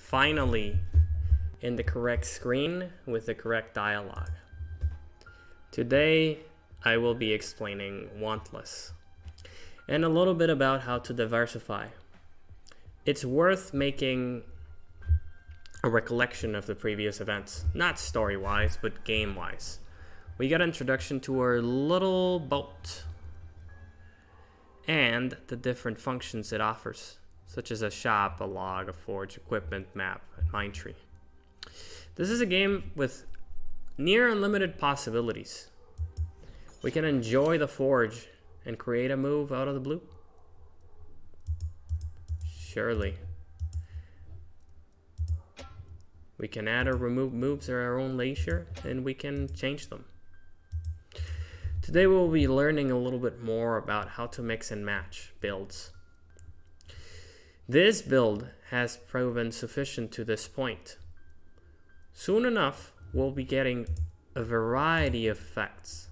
finally in the correct screen with the correct dialogue. Today, I will be explaining Wantless and a little bit about how to diversify. It's worth making a recollection of the previous events, not story-wise, but game-wise. We got an introduction to our little boat and the different functions it offers, such as a shop, a log, a forge, equipment, map, and mine tree. This is a game with near unlimited possibilities. We can enjoy the forge and create a move out of the blue. Surely. We can add or remove moves at our own leisure, and we can change them. Today we'll be learning a little bit more about how to mix and match builds. This build has proven sufficient to this point. Soon enough, we'll be getting a variety of effects,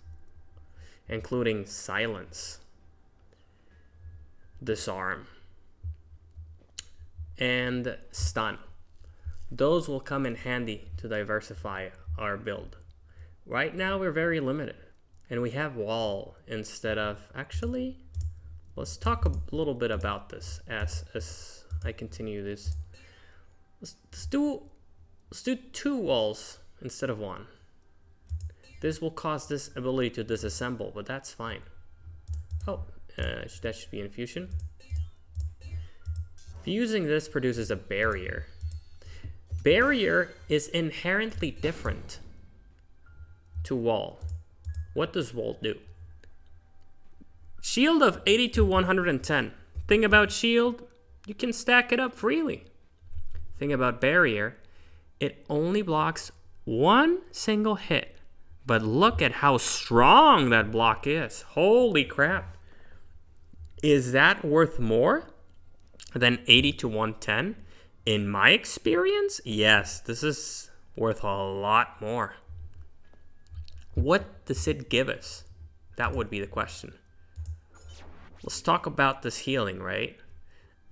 including silence, disarm, and stun. Those will come in handy to diversify our build. Right now we're very limited, and we have wall instead of, actually, let's talk a little bit about this as I continue this. Let's do 2 walls instead of 1. This will cause this ability to disassemble, but that's fine. Oh, that should be infusion. Fusing this produces a barrier. Barrier is inherently different to wall. What does wall do? Shield of 80 to 110. Thing about shield, you can stack it up freely. Thing about barrier, it only blocks 1 single hit. But look at how strong that block is. Holy crap. Is that worth more than 80 to 110? In my experience, yes, this is worth a lot more. What does it give us? That would be the question. Let's talk about this healing, right?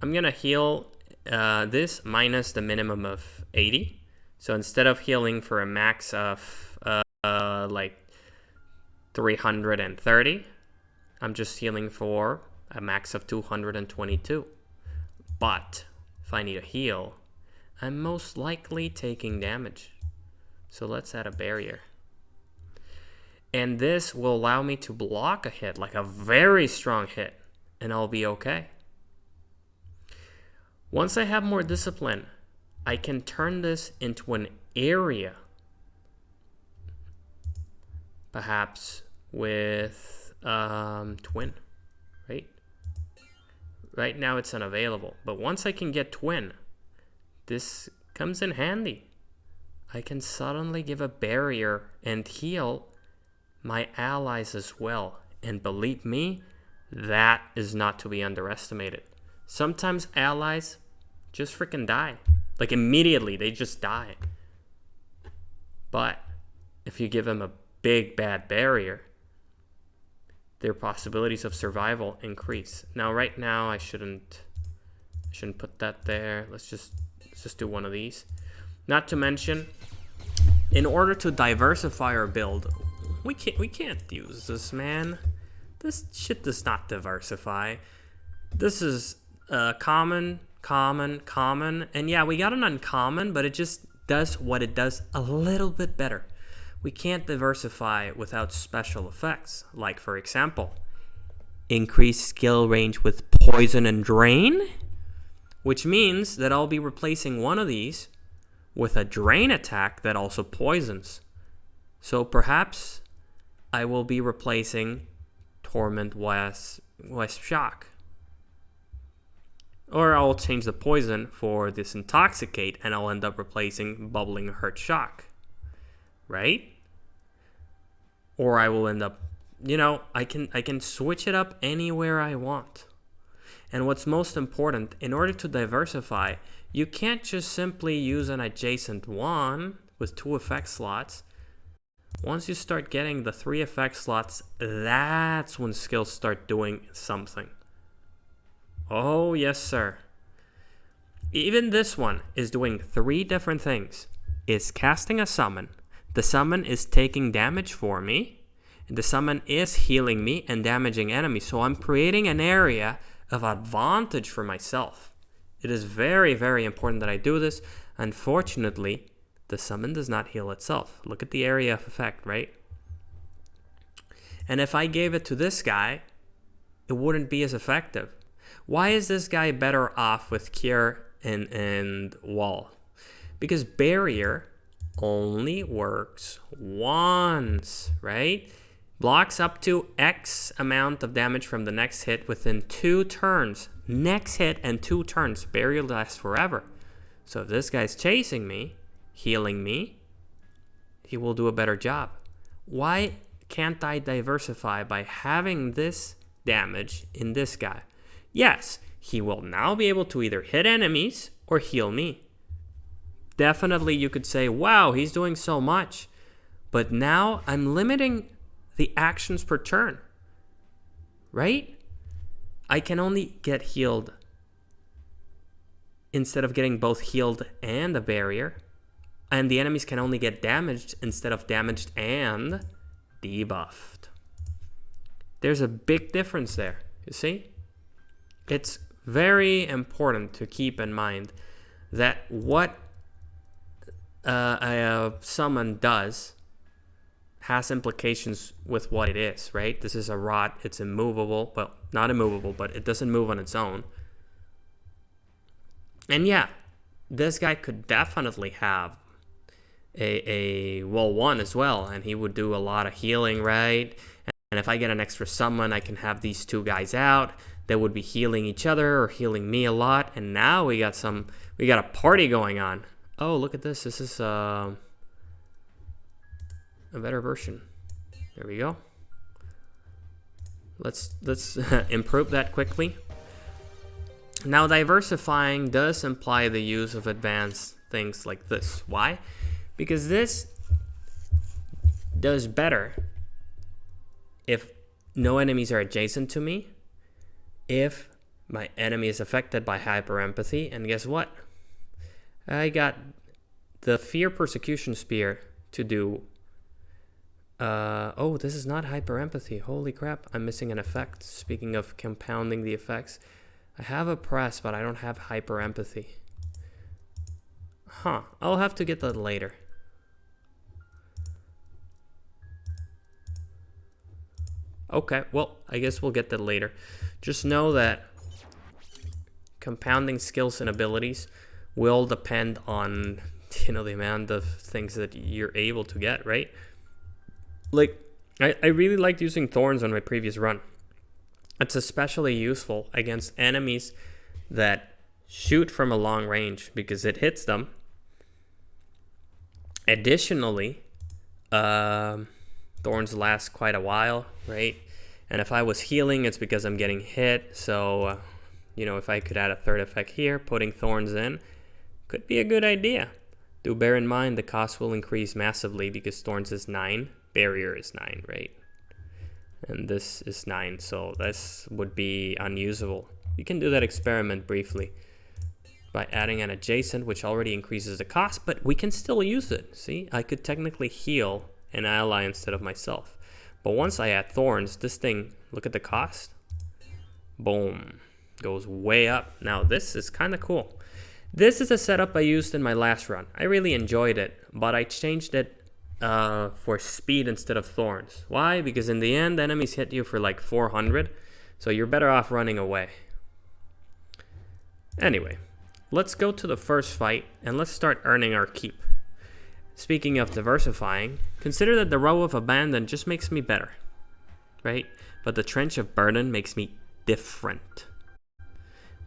I'm gonna heal this minus the minimum of 80. So instead of healing for a max of like 330, I'm just healing for a max of 222. But if I need a heal, I'm most likely taking damage. So let's add a barrier. And this will allow me to block a hit, like a very strong hit, and I'll be okay. Once I have more discipline, I can turn this into an area. Perhaps with twin, right? Right now it's unavailable, but once I can get twin, this comes in handy. I can suddenly give a barrier and heal my allies as well. And believe me, that is not to be underestimated. Sometimes allies just freaking die. Like immediately, they just die. But if you give them a big bad barrier, their possibilities of survival increase. Now right now I shouldn't put that there. Let's just do one of these. Not to mention, in order to diversify our build, we can't use this, man. This shit does not diversify. This is common, and yeah, we got an uncommon, but it just does what it does a little bit better. We can't diversify without special effects, like for example, increase skill range with poison and drain, which means that I'll be replacing one of these with a drain attack that also poisons. So perhaps I will be replacing Torment Wisp Shock. Or I'll change the poison for this Intoxicate and I'll end up replacing Bubbling Hurt Shock. Right? Or I will end up, I can switch it up anywhere I want. And what's most important, in order to diversify, you can't just simply use an adjacent one with 2 effect slots. Once you start getting the 3 effect slots, that's when skills start doing something. Oh, yes, sir. even this one is doing 3 different things. It's casting a summon. The summon is taking damage for me. The summon is healing me and damaging enemies. So I'm creating an area of advantage for myself. It is very, very important that I do this. Unfortunately, the summon does not heal itself. Look at the area of effect, right? And if I gave it to this guy, it wouldn't be as effective. Why is this guy better off with Cure and Wall? Because Barrier only works once, right? Blocks up to X amount of damage from the next hit within 2 turns. Next hit and 2 turns. Barrier lasts forever. So if this guy's chasing me, healing me, he will do a better job. Why can't I diversify by having this damage in this guy? Yes, he will now be able to either hit enemies or heal me. Definitely you could say, wow, he's doing so much. But now I'm limiting the actions per turn, right? I can only get healed instead of getting both healed and a barrier. And the enemies can only get damaged instead of damaged and debuffed. There's a big difference there, you see? It's very important to keep in mind that what a summon does has implications with what it is, right? This is a rot. It's immovable. Well, not immovable, but it doesn't move on its own. And yeah, this guy could definitely have a Wall 1 as well, and he would do a lot of healing, right? And if I get an extra summon, I can have these 2 guys out. They would be healing each other or healing me a lot. And now we got a party going on. Oh, look at this. This is a better version. There we go. Let's improve that quickly. Now, diversifying does imply the use of advanced things like this. Why? Because this does better if no enemies are adjacent to me, if my enemy is affected by hyper empathy, and guess what? I got the Fear Persecution Spear to do. Oh, this is not hyper empathy. Holy crap, I'm missing an effect. Speaking of compounding the effects, I have a press, but I don't have hyper empathy. Huh, I'll have to get that later. Okay, well, I guess we'll get that later. Just know that compounding skills and abilities will depend on, the amount of things that you're able to get, right? Like, I really liked using Thorns on my previous run. It's especially useful against enemies that shoot from a long range because it hits them. Additionally, Thorns last quite a while, right? And if I was healing, it's because I'm getting hit. So, if I could add a third effect here, putting Thorns in could be a good idea. Do bear in mind the cost will increase massively because Thorns is 9, Barrier is 9, right? And this is 9, so this would be unusable. You can do that experiment briefly by adding an adjacent, which already increases the cost, but we can still use it. See, I could technically heal an ally instead of myself. But once I add Thorns, this thing, look at the cost. Boom, goes way up. Now this is kind of cool. This is a setup I used in my last run. I really enjoyed it, but I changed it for speed instead of Thorns. Why? Because in the end, enemies hit you for like 400, so you're better off running away. Anyway, let's go to the first fight, and let's start earning our keep. Speaking of diversifying, consider that the Row of Abandon just makes me better, right? But the Trench of Burden makes me different.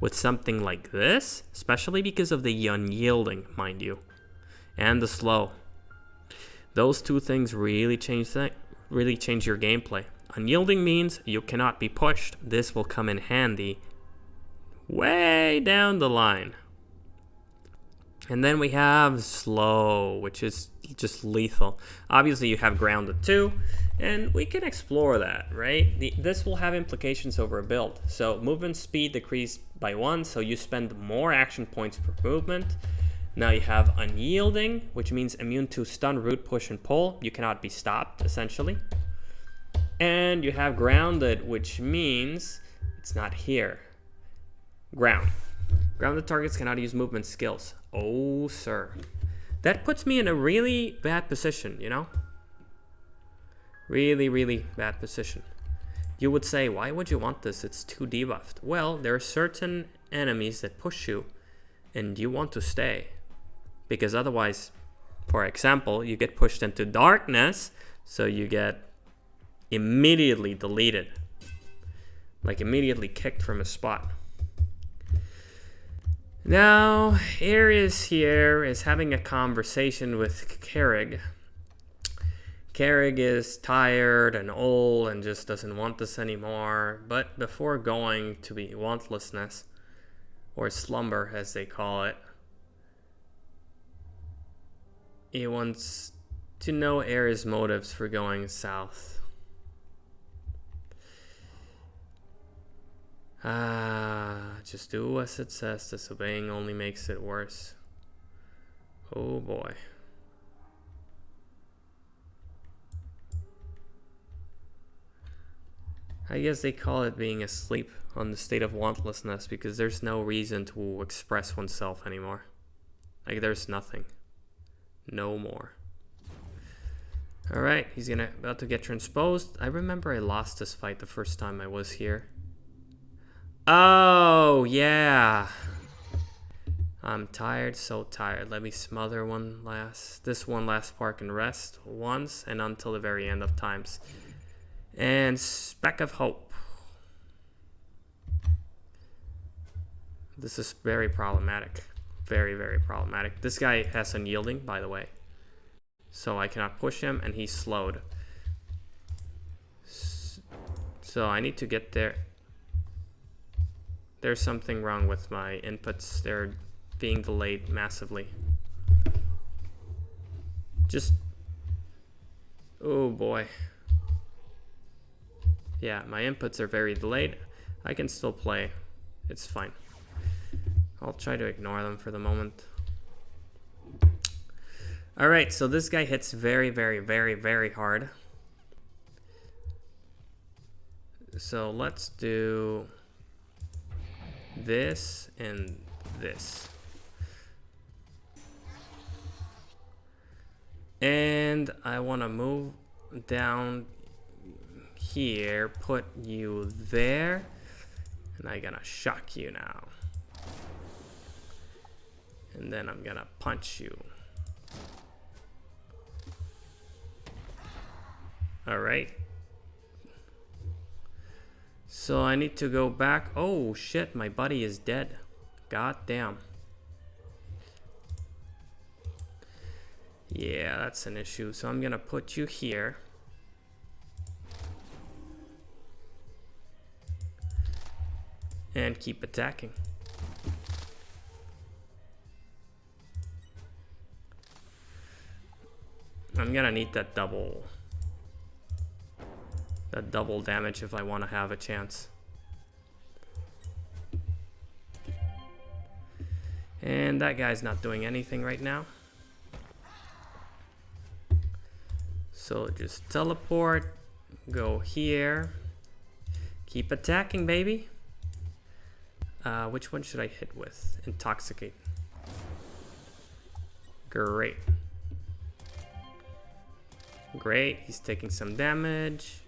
With something like this, especially because of the unyielding, mind you, and the slow. Those 2 things really change your gameplay. Unyielding means you cannot be pushed. This will come in handy way down the line. And then we have slow, which is just lethal. Obviously, you have grounded too, and we can explore that, right? This will have implications over a build. So movement speed decreased by 1, so you spend more action points per movement. Now you have unyielding, which means immune to stun, root, push, and pull. You cannot be stopped, essentially. And you have grounded, which means it's not here. Ground. Grounded targets cannot use movement skills. Oh, sir. That puts me in a really bad position, you know? Really, really bad position. You would say, why would you want this? It's too debuffed. Well, there are certain enemies that push you, and you want to stay. Because otherwise, for example, you get pushed into darkness, so you get immediately deleted. Like immediately kicked from a spot. Now, Ares here is having a conversation with Kerrig. Kerrig is tired and old and just doesn't want this anymore. But before going to be wantlessness, or slumber as they call it, he wants to know Ares' motives for going south. Just do as it says. Disobeying only makes it worse. Oh boy. I guess they call it being asleep on the state of wantlessness because there's no reason to express oneself anymore. Like there's nothing. No more. Alright, he's about to get transposed. I remember I lost this fight the first time I was here. Oh, yeah. I'm tired, so tired. Let me smother this one last spark and rest once and until the very end of times. And Speck of Hope. This is very problematic. Very, very problematic. This guy has unyielding, by the way. So I cannot push him, and he's slowed. So I need to get there. There's something wrong with my inputs. They're being delayed massively. Oh boy. Yeah, my inputs are very delayed. I can still play. It's fine. I'll try to ignore them for the moment. Alright, so this guy hits very, very, very, very hard. So let's do this and this. And I want to move down here, put you there, and I'm gonna shock you now. And then I'm gonna punch you. Alright. So I need to go back. Oh shit, my buddy is dead. God damn. Yeah, that's an issue. So I'm gonna put you here. And keep attacking. I'm gonna need that double damage if I want to have a chance. And that guy's not doing anything right now. So just teleport, go here, keep attacking, baby. Which one should I hit with? Intoxicate. Great. Great, he's taking some damage.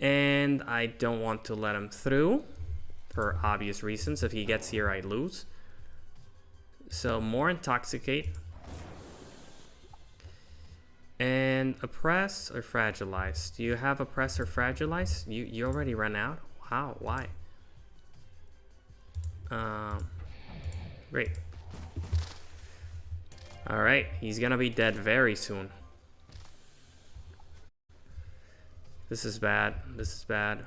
And I don't want to let him through for obvious reasons. If he gets here, I lose. So more intoxicate. And oppress or fragilize. Do you have oppress or fragilize? You already ran out? Wow, why? Great. Alright, he's gonna be dead very soon. This is bad. This is bad.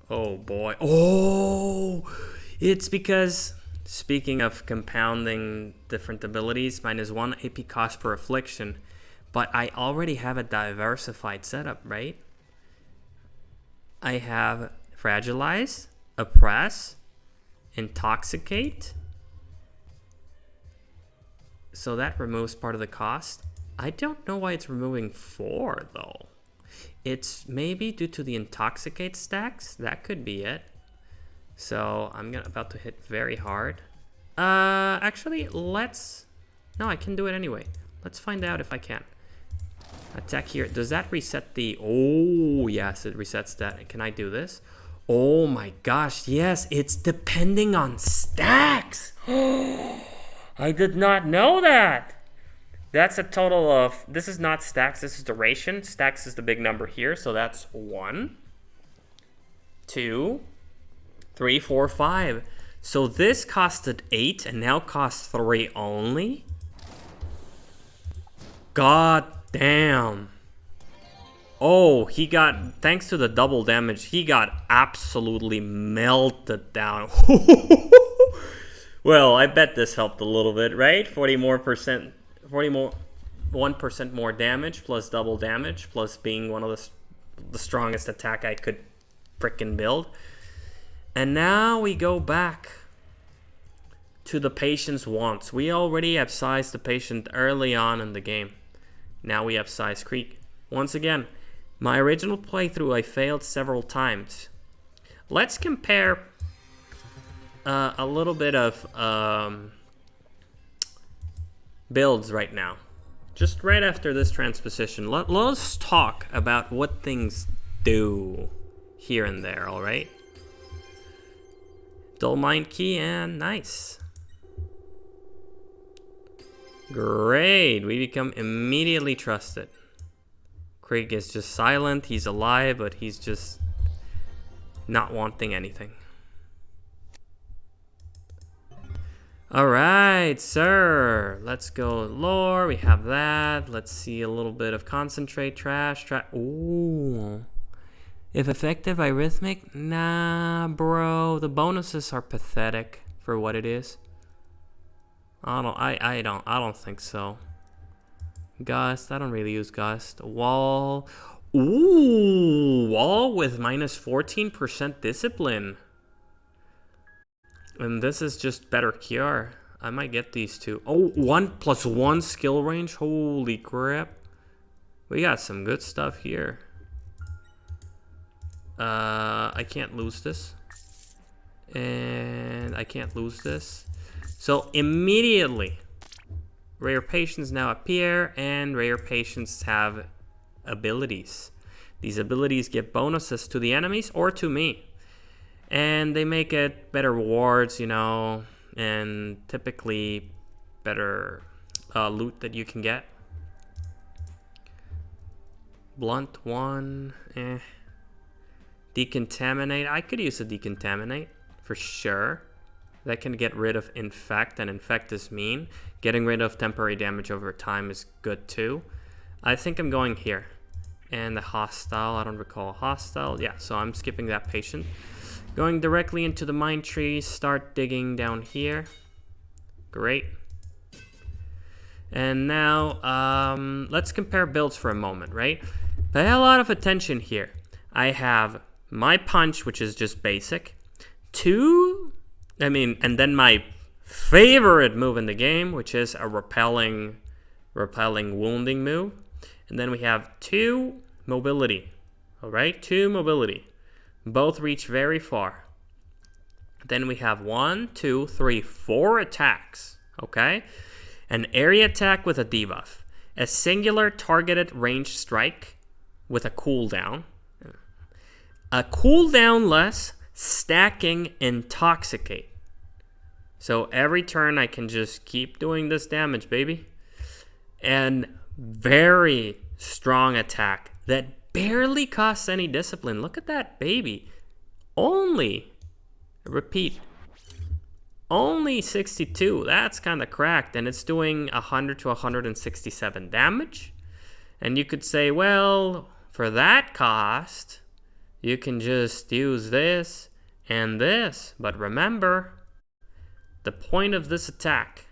Oh boy. Oh! It's because, speaking of compounding different abilities, -1 AP cost per affliction, but I already have a diversified setup, right? I have Fragilize, Oppress, Intoxicate. So that removes part of the cost. I don't know why it's removing 4 though. It's maybe due to the Intoxicate stacks. That could be it. So I'm about to hit very hard. Actually, let's... No, I can do it anyway. Let's find out if I can. Attack here. Does that reset the... Oh, yes, it resets that. Can I do this? Oh my gosh, yes, it's depending on stacks. I did not know that. That's a total of... This is not stacks, this is duration. Stacks is the big number here, so that's 1, 2, 3, 4, 5. So this costed 8 and now costs 3 only? God damn. Oh, he got, thanks to the double damage, he got absolutely melted down. Well, I bet this helped a little bit, right? 1% more damage plus double damage plus being one of the strongest attack I could frickin' build. And now we go back to the patient's wants. We already upsized the patient early on in the game. Now we upsize Creek. Once again, my original playthrough I failed several times. Let's compare a little bit of builds right now. Just right after this transposition, let's talk about what things do here and there, alright? Dull Mind Key and nice. Great, we become immediately trusted. Krieg is just silent, he's alive, but he's just not wanting anything. Alright, sir. Let's go lore, we have that. Let's see a little bit of concentrate, trash. Ooh. If effective arithmetic? Nah, bro. The bonuses are pathetic for what it is. I don't think so. Gust, I don't really use Gust. Wall. Ooh, Wall with -14% discipline. And this is just better cure. I might get these two. Oh, 1+1 skill range. Holy crap. We got some good stuff here. I can't lose this. And I can't lose this. So immediately, rare patients now appear, and rare patients have abilities. These abilities give bonuses to the enemies or to me. And they make it better rewards, you know, and typically better loot that you can get. Blunt 1, eh. Decontaminate, I could use a decontaminate for sure. That can get rid of infect, and infect is mean. Getting rid of temporary damage over time is good too. I think I'm going here. And the hostile, I don't recall hostile. Yeah, so I'm skipping that patient. Going directly into the mine tree, start digging down here. Great. And now, let's compare builds for a moment, right? Pay a lot of attention here. I have my punch, which is just basic. And then my favorite move in the game, which is a repelling wounding move. And then we have 2 mobility. All right, 2 mobility. Both reach very far. Then we have 1, 2, 3, 4 attacks. Okay, an area attack with a debuff, a singular targeted ranged strike with a cooldown, a cooldown less stacking intoxicate. So every turn I can just keep doing this damage, baby. And very strong attack that barely costs any discipline. Look at that, baby. Only 62. That's kind of cracked, and it's doing 100 to 167 damage. And you could say, well, for that cost, you can just use this and this. But remember, the point of this attack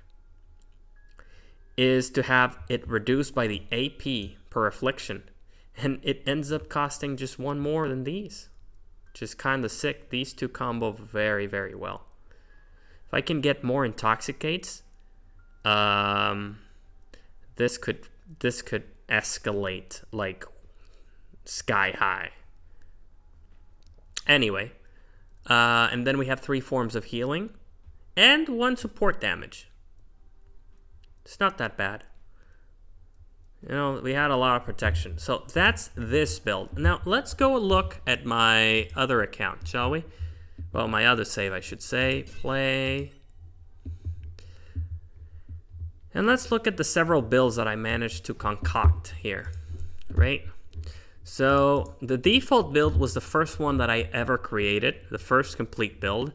is to have it reduced by the AP per affliction. And it ends up costing just one more than these. Which is kind of sick. These two combo very, very well. If I can get more intoxicates, this could escalate like sky high. Anyway, and then we have 3 forms of healing and 1 support damage. It's not that bad. You know, we had a lot of protection. So that's this build. Now, let's go look at my other account, shall we? Well, my other save, I should say. Play. And let's look at the several builds that I managed to concoct here, right? So the default build was the first one that I ever created, the first complete build.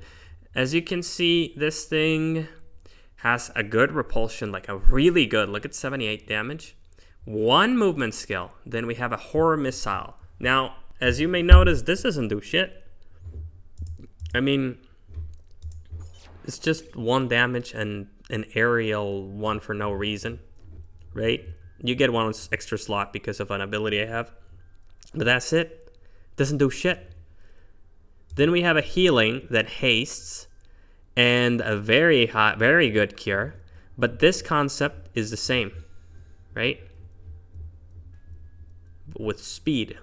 As you can see, this thing has a good repulsion, like a really good, look at 78 damage. 1 movement skill. Then we have a horror missile. Now, as you may notice, this doesn't do shit. I mean, it's just 1 damage and an aerial 1 for no reason, right? You get 1 extra slot because of an ability I have. But that's it. Doesn't do shit. Then we have a healing that hastes and a very good cure. But this concept is the same, right? With speed,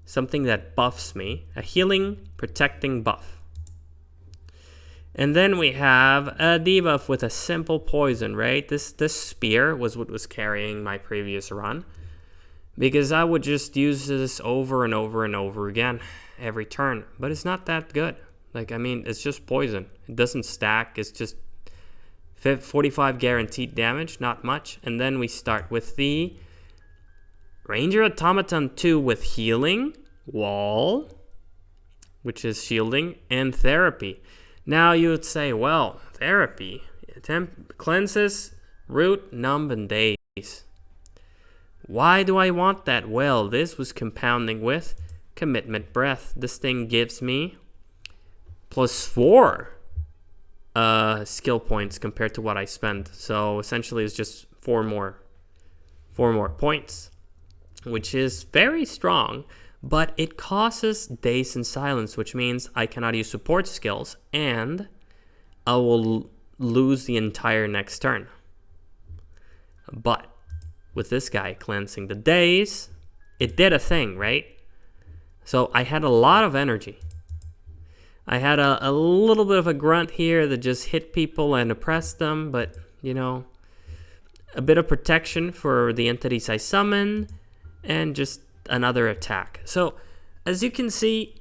something that buffs me, a healing protecting buff. And then we have a debuff with a simple poison, right? This spear was what was carrying my previous run, because I would just use this over and over and over again every turn, but it's not that good. Like, I mean, it's just poison. It doesn't stack. It's just 45 guaranteed damage, not much. And then we start with the Ranger Automaton 2 with healing, wall, which is shielding, and therapy. Now you would say, well, therapy, cleanses, root, numb, and daze. Why do I want that? Well, this was compounding with commitment breath. This thing gives me +4 skill points compared to what I spend. So essentially it's just 4 more points, which is very strong, but it causes daze and silence, which means I cannot use support skills and I will lose the entire next turn. But with this guy cleansing the daze, it did a thing, right? So I had a lot of energy. I had a little bit of a grunt here that just hit people and oppressed them, but, you know, a bit of protection for the entities I summon, and just another attack. So, as you can see,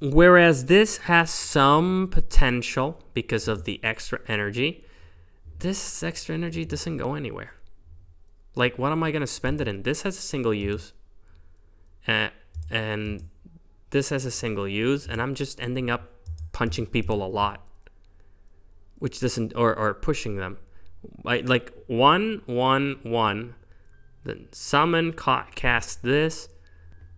whereas this has some potential because of the extra energy, this extra energy doesn't go anywhere. Like, what am I going to spend it in? This has a single use, and this has a single use, and I'm just ending up punching people a lot, which doesn't, or pushing them. Like 1, 1, 1, then summon, cast this,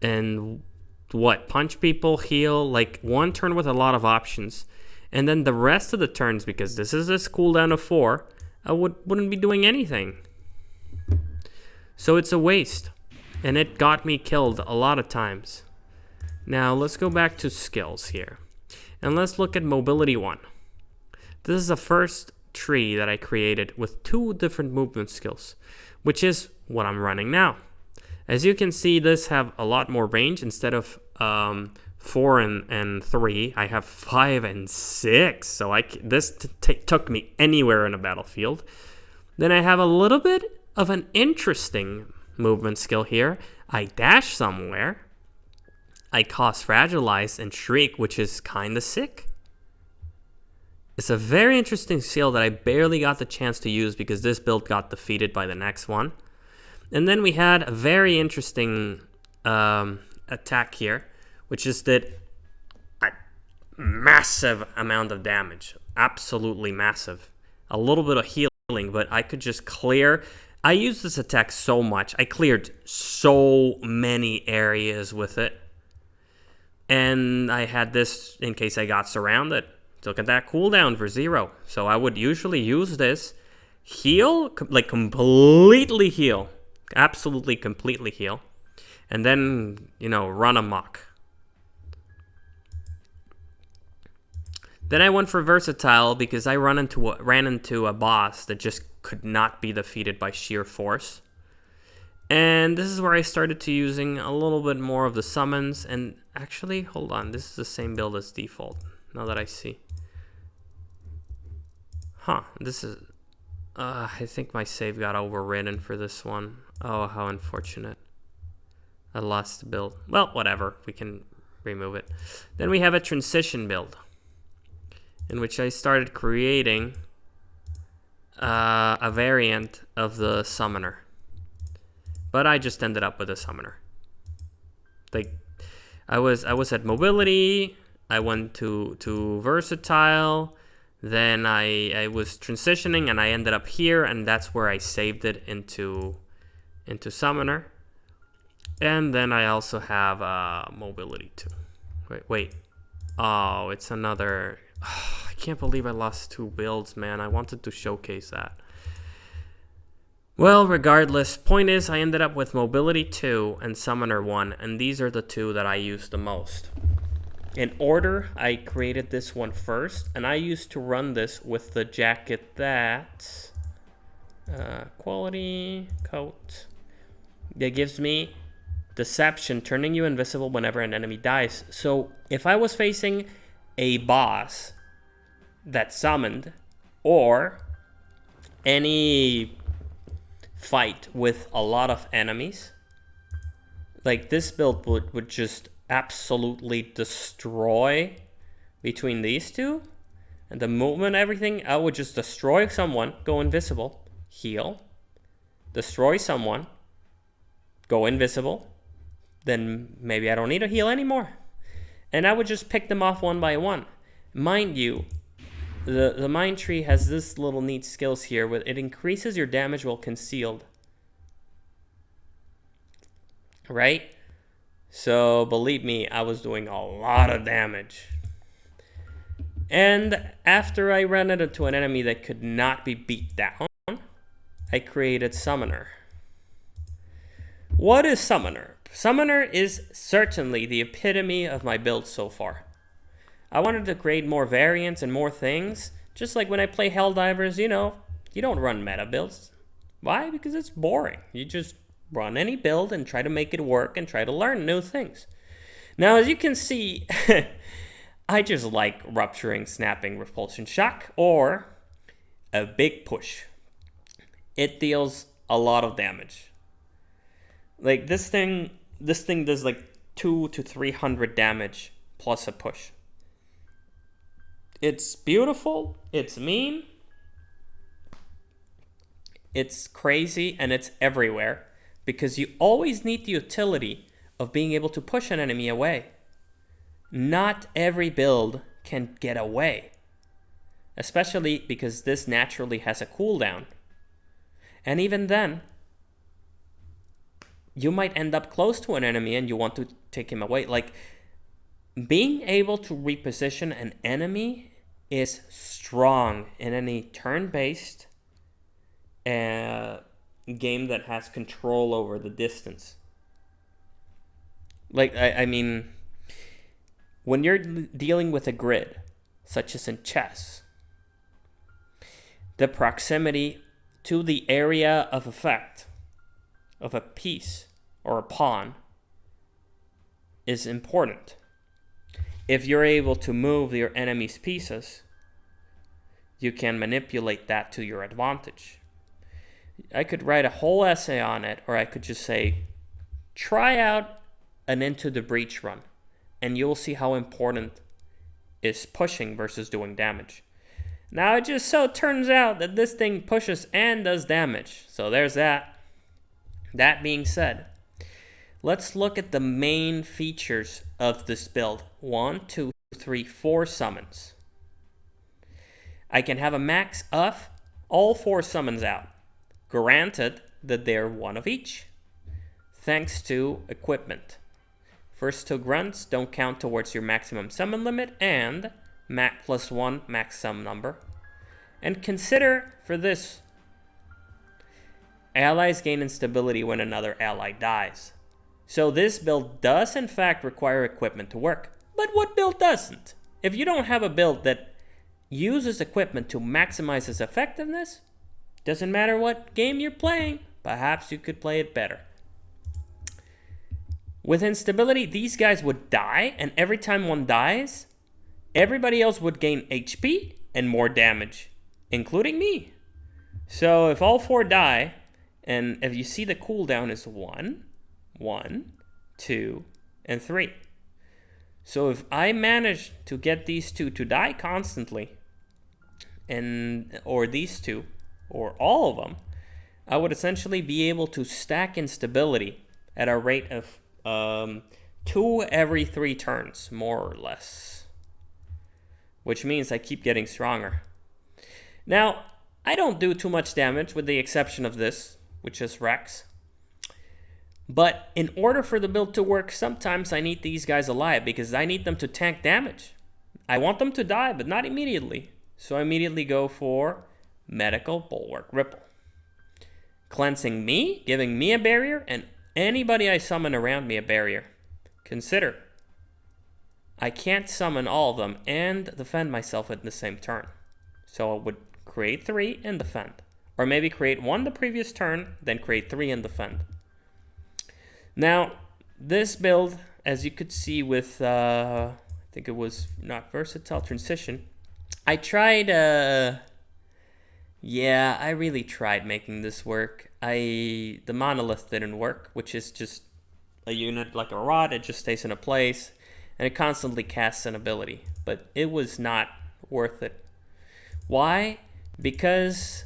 and what? Punch people, heal, like 1 turn with a lot of options. And then the rest of the turns, because this is a cooldown of 4, I wouldn't be doing anything. So it's a waste. And it got me killed a lot of times. Now let's go back to skills here. And let's look at mobility 1. This is the first tree that I created with 2 different movement skills, which is what I'm running now. As you can see, this have a lot more range. Instead of 4 and 3, I have 5 and 6. So this took me anywhere in a battlefield. Then I have a little bit of an interesting movement skill here. I dash somewhere. I cause Fragilize and Shriek, which is kind of sick. It's a very interesting skill that I barely got the chance to use because this build got defeated by the next one. And then we had a very interesting attack here, which is that a massive amount of damage. Absolutely massive. A little bit of healing, but I could just clear. I used this attack so much. I cleared so many areas with it. And I had this in case I got surrounded. Look at that cooldown for 0. So I would usually use this, heal, like completely heal, absolutely completely heal, and then, you know, run amok. Then I went for versatile because I ran into a boss that just could not be defeated by sheer force. And this is where I started to using a little bit more of the summons. And actually, hold on, this is the same build as default, now that I see. Huh, this is... I think my save got overridden for this one. Oh, how unfortunate. I lost the build. Well, whatever, we can remove it. Then we have a transition build, in which I started creating a variant of the summoner. But I just ended up with a summoner. Like, I was at mobility, I went to versatile, then I was transitioning and I ended up here, and that's where I saved it into summoner. And then I also have mobility too. Wait. Oh, it's another... Oh, I can't believe I lost 2 builds, man. I wanted to showcase that. Well, regardless, point is I ended up with mobility 2 and summoner 1, and these are the 2 that I use the most. In order, I created this one first, and I used to run this with the jacket that... quality, coat. That gives me deception, turning you invisible whenever an enemy dies. So if I was facing a boss that summoned, or any fight with a lot of enemies, like this build would just absolutely destroy between these two, and the movement, everything. I would just destroy someone, go invisible, heal, destroy someone, go invisible, then maybe I don't need to heal anymore, and I would just pick them off one by one. Mind you, the mind tree has this little neat skills here where it increases your damage while concealed, right? So believe me, I was doing a lot of damage. And after I ran into an enemy that could not be beat down, I created Summoner. What is Summoner? Summoner is certainly the epitome of my build so far. I wanted to create more variants and more things. Just like when I play Helldivers, you know, you don't run meta builds. Why? Because it's boring. You just run any build and try to make it work and try to learn new things. Now, as you can see, I just like rupturing, snapping, repulsion, shock, or a big push. It deals a lot of damage. Like this thing does like 200 to 300 damage plus a push. It's beautiful, it's mean, it's crazy, and it's everywhere. Because you always need the utility of being able to push an enemy away. Not every build can get away. Especially because this naturally has a cooldown. And even then, you might end up close to an enemy and you want to take him away. Like, being able to reposition an enemy is strong in any turn-based game that has control over the distance. Like, I mean, when you're dealing with a grid, such as in chess, the proximity to the area of effect of a piece or a pawn is important. If you're able to move your enemy's pieces, you can manipulate that to your advantage. I could write a whole essay on it, or I could just say, try out an Into the Breach run, and you'll see how important is pushing versus doing damage. Now, it just so turns out that this thing pushes and does damage, so there's that. That being said, let's look at the main features of this build. 1, 2, 3, 4 summons. I can have a max of all 4 summons out. Granted that they're one of each, thanks to equipment. First 2 grunts don't count towards your maximum summon limit, and mat +1 max summon number. And consider for this, allies gain instability when another ally dies. So this build does in fact require equipment to work. But what build doesn't? If you don't have a build that uses equipment to maximize its effectiveness, doesn't matter what game you're playing, perhaps you could play it better. With instability, these guys would die, and every time one dies, everybody else would gain HP and more damage, including me. So if all 4 die, and if you see the cooldown is 1, 1, 2, and 3. So if I manage to get these 2 to die constantly, or these 2, or all of them, I would essentially be able to stack instability at a rate of 2 every 3 turns, more or less. Which means I keep getting stronger. Now, I don't do too much damage with the exception of this, which is Rex. But in order for the build to work, sometimes I need these guys alive because I need them to tank damage. I want them to die, but not immediately. So I immediately go for Medical Bulwark Ripple. Cleansing me, giving me a barrier, and anybody I summon around me a barrier. Consider, I can't summon all of them and defend myself at the same turn. So I would create 3 and defend. Or maybe create 1 the previous turn, then create 3 and defend. Now, this build, as you could see with, I think it was not Versatile Transition, I tried, yeah, I really tried making this work. The monolith didn't work, which is just a unit like a rod. It just stays in a place, and it constantly casts an ability. But it was not worth it. Why? Because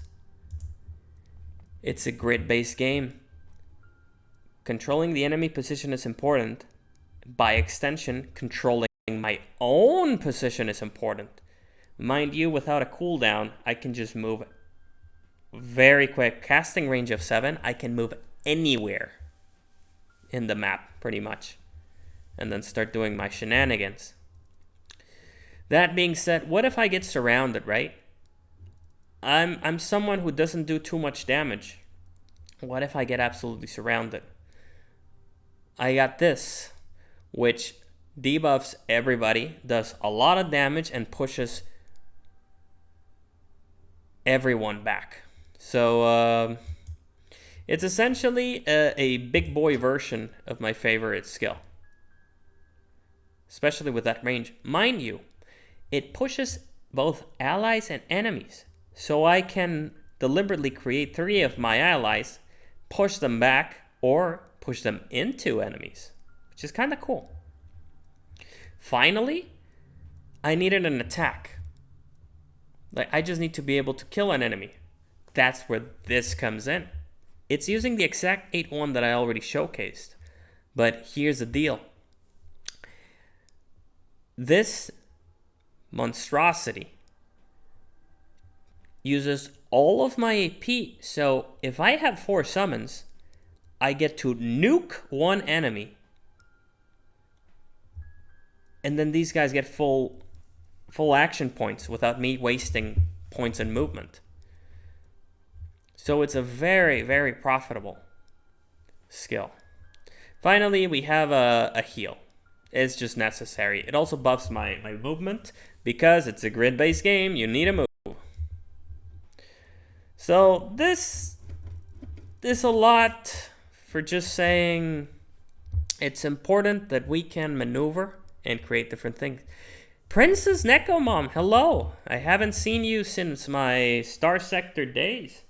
it's a grid-based game. Controlling the enemy position is important. By extension, controlling my own position is important. Mind you, without a cooldown, I can just move very quick. Casting range of 7, I can move anywhere in the map, pretty much. And then start doing my shenanigans. That being said, what if I get surrounded, right? I'm someone who doesn't do too much damage. What if I get absolutely surrounded? I got this, which debuffs everybody, does a lot of damage, and pushes everyone back. So it's essentially a big boy version of my favorite skill. Especially with that range. Mind you, it pushes both allies and enemies. So I can deliberately create 3 of my allies, push them back, or push them into enemies, which is kind of cool. Finally, I needed an attack. Like, I just need to be able to kill an enemy. That's where this comes in. It's using the exact 8-1 that I already showcased. But here's the deal. This monstrosity uses all of my AP. So if I have 4 summons, I get to nuke 1 enemy. And then these guys get full action points without me wasting points in movement. So it's a very, very profitable skill. Finally, we have a heal. It's just necessary. It also buffs my movement because it's a grid-based game. You need a move. So this is a lot for just saying it's important that we can maneuver and create different things. Princess Necomom, hello. I haven't seen you since my Star Sector days.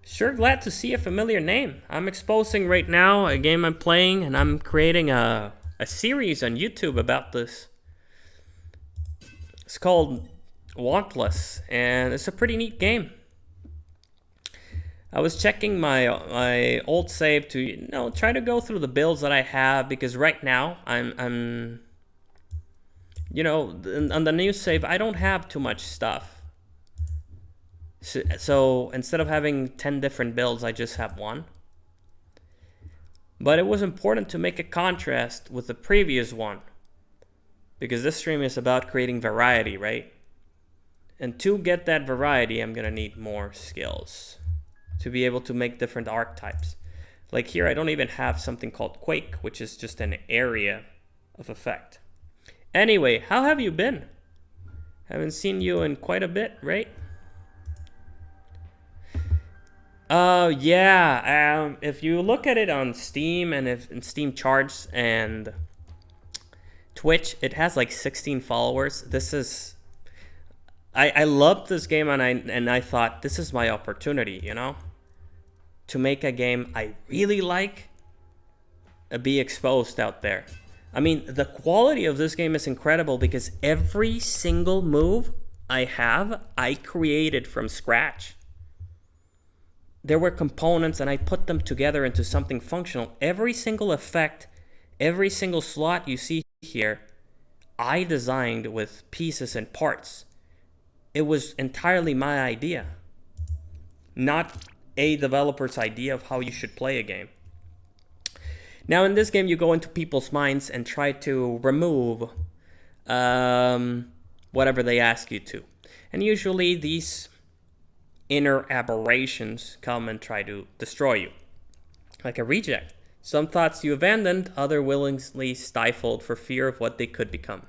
Sure glad to see a familiar name. I'm exposing right now a game I'm playing, and I'm creating a series on YouTube about this. It's called Wantless, and it's a pretty neat game. I was checking my old save to try to go through the builds that I have, because right now I'm on the new save I don't have too much stuff. So instead of having 10 different builds, I just have 1. But it was important to make a contrast with the previous one, because this stream is about creating variety, right? And to get that variety, I'm gonna need more skills to be able to make different archetypes. Like here, I don't even have something called Quake, which is just an area of effect. Anyway, how have you been? Haven't seen you in quite a bit, right? Yeah. If you look at it on Steam and in Steam charts and Twitch, it has like 16 followers. This is, I loved this game, and I thought this is my opportunity, you know, to make a game I really like, be exposed out there. I mean, the quality of this game is incredible because every single move I have, I created from scratch. There were components and I put them together into something functional. Every single effect, every single slot you see here, I designed with pieces and parts. It was entirely my idea, not a developer's idea of how you should play a game. Now in this game, you go into people's minds and try to remove whatever they ask you to. And usually these inner aberrations come and try to destroy you, like a reject. Some thoughts you abandoned, other willingly stifled for fear of what they could become.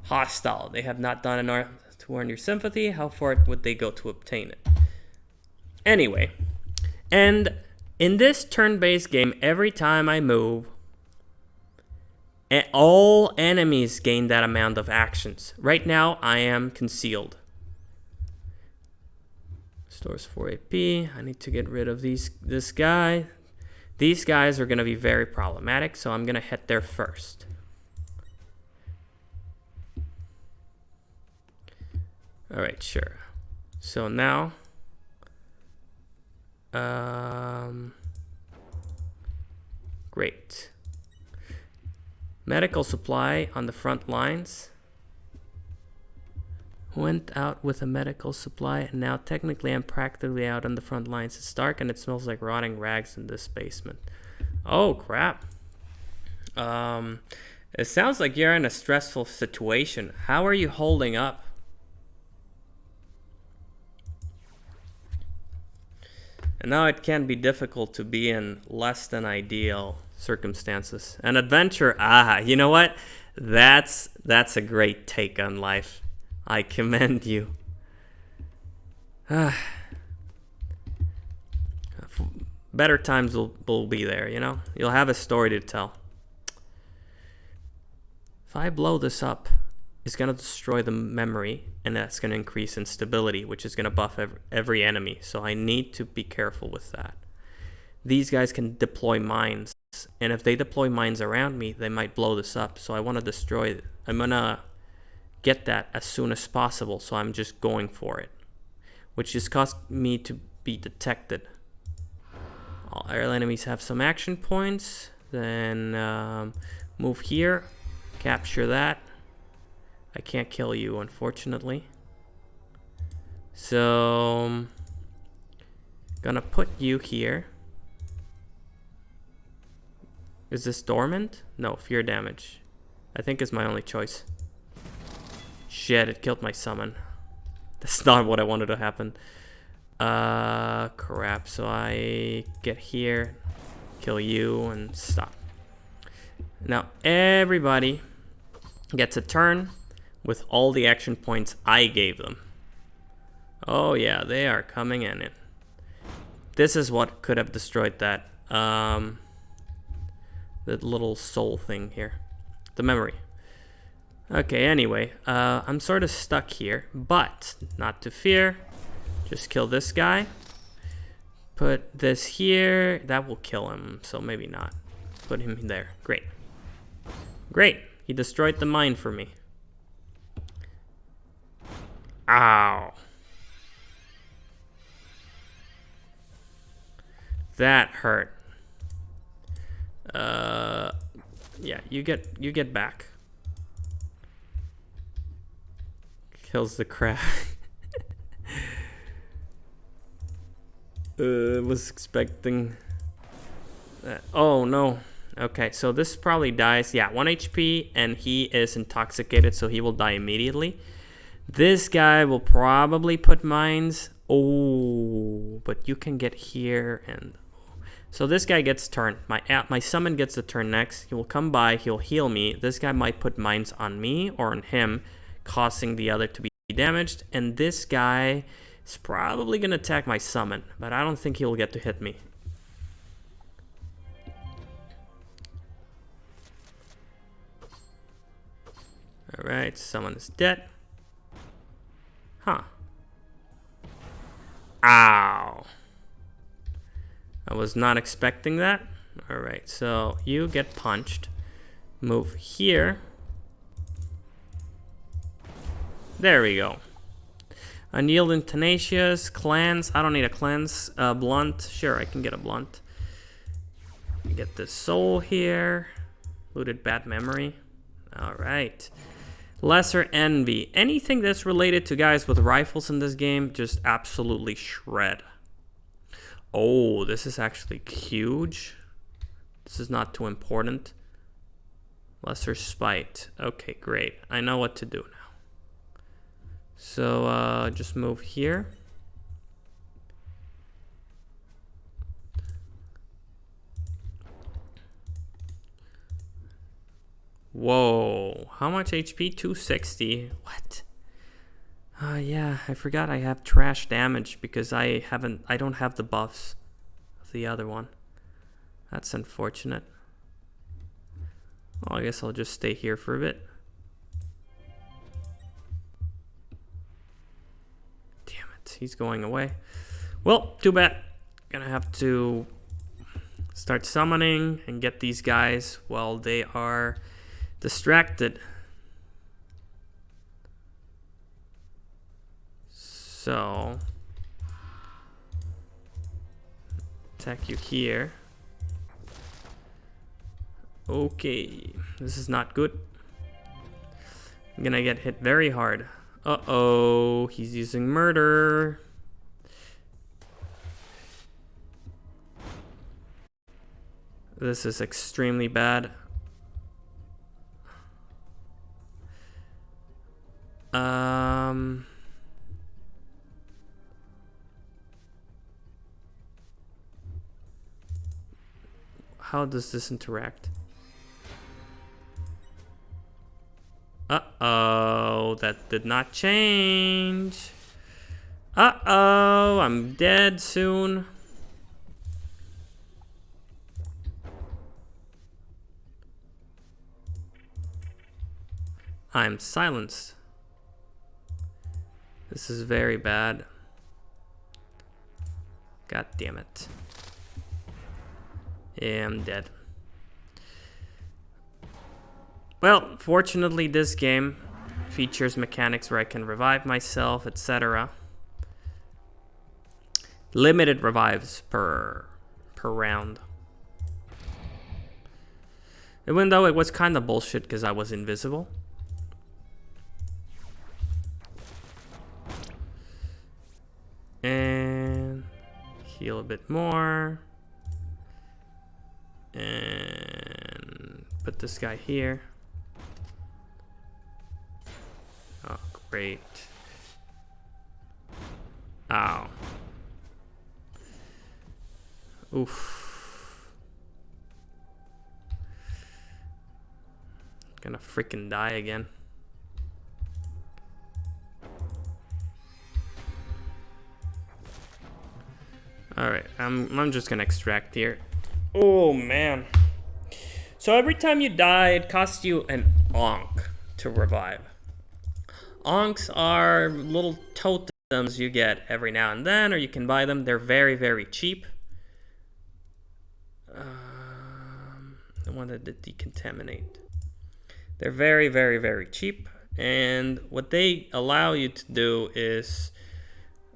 Hostile. They have not done enough to earn your sympathy. How far would they go to obtain it? Anyway, and in this turn-based game, every time I move, all enemies gain that amount of actions. Right now, I am concealed. Stores 4 AP. I need to get rid of this guy. These guys are going to be very problematic, so I'm going to head there first. All right, sure. So now, great. Medical supply on the front lines. Went out with a medical supply, and now technically I'm practically out on the front lines. It's dark and it smells like rotting rags in this basement. Oh, crap. It sounds like you're in a stressful situation. How are you holding up? And now it can be difficult to be in less than ideal circumstances. An adventure, you know what? That's a great take on life. I commend you. Better times will be there, you know? You'll have a story to tell. If I blow this up, it's going to destroy the memory, and that's going to increase instability, which is going to buff every enemy. So I need to be careful with that. These guys can deploy mines, and if they deploy mines around me, they might blow this up. So I want to destroy it. I'm going to get that as soon as possible, so I'm just going for it, which just caused me to be detected. All aerial enemies have some action points. Then move here, capture that. I can't kill you, unfortunately. So gonna put you here. Is this dormant? No, fear damage, I think, is my only choice. Shit, it killed my summon. That's not what I wanted to happen. Crap. So I get here, kill you, and stop. Now everybody gets a turn with all the action points I gave them. Oh yeah, they are coming in it. This is what could have destroyed that. The little soul thing here. The memory. Okay, anyway, I'm sort of stuck here, but not to fear. Just kill this guy. Put this here. That will kill him, so maybe not. Put him there. Great. Great. He destroyed the mine for me. Ow. That hurt. Yeah, you get back. Kills the crab. Was expecting Oh no. Okay, so this probably dies. Yeah, 1 HP, and he is intoxicated, so he will die immediately. This guy will probably put mines. Oh, but you can get here, and so this guy gets turn. My summon gets the turn next. He will come by. He'll heal me. This guy might put mines on me or on him, causing the other to be damaged. And this guy is probably gonna attack my summon, but I don't think he'll get to hit me. Alright, summon is dead. Huh. Ow. I was not expecting that. Alright, so you get punched. Move here. There we go. Unyielding, Tenacious, Cleanse. I don't need a Cleanse. Blunt. Sure, I can get a Blunt. Get the Soul here. Looted Bad Memory. Alright. Lesser Envy. Anything that's related to guys with rifles in this game, just absolutely shred. Oh, this is actually huge. This is not too important. Lesser Spite. Okay, great. I know what to do now. So, just move here. Whoa, how much HP? 260. What? Yeah, I forgot I have trash damage because I don't have the buffs of the other one. That's unfortunate. Well, I guess I'll just stay here for a bit. Damn it, he's going away. Well, too bad. Gonna have to start summoning and get these guys while they are distracted. So, attack you here. Okay, this is not good. I'm gonna get hit very hard. Uh-oh, he's using murder. This is extremely bad. How does this interact? Uh-oh, that did not change. Uh-oh, I'm dead soon. I'm silenced. This is very bad. God damn it. Yeah, I'm dead. Well, fortunately this game features mechanics where I can revive myself, etc. Limited revives per round. Even though it was kind of bullshit because I was invisible. And heal a bit more. And put this guy here. Oh, great. Ow. Oof. Gonna freaking die again. Alright, I'm just gonna extract here. Oh man. So every time you die, it costs you an Ankh to revive. Ankhs are little totems you get every now and then, or you can buy them. They're very, very cheap. The one that did decontaminate. They're very, very, very cheap. And what they allow you to do is...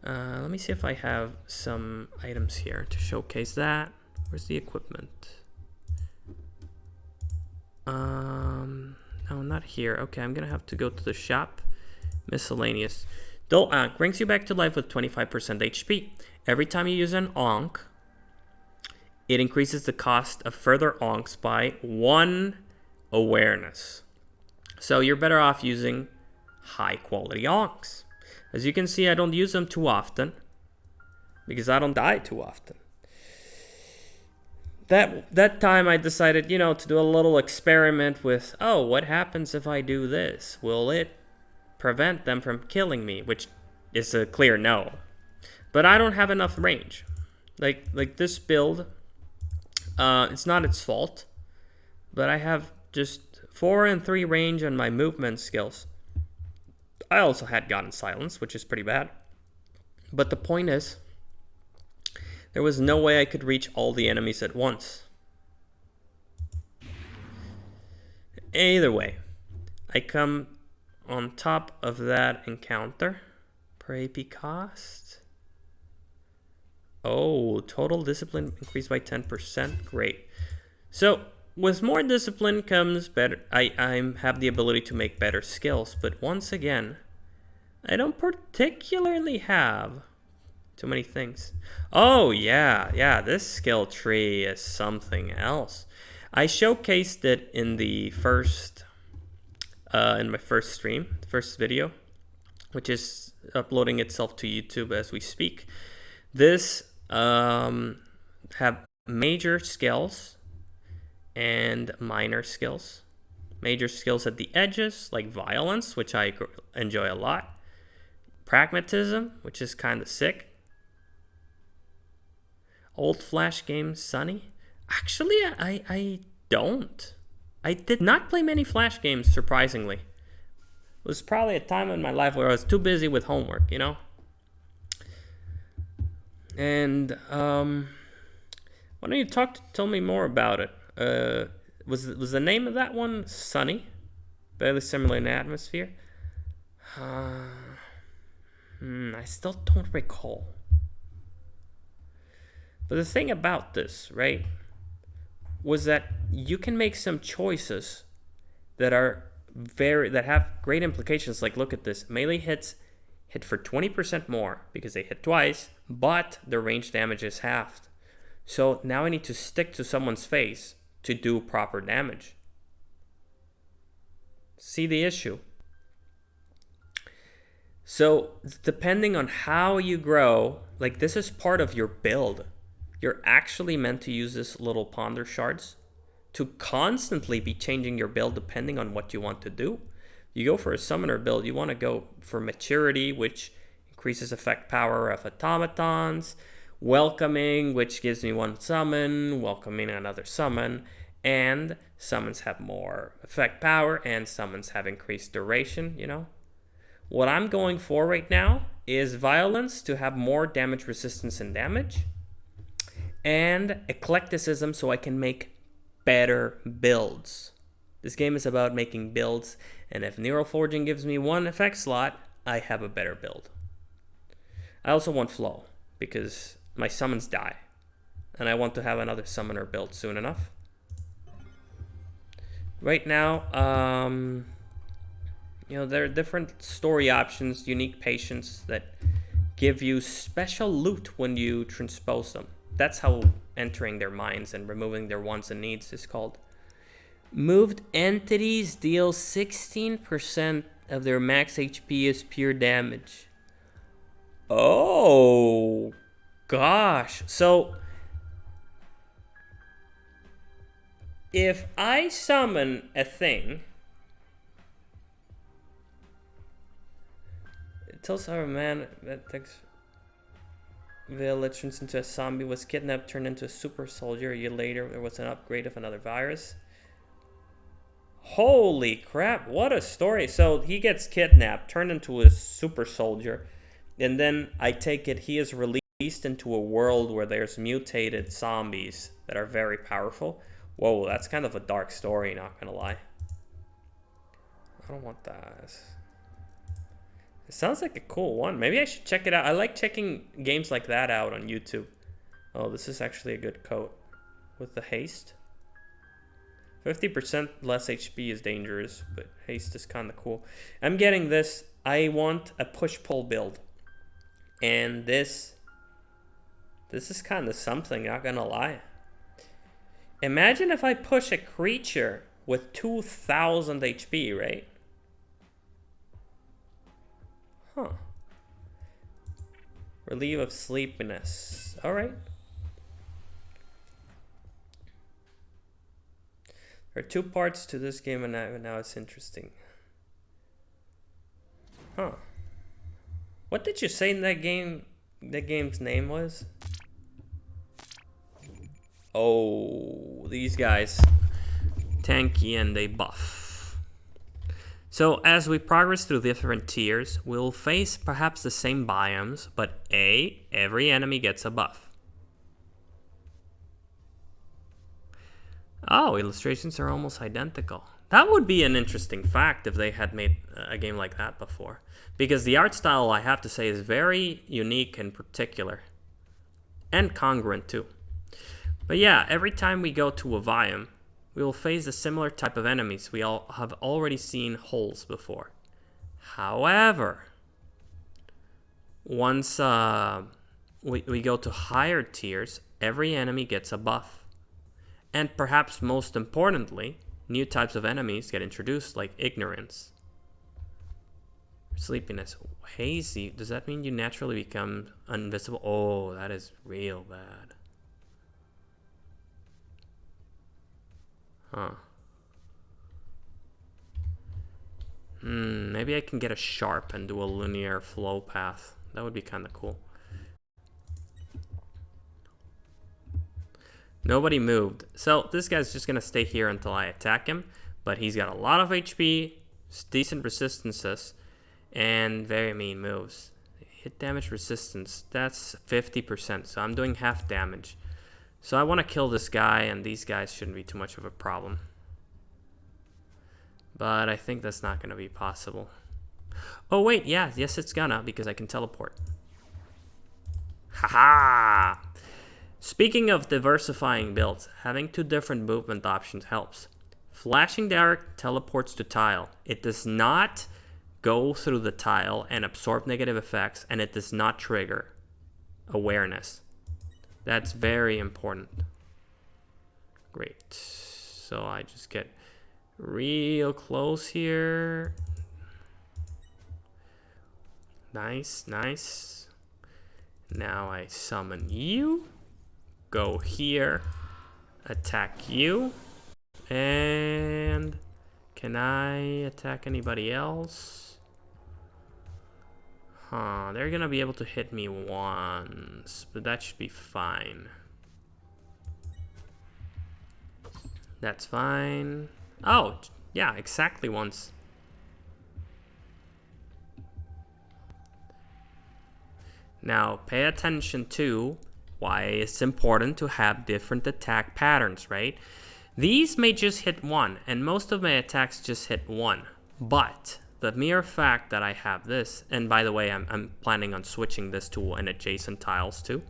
let me see if I have some items here to showcase that. Where's the equipment? No, not here. Okay, I'm gonna have to go to the shop. Miscellaneous. Dull Ankh brings you back to life with 25% HP. Every time you use an Ankh, it increases the cost of further onks by 1 awareness. So you're better off using high quality onks. As you can see, I don't use them too often because I don't die too often. That time I decided, to do a little experiment with, what happens if I do this? Will it prevent them from killing me? Which is a clear no. But I don't have enough range. Like this build, it's not its fault, but I have just 4 and 3 range on my movement skills. I also had gotten silence, which is pretty bad. But the point is, there was no way I could reach all the enemies at once. Either way, I come on top of that encounter per AP cost. Oh, total discipline increased by 10%. Great. So with more discipline comes better. I have the ability to make better skills, but once again, I don't particularly have too many things. Oh yeah, this skill tree is something else. I showcased it in the first, in my first stream, first video, which is uploading itself to YouTube as we speak. This have major skills and minor skills. Major skills at the edges, like violence, which I enjoy a lot. Pragmatism, which is kind of sick. Old Flash games, Sunny? Actually, I don't. I did not play many Flash games, surprisingly. It was probably a time in my life where I was too busy with homework, And why don't you tell me more about it? Was the name of that one Sunny? Barely similar in atmosphere? I still don't recall. But the thing about this, right, was that you can make some choices that have great implications. Like, look at this. Melee hits hit for 20% more because they hit twice, but the range damage is halved. So now I need to stick to someone's face to do proper damage. See the issue? So depending on how you grow, like this is part of your build. You're actually meant to use this little ponder shards to constantly be changing your build depending on what you want to do. You go for a summoner build, you want to go for maturity, which increases effect power of automatons, welcoming, which gives me 1 summon, welcoming another summon, and summons have more effect power and summons have increased duration, What I'm going for right now is violence to have more damage resistance and damage, and eclecticism so I can make better builds. This game is about making builds, and if Neural Forging gives me 1 effect slot, I have a better build. I also want flow, because my summons die, and I want to have another summoner build soon enough. Right now, there are different story options, unique patients that give you special loot when you transpose them. That's how entering their minds and removing their wants and needs is called. Moved entities deal 16% of their max HP as pure damage. Oh, gosh. So, if I summon a thing, it tells our man that takes village turns into a zombie, was kidnapped, turned into a super soldier. A year later, there was an upgrade of another virus. Holy crap, what a story. So he gets kidnapped, turned into a super soldier, and then I take it he is released into a world where there's mutated zombies that are very powerful. Whoa, that's kind of a dark story, not gonna lie. I don't want that. It sounds like a cool one. Maybe I should check it out. I like checking games like that out on YouTube. Oh, this is actually a good coat. With the haste. 50% less HP is dangerous, but haste is kind of cool. I'm getting this. I want a push-pull build. And this is kind of something, not gonna lie. Imagine if I push a creature with 2000 HP, right? Huh. Relief of sleepiness. Alright. There are two parts to this game, and now it's interesting. Huh. What did you say in that game? The game's name was? Oh, these guys. Tanky and they buff. So as we progress through different tiers, we'll face perhaps the same biomes, but every enemy gets a buff. Oh, illustrations are almost identical. That would be an interesting fact if they had made a game like that before. Because the art style, I have to say, is very unique and particular. And congruent too. But yeah, every time we go to a biome, we will face a similar type of enemies we all have already seen holes before. However, once we go to higher tiers, every enemy gets a buff. And perhaps most importantly, new types of enemies get introduced, like ignorance, sleepiness, hazy. Does that mean you naturally become invisible? Oh, that is real bad. Huh. Maybe I can get a sharp and do a linear flow path. That would be kind of cool. Nobody moved. So this guy's just going to stay here until I attack him. But he's got a lot of HP, decent resistances, and very mean moves. Hit damage resistance, that's 50%. So I'm doing half damage. So I want to kill this guy, and these guys shouldn't be too much of a problem. But I think that's not going to be possible. Oh wait, yeah, yes it's gonna, because I can teleport. Haha! Speaking of diversifying builds, having two different movement options helps. Flashing Dart teleports to tile. It does not go through the tile and absorb negative effects, and it does not trigger awareness. That's very important. Great. So I just get real close here. Nice, nice. Now I summon you. Go here. Attack you. And can I attack anybody else? Huh, they're gonna be able to hit me once, but that should be fine. That's fine. Oh, yeah, exactly once. Now, pay attention to why it's important to have different attack patterns, right? These may just hit one, and most of my attacks just hit one. But the mere fact that I have this, and by the way, I'm planning on switching this to an adjacent tiles too.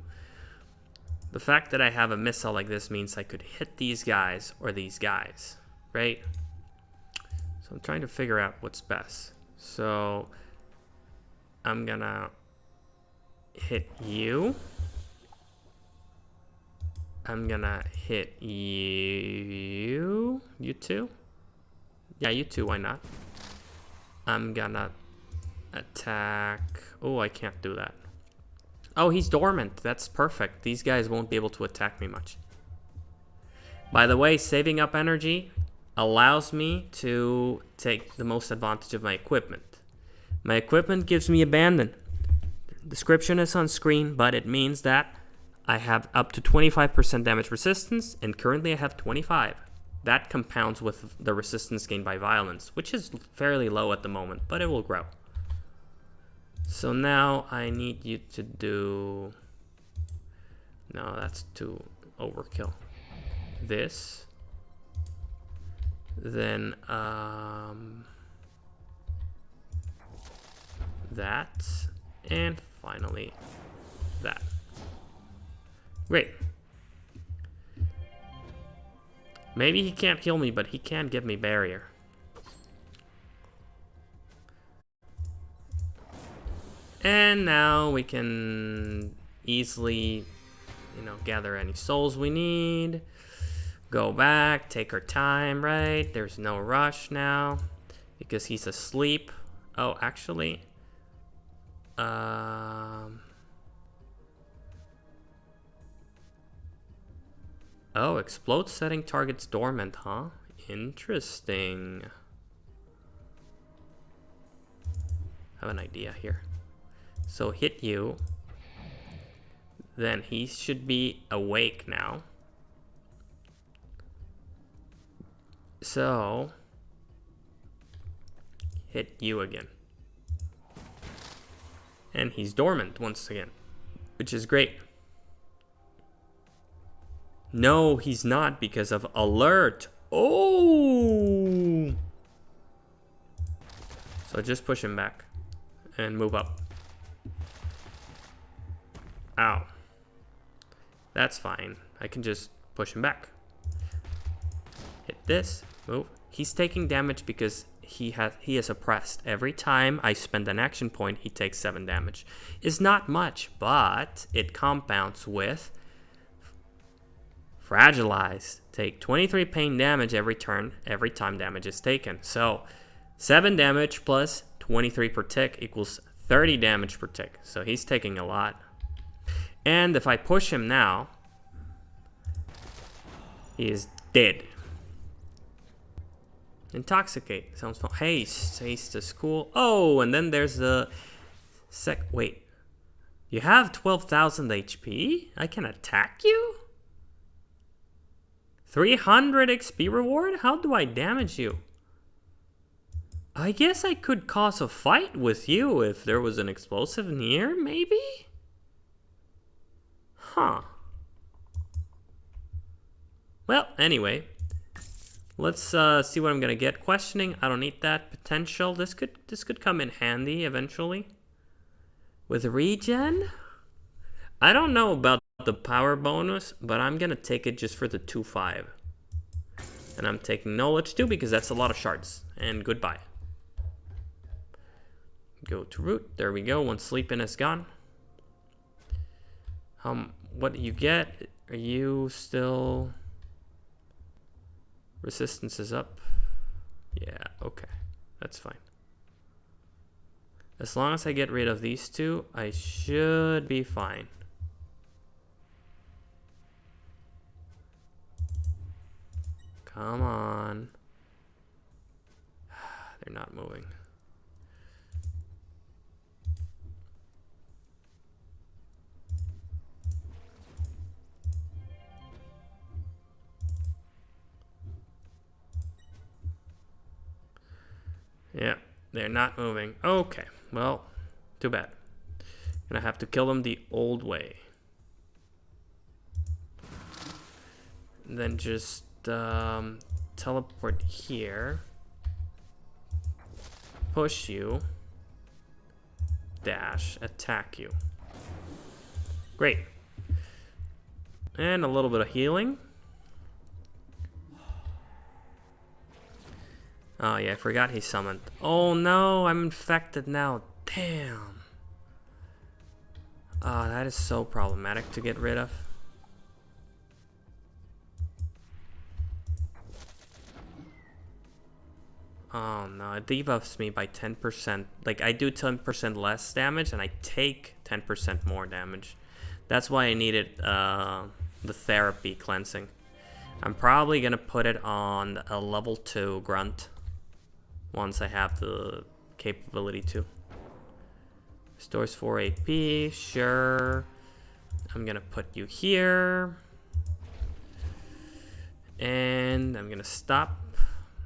The fact that I have a missile like this means I could hit these guys or these guys, right? So I'm trying to figure out what's best. So I'm gonna hit you. I'm gonna hit you. You too? Yeah, you too, why not? I'm gonna attack. Oh, I can't do that. Oh, he's dormant. That's perfect. These guys won't be able to attack me much. By the way, saving up energy allows me to take the most advantage of my equipment. My equipment gives me abandon. Description is on screen, but it means that I have up to 25% damage resistance, and currently I have 25. That compounds with the resistance gained by violence, which is fairly low at the moment, but it will grow. So now I need you to do... No, that's too overkill. This. Then, that. And finally, that. Great. Maybe he can't kill me, but he can give me barrier. And now we can easily, gather any souls we need. Go back, take our time, right? There's no rush now because he's asleep. Oh, actually, oh, explode setting targets dormant, huh? Interesting. I have an idea here. So hit you. Then he should be awake now. So hit you again. And he's dormant once again, which is great. No, he's not because of alert. Oh! So just push him back and move up. Ow. That's fine. I can just push him back. Hit this, move. He's taking damage because he is oppressed. Every time I spend an action point, he takes 7 damage. It's not much, but it compounds with fragilized. Take 23 pain damage every turn, every time damage is taken. So 7 damage plus 23 per tick equals 30 damage per tick. So he's taking a lot. And if I push him now, he is dead. Intoxicate. Sounds fun. Haste. Haste is cool. Oh, and then there's the wait. You have 12,000 HP? I can attack you? 300 XP reward? How do I damage you? I guess I could cause a fight with you if there was an explosive near, maybe? Huh. Well, anyway. Let's see what I'm gonna get. Questioning, I don't need that. Potential, this could come in handy eventually. With regen? I don't know about the power bonus, but I'm gonna take it just for the 2-5. And I'm taking knowledge too because that's a lot of shards. And goodbye. Go to root. There we go. One sleep in is gone. What do you get? Are you still... Resistance is up. Yeah, okay. That's fine. As long as I get rid of these two, I should be fine. Come on. They're not moving. Yeah, they're not moving. Okay, well, too bad. Gonna have to kill them the old way. And then just teleport here. Push you. Dash, attack you. Great. And a little bit of healing. Oh yeah, I forgot he summoned. Oh no, I'm infected now. Damn. Ah, that is so problematic to get rid of. Oh no, it debuffs me by 10%. Like, I do 10% less damage and I take 10% more damage. That's why I needed the therapy cleansing. I'm probably gonna put it on a level 2 grunt. Once I have the capability to. Stores 4 AP, sure. I'm gonna put you here. And I'm gonna stop.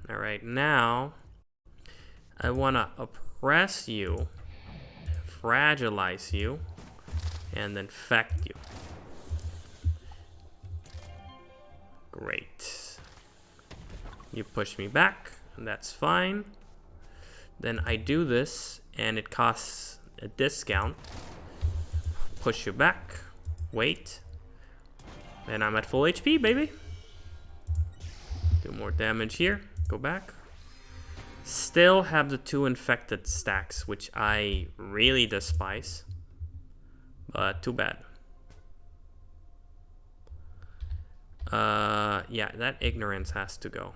Alright, now I wanna oppress you, fragilize you, and infect you. Great. You push me back. That's fine. Then I do this and it costs a discount. Push you back. Wait. And I'm at full HP, baby. Do more damage here. Go back. Still have the 2 infected stacks, which I really despise. But too bad. Yeah, that ignorance has to go.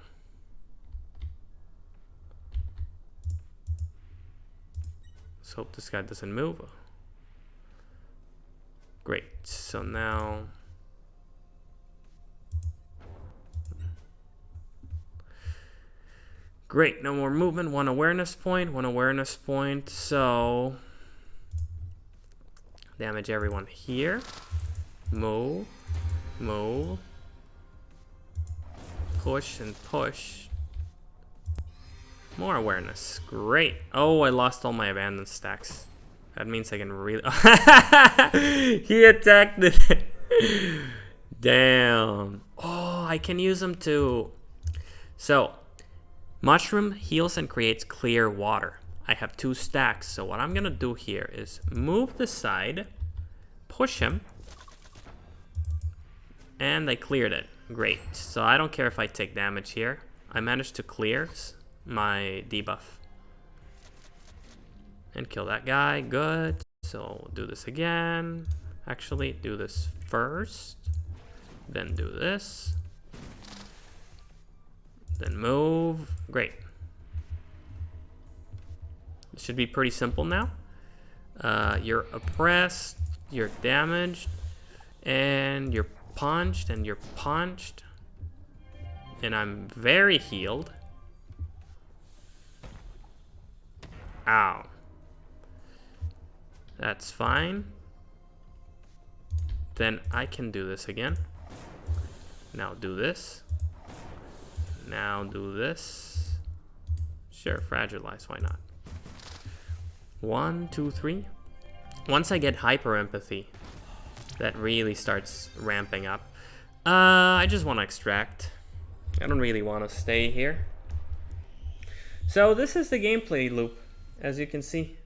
Let's hope this guy doesn't move. Great. So now... Great, no more movement. One awareness point, one awareness point. So damage everyone here. Move, move, push and push. More awareness. Great. Oh, I lost all my abandoned stacks. That means I can really... He attacked it. Damn. Oh, I can use them too. So... Mushroom heals and creates clear water. I have 2 stacks, so what I'm gonna do here is move the side, push him, and I cleared it. Great. So I don't care if I take damage here. I managed to clear my debuff. And kill that guy. Good. So we'll do this again. Actually, do this first. Then do this. Then move. Great. It should be pretty simple now. You're oppressed, you're damaged, and you're punched, and you're punched. And I'm very healed. Ow. That's fine. Then I can do this again. Now do this. Now do this. Sure, fragilize, why not? 1, 2, 3. Once I get hyper empathy, that really starts ramping up. I just want to extract. I don't really want to stay here. So this is the gameplay loop, as you can see.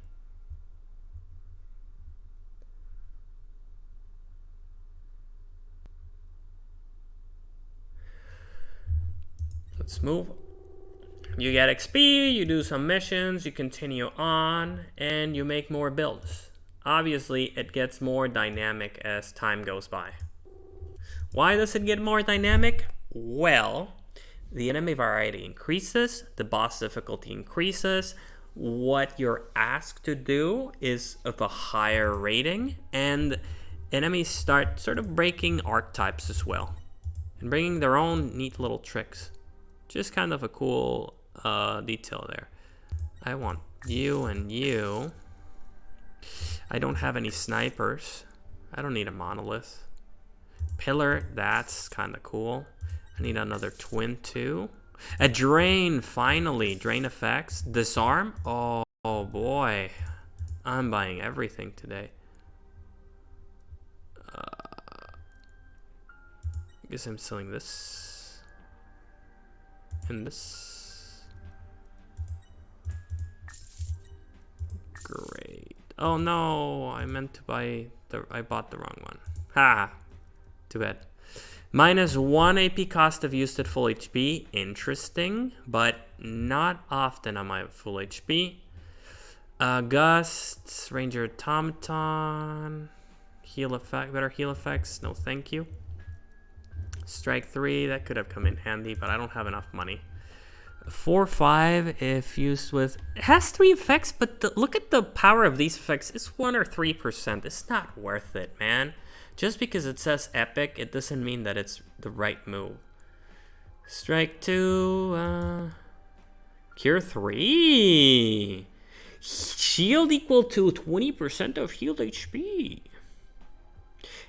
Let's move. You get XP, you do some missions, you continue on, and you make more builds. Obviously, it gets more dynamic as time goes by. Why does it get more dynamic? Well, the enemy variety increases, the boss difficulty increases, what you're asked to do is of a higher rating, and enemies start sort of breaking archetypes as well, and bringing their own neat little tricks. Just kind of a cool detail there. I want you and you. I don't have any snipers. I don't need a monolith. Pillar, that's kind of cool. I need another twin too. A drain, finally. Drain effects. Disarm. Oh boy. I'm buying everything today. I guess I'm selling this. And this. Great. Oh no, I meant to buy I bought the wrong one. Ha! Too bad. Minus 1 AP cost of used at full HP. Interesting, but not often am I at full HP. Gusts, Ranger Automaton. Heal effect, better heal effects. No, thank you. Strike 3, that could have come in handy, but I don't have enough money. 4-5 if used with... It has 3 effects, but look at the power of these effects. It's 1 or 3%. It's not worth it, man. Just because it says epic, it doesn't mean that it's the right move. Strike 2, Cure 3. Shield equal to 20% of healed HP.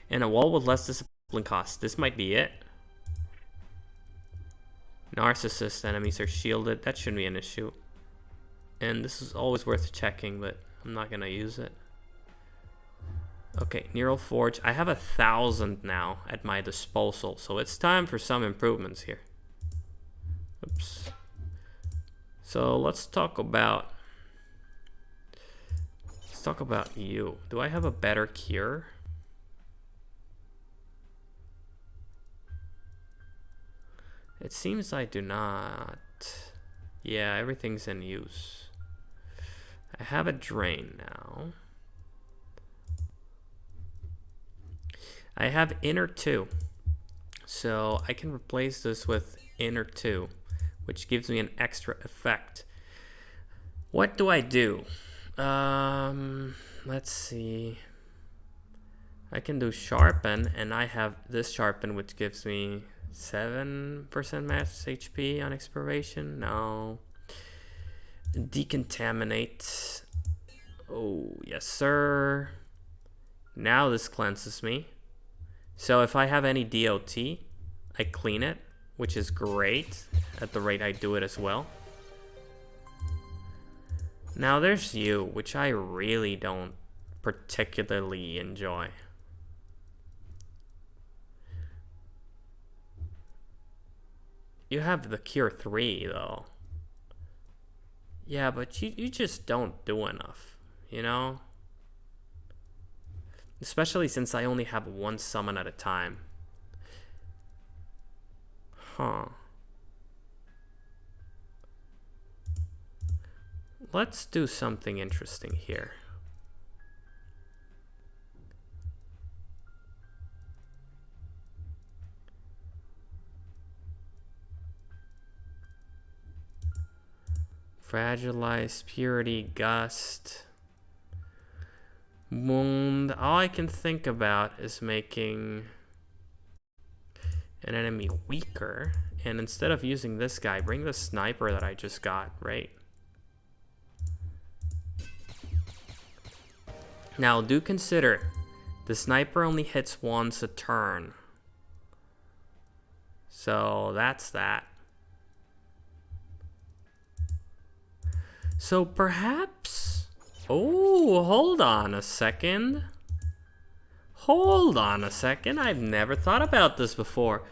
And a wall with less discipline cost. This might be it. Narcissist enemies are shielded. That shouldn't be an issue. And this is always worth checking, but I'm not gonna use it. Okay, Neural Forge. I have 1,000 now at my disposal, so it's time for some improvements here. Oops. So let's talk about you. Do I have a better cure? It seems I do not. Yeah, everything's in use. I have a drain now. I have inner 2. So I can replace this with inner 2, which gives me an extra effect. What do I do? Let's see. I can do sharpen, and I have this sharpen, which gives me 7% max HP on expiration. No. Decontaminate. Oh, yes, sir. Now this cleanses me. So if I have any DOT, I clean it, which is great at the rate I do it as well. Now there's you, which I really don't particularly enjoy. You have the Cure 3 though. Yeah, but you just don't do enough, you know? Especially since I only have one summon at a time. Huh. Let's do something interesting here. Fragilize, Purity, Gust, Wound. All I can think about is making an enemy weaker. And instead of using this guy, bring the sniper that I just got, right? Now, do consider the sniper only hits once a turn. So that's that. So perhaps... Oh, hold on a second. Hold on a second. I've never thought about this before.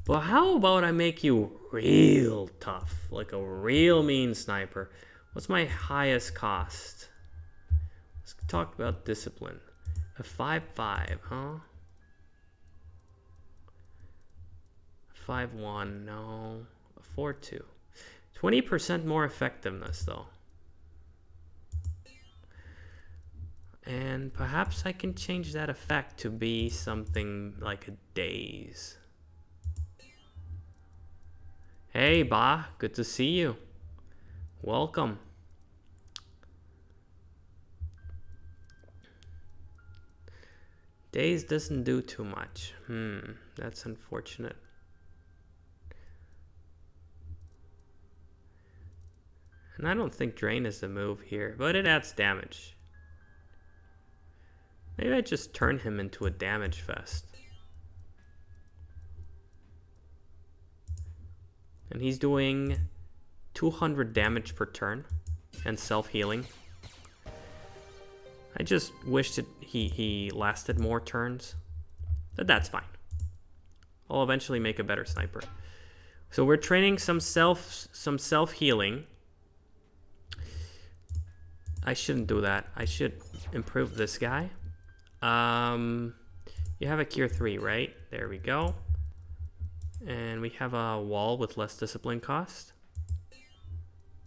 But how about I make you real tough? Like a real mean sniper. What's my highest cost? Let's talk about discipline. A 5-5, huh? 5-1, no. A 4-2. 20% more effectiveness, though. And perhaps I can change that effect to be something like a daze. Hey, Ba, good to see you. Welcome. Daze doesn't do too much. That's unfortunate. And I don't think Drain is the move here, but it adds damage. Maybe I just turn him into a damage fest. And he's doing 200 damage per turn and self-healing. I just wish that he lasted more turns, but that's fine. I'll eventually make a better sniper. So we're training some self-healing. I shouldn't do that. I should improve this guy. You have a Cure 3, right? There we go. And we have a wall with less discipline cost.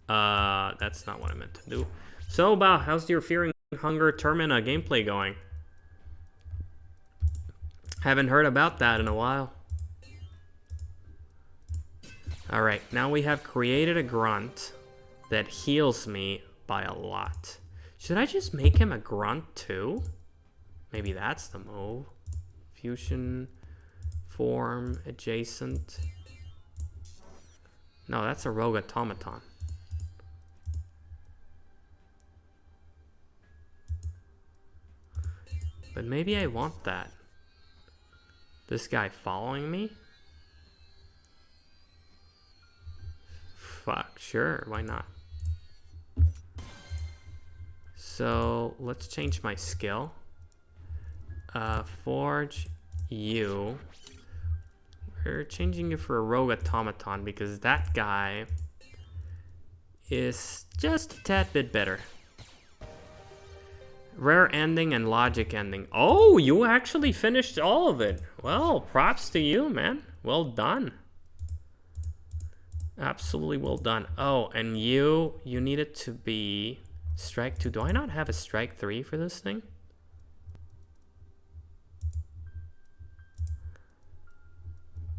That's not what I meant to do. So, Ba, how's your Fearing Hunger Termina gameplay going? Haven't heard about that in a while. Alright, now we have created a grunt that heals me by a lot. Should I just make him a grunt too? Maybe that's the move. Fusion, form, adjacent. No, that's a rogue automaton. But maybe I want that. This guy following me? Fuck, sure, why not? So let's change my skill. Forge you. We're changing it for a rogue automaton because that guy is just a tad bit better. Rare ending and logic ending. Oh, you actually finished all of it. Well, props to you, man. Well done. Absolutely well done. Oh, and you need it to be strike 2. Do I not have a strike 3 for this thing?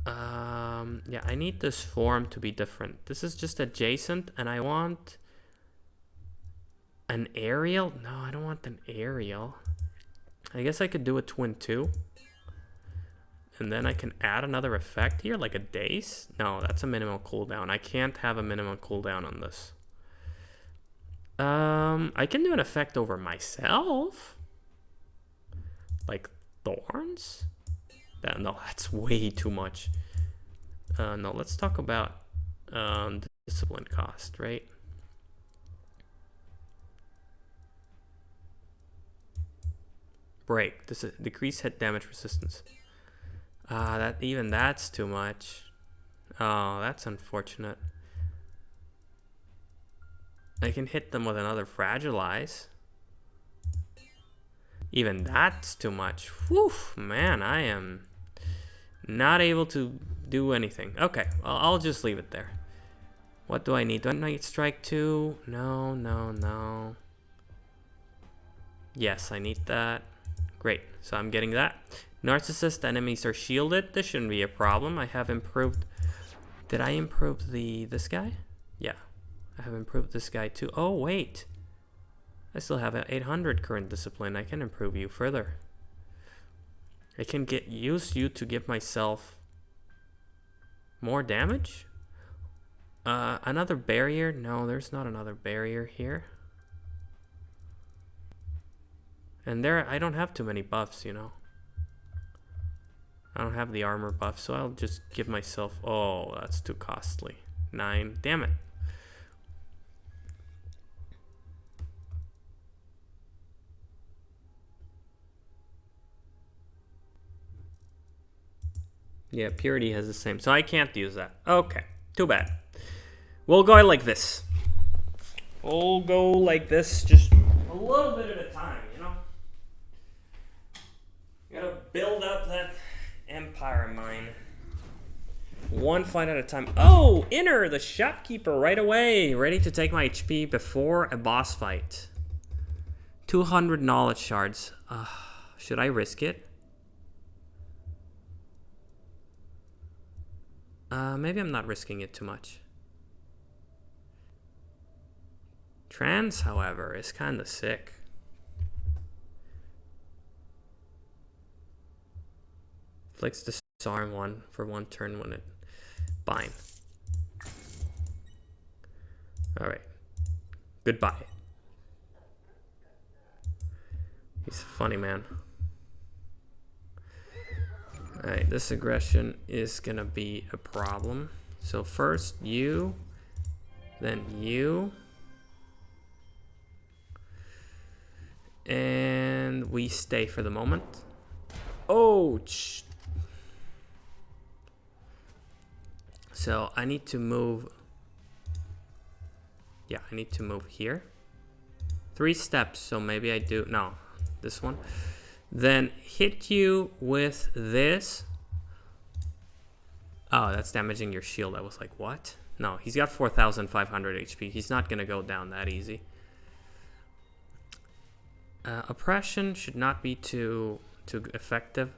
Yeah, I need this form to be different. This is just adjacent, and I want an aerial. No, I don't want an aerial. I guess I could do a twin too. And then I can add another effect here, like a daze. No, that's a minimal cooldown. I can't have a minimum cooldown on this. I can do an effect over myself. Like thorns? No, that's way too much. No, let's talk about discipline cost, right? Break. This is decrease hit damage resistance. That's too much. Oh, that's unfortunate. I can hit them with another fragilize. Even that's too much. Whew, man, I am not able to do anything. Okay, I'll just leave it there. What do I need? Do I need strike 2? No, no, no. Yes, I need that. Great, so I'm getting that. Narcissist enemies are shielded. This shouldn't be a problem. I have improved. Did I improve this guy? Yeah, I have improved this guy too. Oh, wait. I still have an 800 current discipline. I can improve you further. I can use you to give myself more damage. Another barrier? No, there's not another barrier here. And I don't have too many buffs, you know. I don't have the armor buff, so I'll just give myself... Oh, that's too costly. 9. Damn it. Yeah, Purity has the same. So I can't use that. Okay, too bad. We'll go like this. We'll go like this, just a little bit at a time, you know? Gotta build up that empire of mine. One fight at a time. Oh, Inner, the shopkeeper, right away. Ready to take my HP before a boss fight. 200 knowledge shards. Should I risk it? Maybe I'm not risking it too much. Trance, however, is kind of sick. Flicks disarm one for 1 turn when it bind. Alright. Goodbye. He's a funny man. Alright, this aggression is gonna be a problem. So first you, then you. And we stay for the moment. Oh, so I need to move. Yeah, I need to move here. 3 steps, so maybe I do. No, this one. Then hit you with this. Oh, that's damaging your shield. I was like, what? No, he's got 4,500 HP. He's not going to go down that easy. Oppression should not be too effective.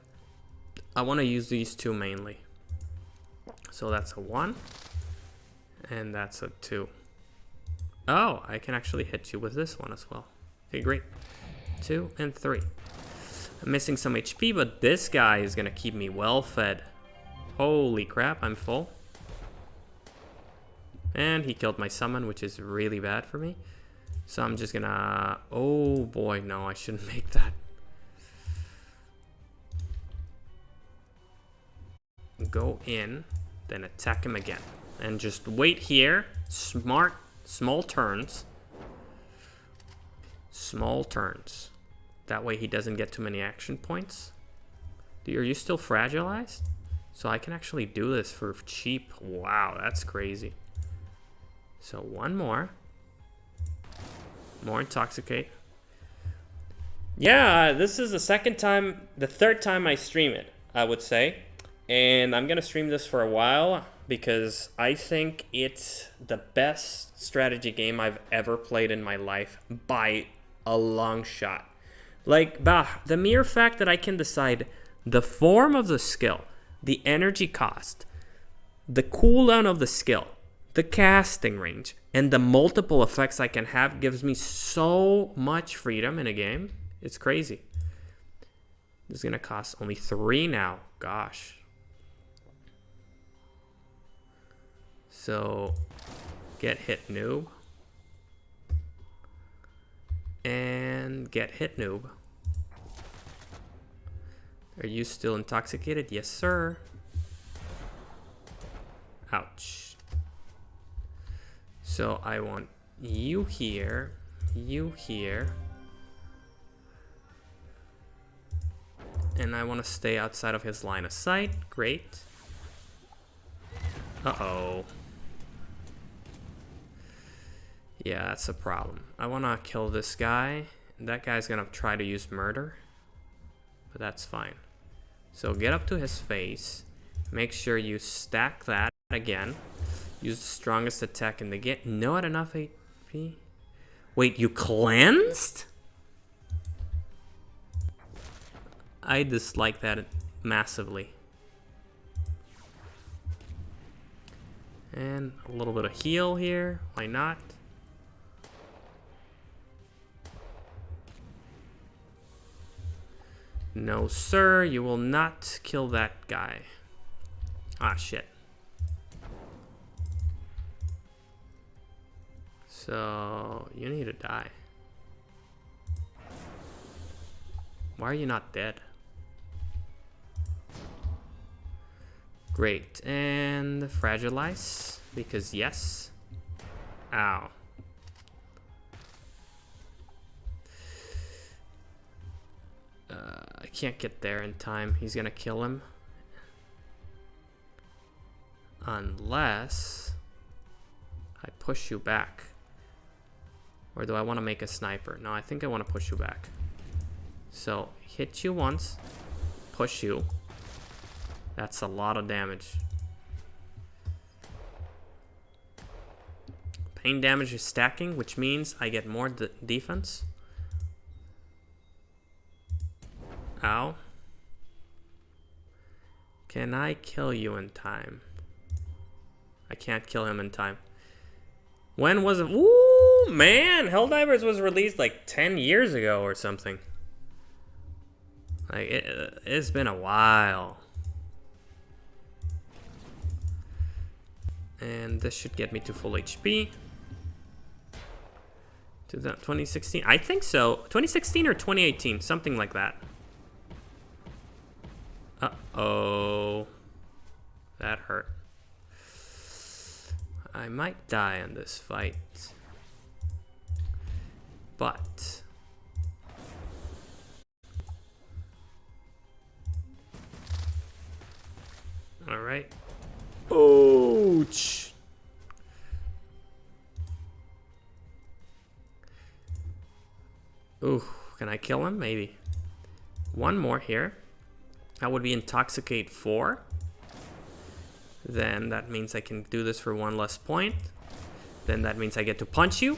I want to use these 2 mainly. So that's a 1. And that's a 2. Oh, I can actually hit you with this one as well. Okay, great. 2 and 3. I'm missing some HP, but this guy is going to keep me well fed. Holy crap, I'm full. And he killed my summon, which is really bad for me. So I'm just going to... Oh boy, no, I shouldn't make that. Go in, then attack him again. And just wait here. Smart, small turns. Small turns. That way he doesn't get too many action points. Are you still fragilized? So I can actually do this for cheap. Wow, that's crazy. So 1 more. More intoxicate. Yeah, this is the third time I stream it, I would say. And I'm gonna stream this for a while because I think it's the best strategy game I've ever played in my life by a long shot. Like, the mere fact that I can decide the form of the skill, the energy cost, the cooldown of the skill, the casting range, and the multiple effects I can have gives me so much freedom in a game. It's crazy. This is going to cost only 3 now. Gosh. So, get hit noob. And get hit noob. Are you still intoxicated? Yes, sir. Ouch. So I want you here, and I want to stay outside of his line of sight. Great. Uh-oh. Yeah, that's a problem. I want to kill this guy. That guy's going to try to use murder, but that's fine. So get up to his face. Make sure you stack that again. Use the strongest attack in the game. Not enough AP. Wait, you cleansed? I dislike that massively. And a little bit of heal here. Why not? No, sir. You will not kill that guy. Ah, shit. So, you need to die. Why are you not dead? Great. And fragilize. Because yes. Ow. I can't get there in time. He's gonna kill him. Unless I push you back. Or do I want to make a sniper? No, I think I want to push you back. So, hit you once. Push you. That's a lot of damage. Pain damage is stacking, which means I get more defense. Ow. Can I kill you in time? I can't kill him in time. When was it? Ooh, man. Helldivers was released like 10 years ago or something. Like, it's been a while. And this should get me to full HP. To that 2016? I think so. 2016 or 2018? Something like that. Uh-oh. That hurt. I might die in this fight. But all right. Ouch. Ooh, can I kill him? Maybe. One more here. That would be Intoxicate 4. Then that means I can do this for 1 less point. Then that means I get to punch you.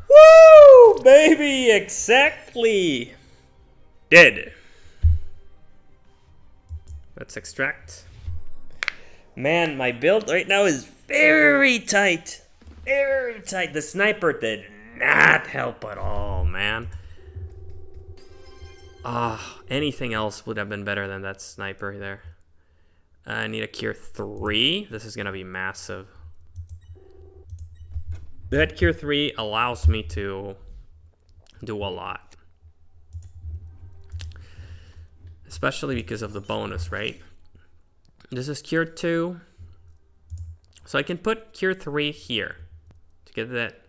Woo! Baby! Exactly! Dead. Let's extract. Man, my build right now is very tight. Very tight. The sniper did not help at all, man. Anything else would have been better than that sniper there. I need a cure 3. This is gonna be massive. That cure 3 allows me to do a lot. Especially because of the bonus, right? This is cure 2. So I can put cure 3 here to get that.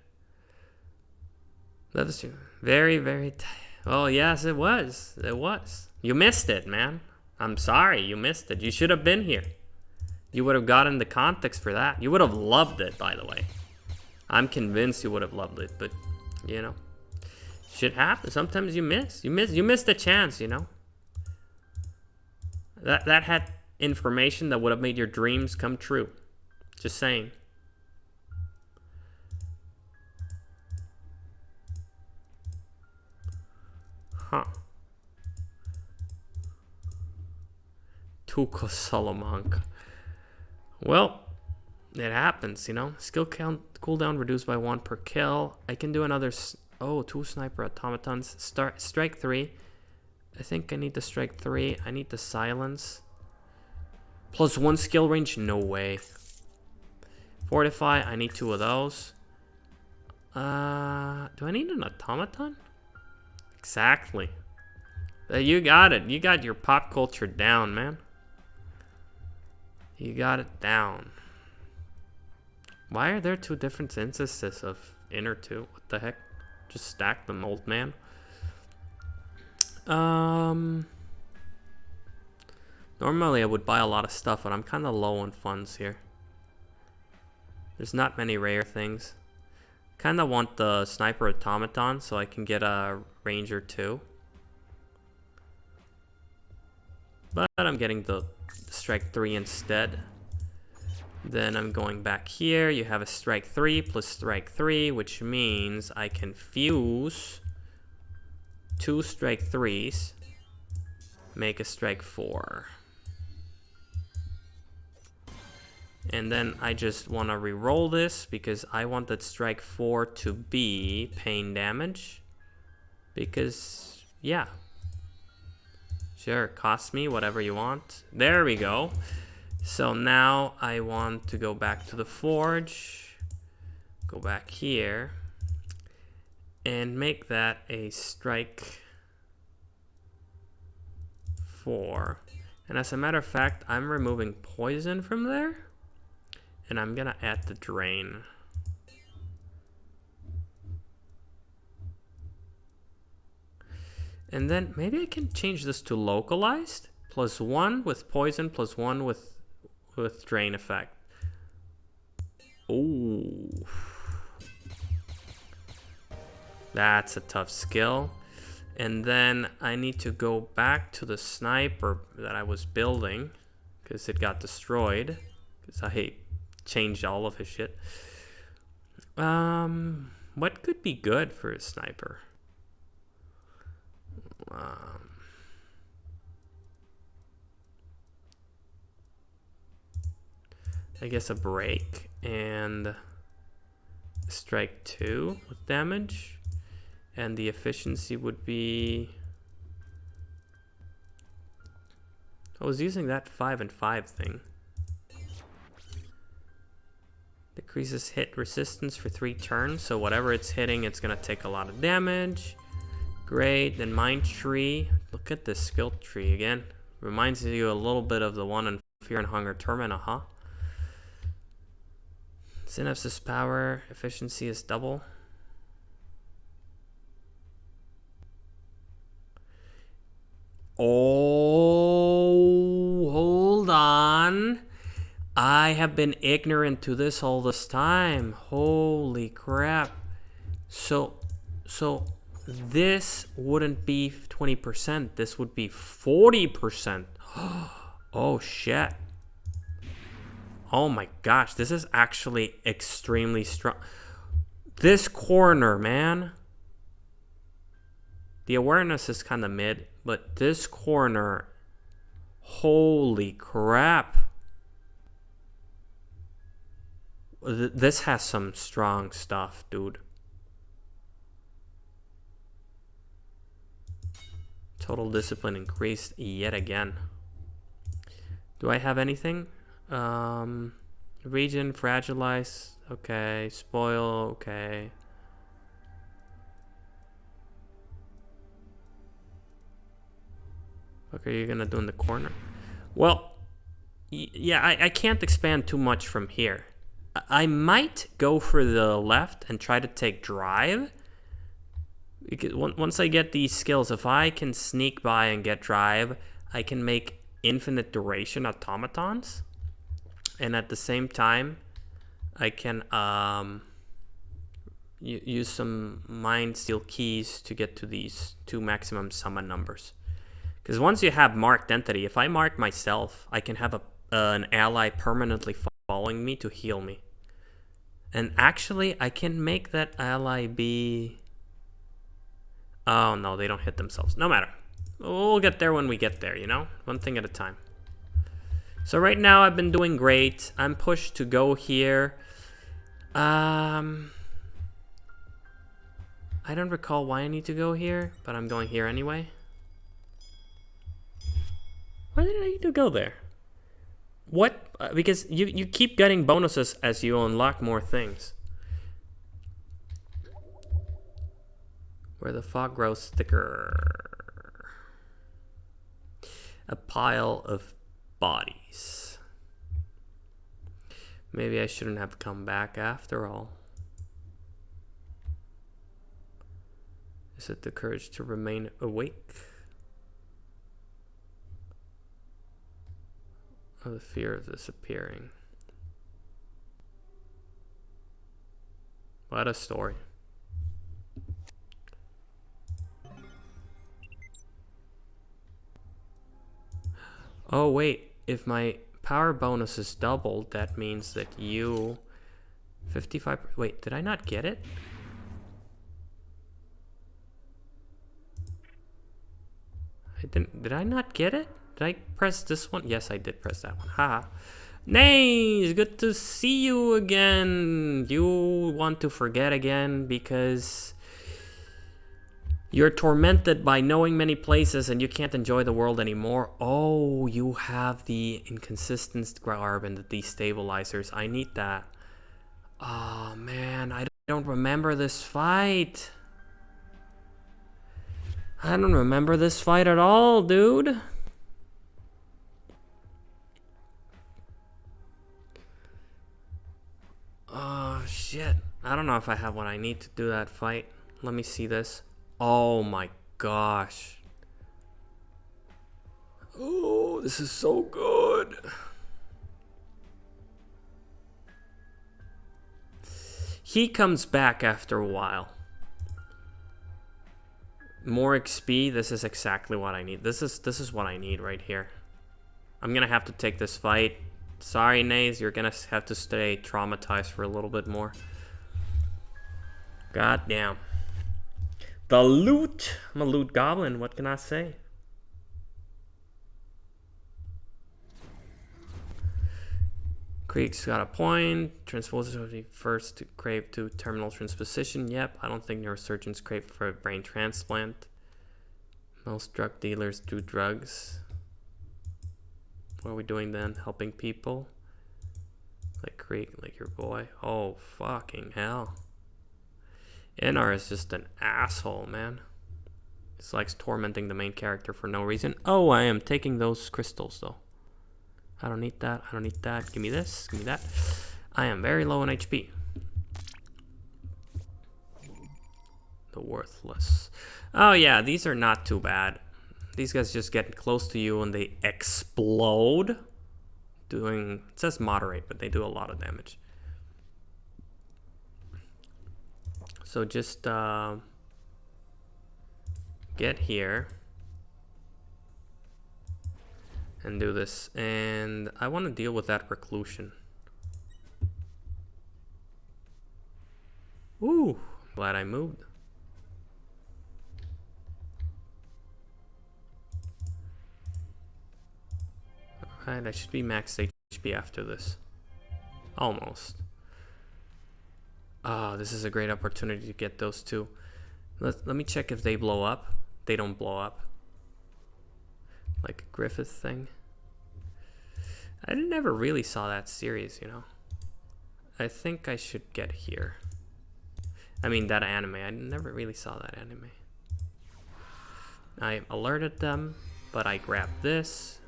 That was very, very tight. Oh, yes, it was. It was. You missed it, man. I'm sorry, you missed it. You should have been here. You would have gotten the context for that. You would have loved it, by the way. I'm convinced you would have loved it, but, you know. Shit happens. Sometimes you miss. You missed a chance, you know. That had information that would have made your dreams come true. Just saying. Huh. Kuko Salamanca. Well, it happens, you know. Skill count cooldown reduced by 1 per kill. I can do another. Oh, 2 sniper automatons. Strike 3. I think I need to strike 3. I need to silence. Plus 1 skill range? No way. Fortify. I need 2 of those. Do I need an automaton? Exactly. You got it. You got your pop culture down, man. You got it down. Why are there 2 different instances of inner 2? What the heck? Just stack them, old man. Normally I would buy a lot of stuff, but I'm kind of low on funds here. There's not many rare things. Kind of want the sniper automaton so I can get a ranger 2. But I'm getting the strike 3 instead. Then I'm going back here. You have a strike 3 plus strike 3, which means I can fuse 2 strike 3s, make a strike 4. And then I just want to re-roll this because I want that strike 4 to be pain damage. Because, yeah. Sure, cost me whatever you want. There we go. So now I want to go back to the forge. Go back here. And make that a strike 4. And as a matter of fact, I'm removing poison from there. And I'm gonna add the drain. And then maybe I can change this to localized. Plus 1 with poison, plus 1 with drain effect. Ooh. That's a tough skill. And then I need to go back to the sniper that I was building because it got destroyed. Because I changed all of his shit. What could be good for a sniper? I guess a break and strike 2 with damage. And the efficiency would be... I was using that 5 and 5 thing. Decreases hit resistance for 3 turns. So whatever it's hitting, it's going to take a lot of damage. Great. Then Mind Tree. Look at this skill tree again. Reminds you a little bit of the one in Fear and Hunger Termina, huh? Synapses power. Efficiency is double. Oh, hold on. I have been ignorant to this all this time. Holy crap. So this wouldn't be 20%. This would be 40%. Oh, shit. Oh my gosh. This is actually extremely strong. This corner, man. The awareness is kind of mid, but this corner, holy crap. This has some strong stuff, dude. Total discipline increased yet again. Do I have anything? Region, fragilize, okay. Spoil, okay. What are you gonna do in the corner? Well, yeah, I can't expand too much from here. I might go for the left and try to take drive. Because once I get these skills, if I can sneak by and get drive, I can make infinite duration automatons. And at the same time, I can use some Mind Steel keys to get to these 2 maximum summon numbers. Because once you have marked entity, if I mark myself, I can have an ally permanently following me to heal me. And actually, I can make that ally be... Oh, no, they don't hit themselves. No matter. We'll get there when we get there, you know? One thing at a time. So right now I've been doing great. I'm pushed to go here. I don't recall why I need to go here, but I'm going here anyway. Why did I need to go there? What? Because you keep getting bonuses as you unlock more things. Where the fog grows thicker. A pile of bodies. Maybe I shouldn't have come back after all. Is it the courage to remain awake? Or the fear of disappearing? What a story. Oh wait, if my power bonus is doubled, that means that you 55. Wait, did I not get it? I didn't. Did I not get it? Did I press this one? Yes, I did press that one. Ha. Nays, good to see you again. You want to forget again because you're tormented by knowing many places and you can't enjoy the world anymore. Oh, you have the inconsistent garb and the destabilizers. I need that. Oh man, I don't remember this fight. I don't remember this fight at all, dude. Oh shit. I don't know if I have what I need to do that fight. Let me see this. Oh my gosh. Oh, this is so good. He comes back after a while. More XP, this is exactly what I need. This is what I need right here. I'm gonna have to take this fight. Sorry, Nays, you're gonna have to stay traumatized for a little bit more. God damn. The loot. I'm a loot goblin, what can I say? Creek's got a point. Transposers would be first to crave to terminal transposition. Yep, I don't think neurosurgeons crave for a brain transplant. Most drug dealers do drugs. What are we doing then? Helping people? Like Creek, like your boy? Oh, fucking hell. Inar is just an asshole, man. He likes tormenting the main character for no reason. Oh, I am taking those crystals, though. I don't need that. I don't need that. Give me this. Give me that. I am very low on HP. The worthless. Oh, yeah. These are not too bad. These guys just get close to you and they explode. Doing... It says moderate, but they do a lot of damage. So just get here. And do this, and I want to deal with that reclusion. Ooh, glad I moved. Alright, I should be max HP after this. Almost. Ah, this is a great opportunity to get those two. Let me check if they blow up. They don't blow up. Like a Griffith thing. I never really saw that series, you know. I think I should get here. I mean, that anime. I never really saw that anime. I alerted them, but I grab this.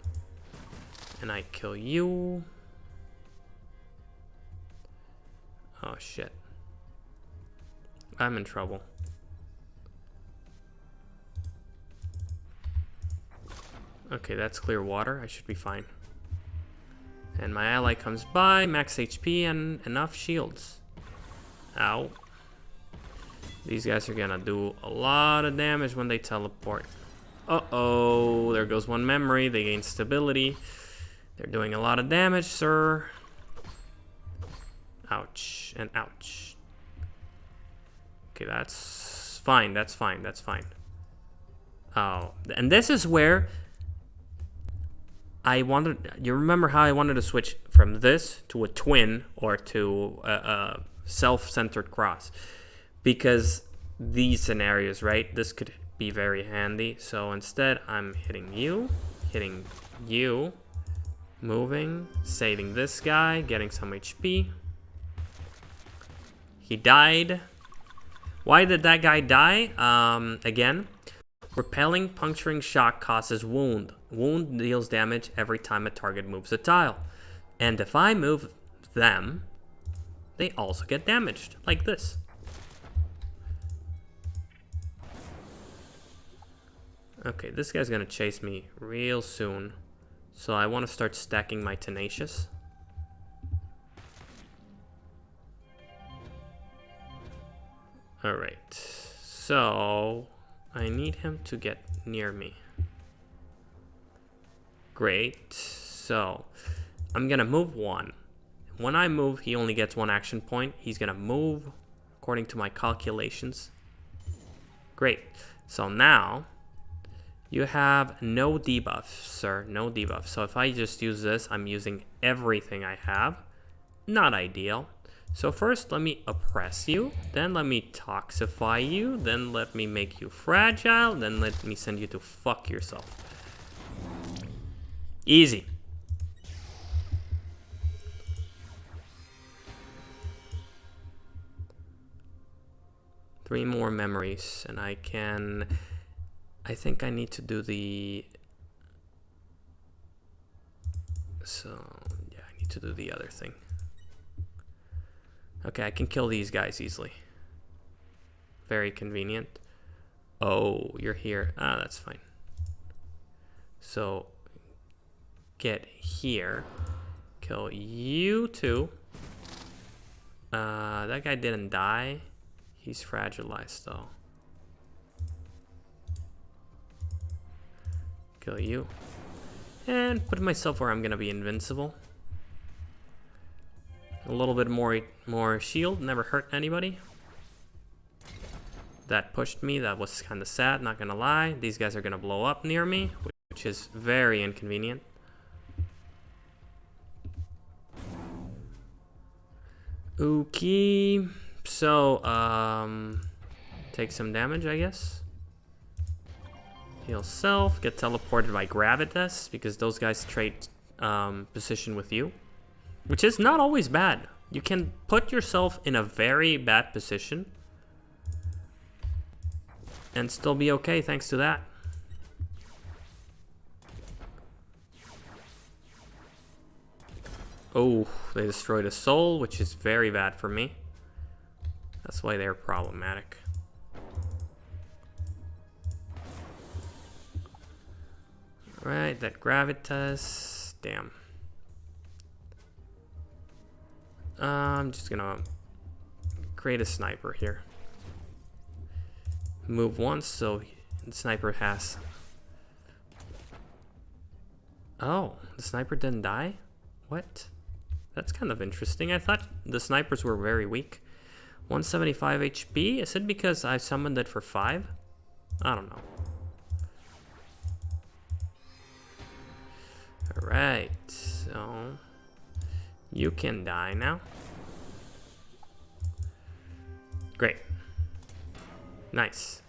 And I kill you. Oh, shit. I'm in trouble. Okay, that's clear water. I should be fine. And my ally comes by, max HP and enough shields. Ow. These guys are gonna do a lot of damage when they teleport. Uh-oh, there goes one memory. They gain stability. They're doing a lot of damage, sir. Ouch, and ouch. Okay, that's fine, that's fine, that's fine. Oh, and this is where... you remember how I wanted to switch from this to a twin or to a self-centered cross, because these scenarios, right? This could be very handy. So instead, I'm hitting you, moving, saving this guy, getting some HP. He died. Why did that guy die? Again, repelling puncturing shock causes wound. Wound deals damage every time a target moves a tile. And if I move them, they also get damaged, like this. Okay, this guy's gonna chase me real soon. So I want to start stacking my Tenacious. Alright, so I need him to get near me. Great, so I'm gonna move one. When I move, he only gets one action point. He's gonna move according to my calculations. Great, so now you have no debuff, sir, no debuff. So if I just use this, I'm using everything I have. Not ideal. So first, let me oppress you, then let me toxify you, then let me make you fragile, then let me send you to fuck yourself. Easy. Three more memories, and I think I need to do the... So, yeah, I need to do the other thing. Okay, I can kill these guys easily. Very convenient. Oh, you're here. Ah, that's fine. So, get here. Kill you too. That guy didn't die. He's fragilized though. Kill you. And put myself where I'm gonna be invincible. A little bit more shield, never hurt anybody. That pushed me, that was kind of sad, not gonna lie. These guys are gonna blow up near me, which is very inconvenient. Okay, so, take some damage, I guess. Heal self, get teleported by Gravitas, because those guys trade position with you. Which is not always bad. You can put yourself in a very bad position and still be okay thanks to that. Oh, they destroyed a soul, which is very bad for me. That's why they're problematic. Alright, that Gravitas. Damn. I'm just gonna create a sniper here. Move once, so the sniper has... Oh, the sniper didn't die? What? That's kind of interesting. I thought the snipers were very weak. 175 HP? Is it because I summoned it for 5? I don't know. Alright, so... You can die now. Great. Nice.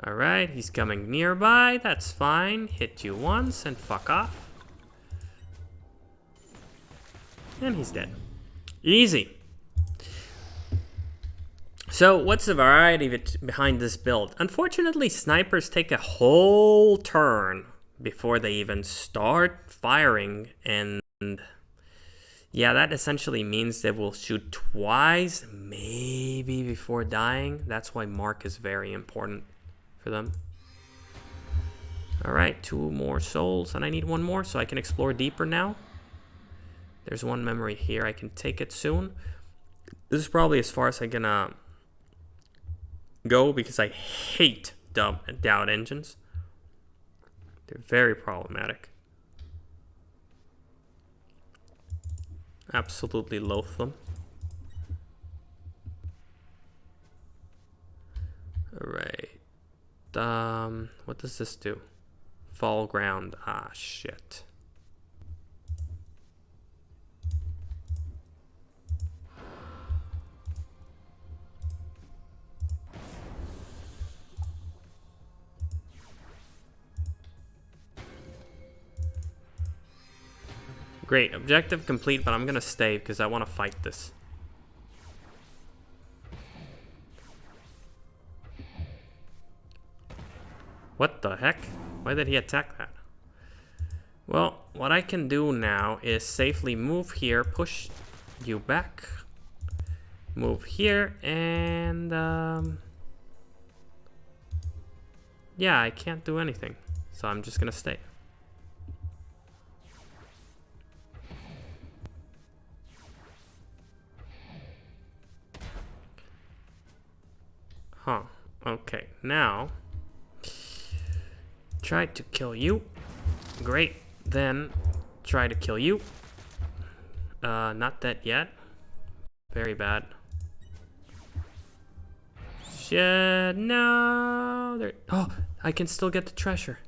Alright, he's coming nearby. That's fine. Hit you once and fuck off. And he's dead. Easy. So, what's the variety behind this build? Unfortunately, snipers take a whole turn before they even start firing, and yeah, that essentially means they will shoot twice, maybe before dying. That's why mark is very important for them. Alright, 2 more souls, and I need 1 more so I can explore deeper now. There's 1 memory here, I can take it soon. This is probably as far as I'm gonna go because I hate doubt engines. They're very problematic. Absolutely loathe them. Alright. What does this do? Fall ground. Ah, shit. Great, objective complete, but I'm gonna stay because I want to fight this. What the heck? Why did he attack that? Well, what I can do now is safely move here, push you back, move here, and yeah, I can't do anything, so I'm just gonna stay. Huh, okay, now try to kill you. Great, then try to kill you. Not that yet. Very bad. Shit, no. There. Oh, I can still get the treasure.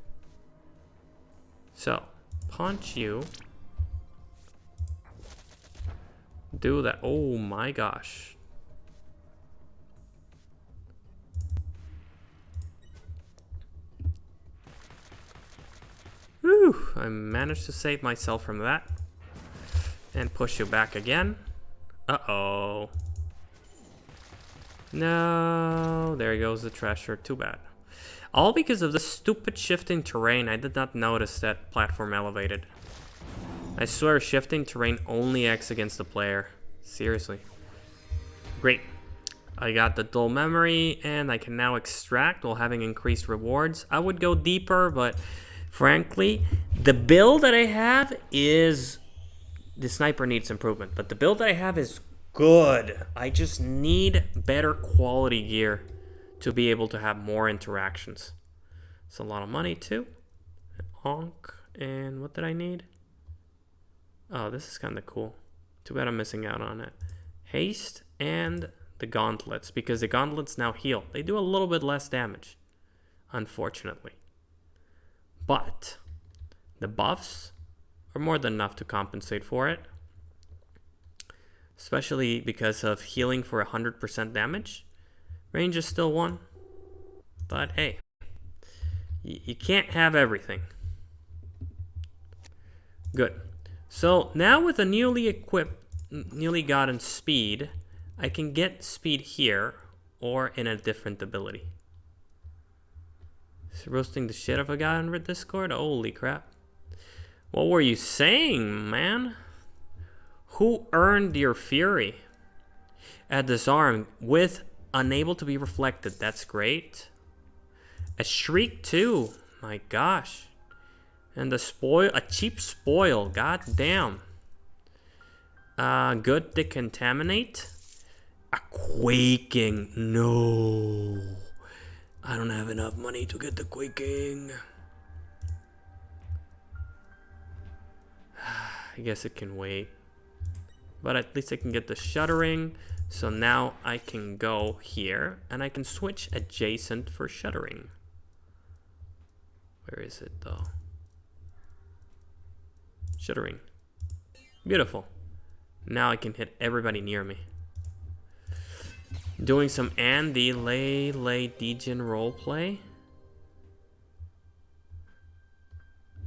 So, punch you. Do that. Oh my gosh. Whew, I managed to save myself from that. And push you back again. Uh-oh. No, there goes the treasure. Too bad. All because of the stupid shifting terrain. I did not notice that platform elevated. I swear shifting terrain only acts against the player. Seriously. Great. I got the dull memory and I can now extract while having increased rewards. I would go deeper, but frankly, the build that I have is... The sniper needs improvement, but the build that I have is good. I just need better quality gear to be able to have more interactions. It's a lot of money too. Honk. And what did I need? Oh, this is kind of cool. Too bad I'm missing out on it. Haste and the gauntlets, because the gauntlets now heal. They do a little bit less damage, unfortunately. But the buffs are more than enough to compensate for it. Especially because of healing for 100% damage. Range is still 1. But hey, you can't have everything. Good. So now with a newly gotten speed, I can get speed here or in a different ability. Is roasting the shit of a guy on Discord? Holy crap. What were you saying, man? Who earned your fury? At disarm with unable to be reflected. That's great. A shriek too. My gosh. And the spoil, a cheap spoil. God damn. Good decontaminate. A quaking. No. I don't have enough money to get the quaking. I guess it can wait. But at least I can get the shuttering. So now I can go here and I can switch adjacent for shuttering. Where is it though? Shuttering. Beautiful. Now I can hit everybody near me. Doing some Andy Lay Degen roleplay.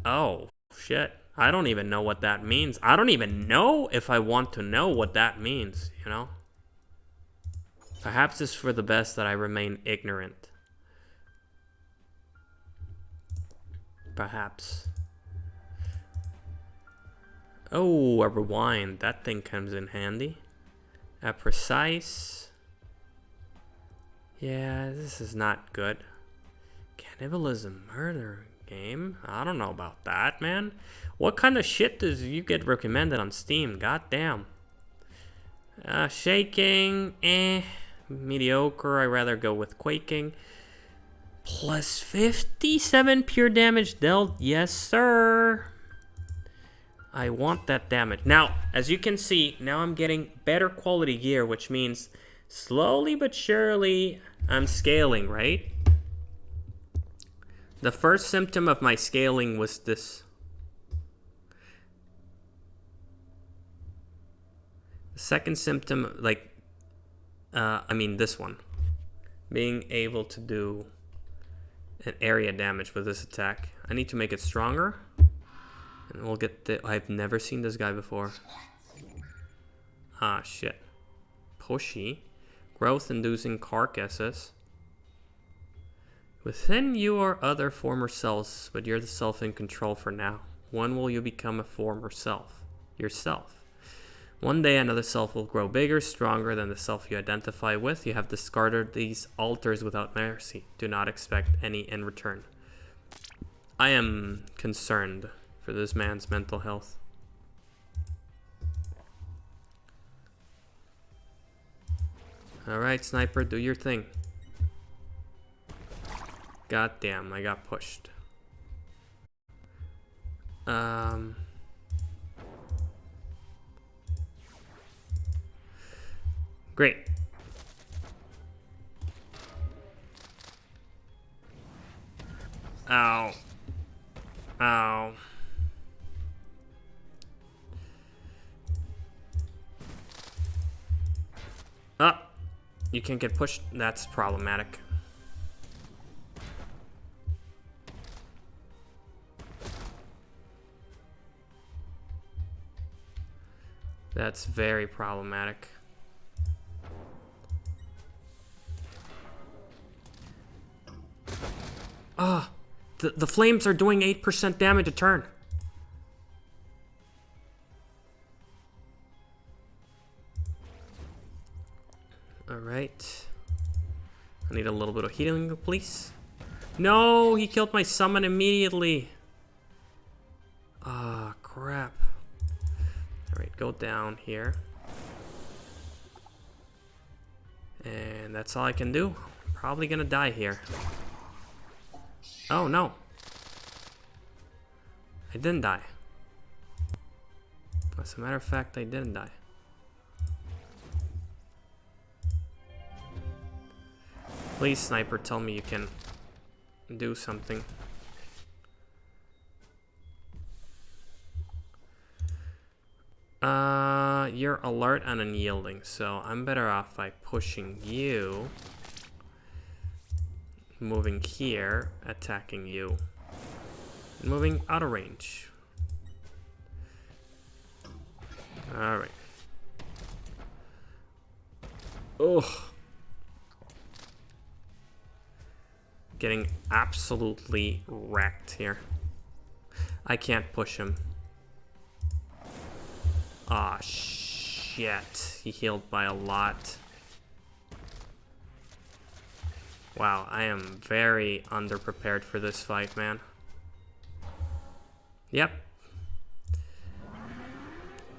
Oh, shit. I don't even know what that means. I don't even know if I want to know what that means, you know? Perhaps it's for the best that I remain ignorant. Perhaps. Oh, a rewind. That thing comes in handy. A precise. Yeah, this is not good. Cannibalism murder game? I don't know about that, man. What kind of shit does you get recommended on Steam? God damn. Shaking, mediocre. I'd rather go with quaking. Plus 57 pure damage dealt. Yes, sir. I want that damage. Now, as you can see, now I'm getting better quality gear, which means slowly but surely I'm scaling, right? The first symptom of my scaling was this. The second symptom, like, this one. Being able to do an area damage with this attack. I need to make it stronger. And we'll get the... I've never seen this guy before. Ah, shit. Pushy. Growth-inducing carcasses. Within you are other former selves, but you're the self in control for now. When will you become a former self? Yourself. One day another self will grow bigger, stronger than the self you identify with. You have discarded these altars without mercy. Do not expect any in return. I am concerned for this man's mental health. Alright, sniper, do your thing. God damn, I got pushed. Great. Ow. Ow. Ah, you can't get pushed. That's problematic. That's very problematic. Ah, the flames are doing 8% damage a turn. Alright. I need a little bit of healing, please. No, he killed my summon immediately. Ah, crap. Alright, go down here. And that's all I can do. Probably gonna die here. Oh, no. I didn't die. As a matter of fact, I didn't die. Please, sniper, tell me you can do something. You're alert and unyielding, so I'm better off by pushing you, moving here, attacking you, moving out of range. Alright. Ugh. Getting absolutely wrecked here. I can't push him. Ah, shit. He healed by a lot. Wow, I am very underprepared for this fight, man. Yep.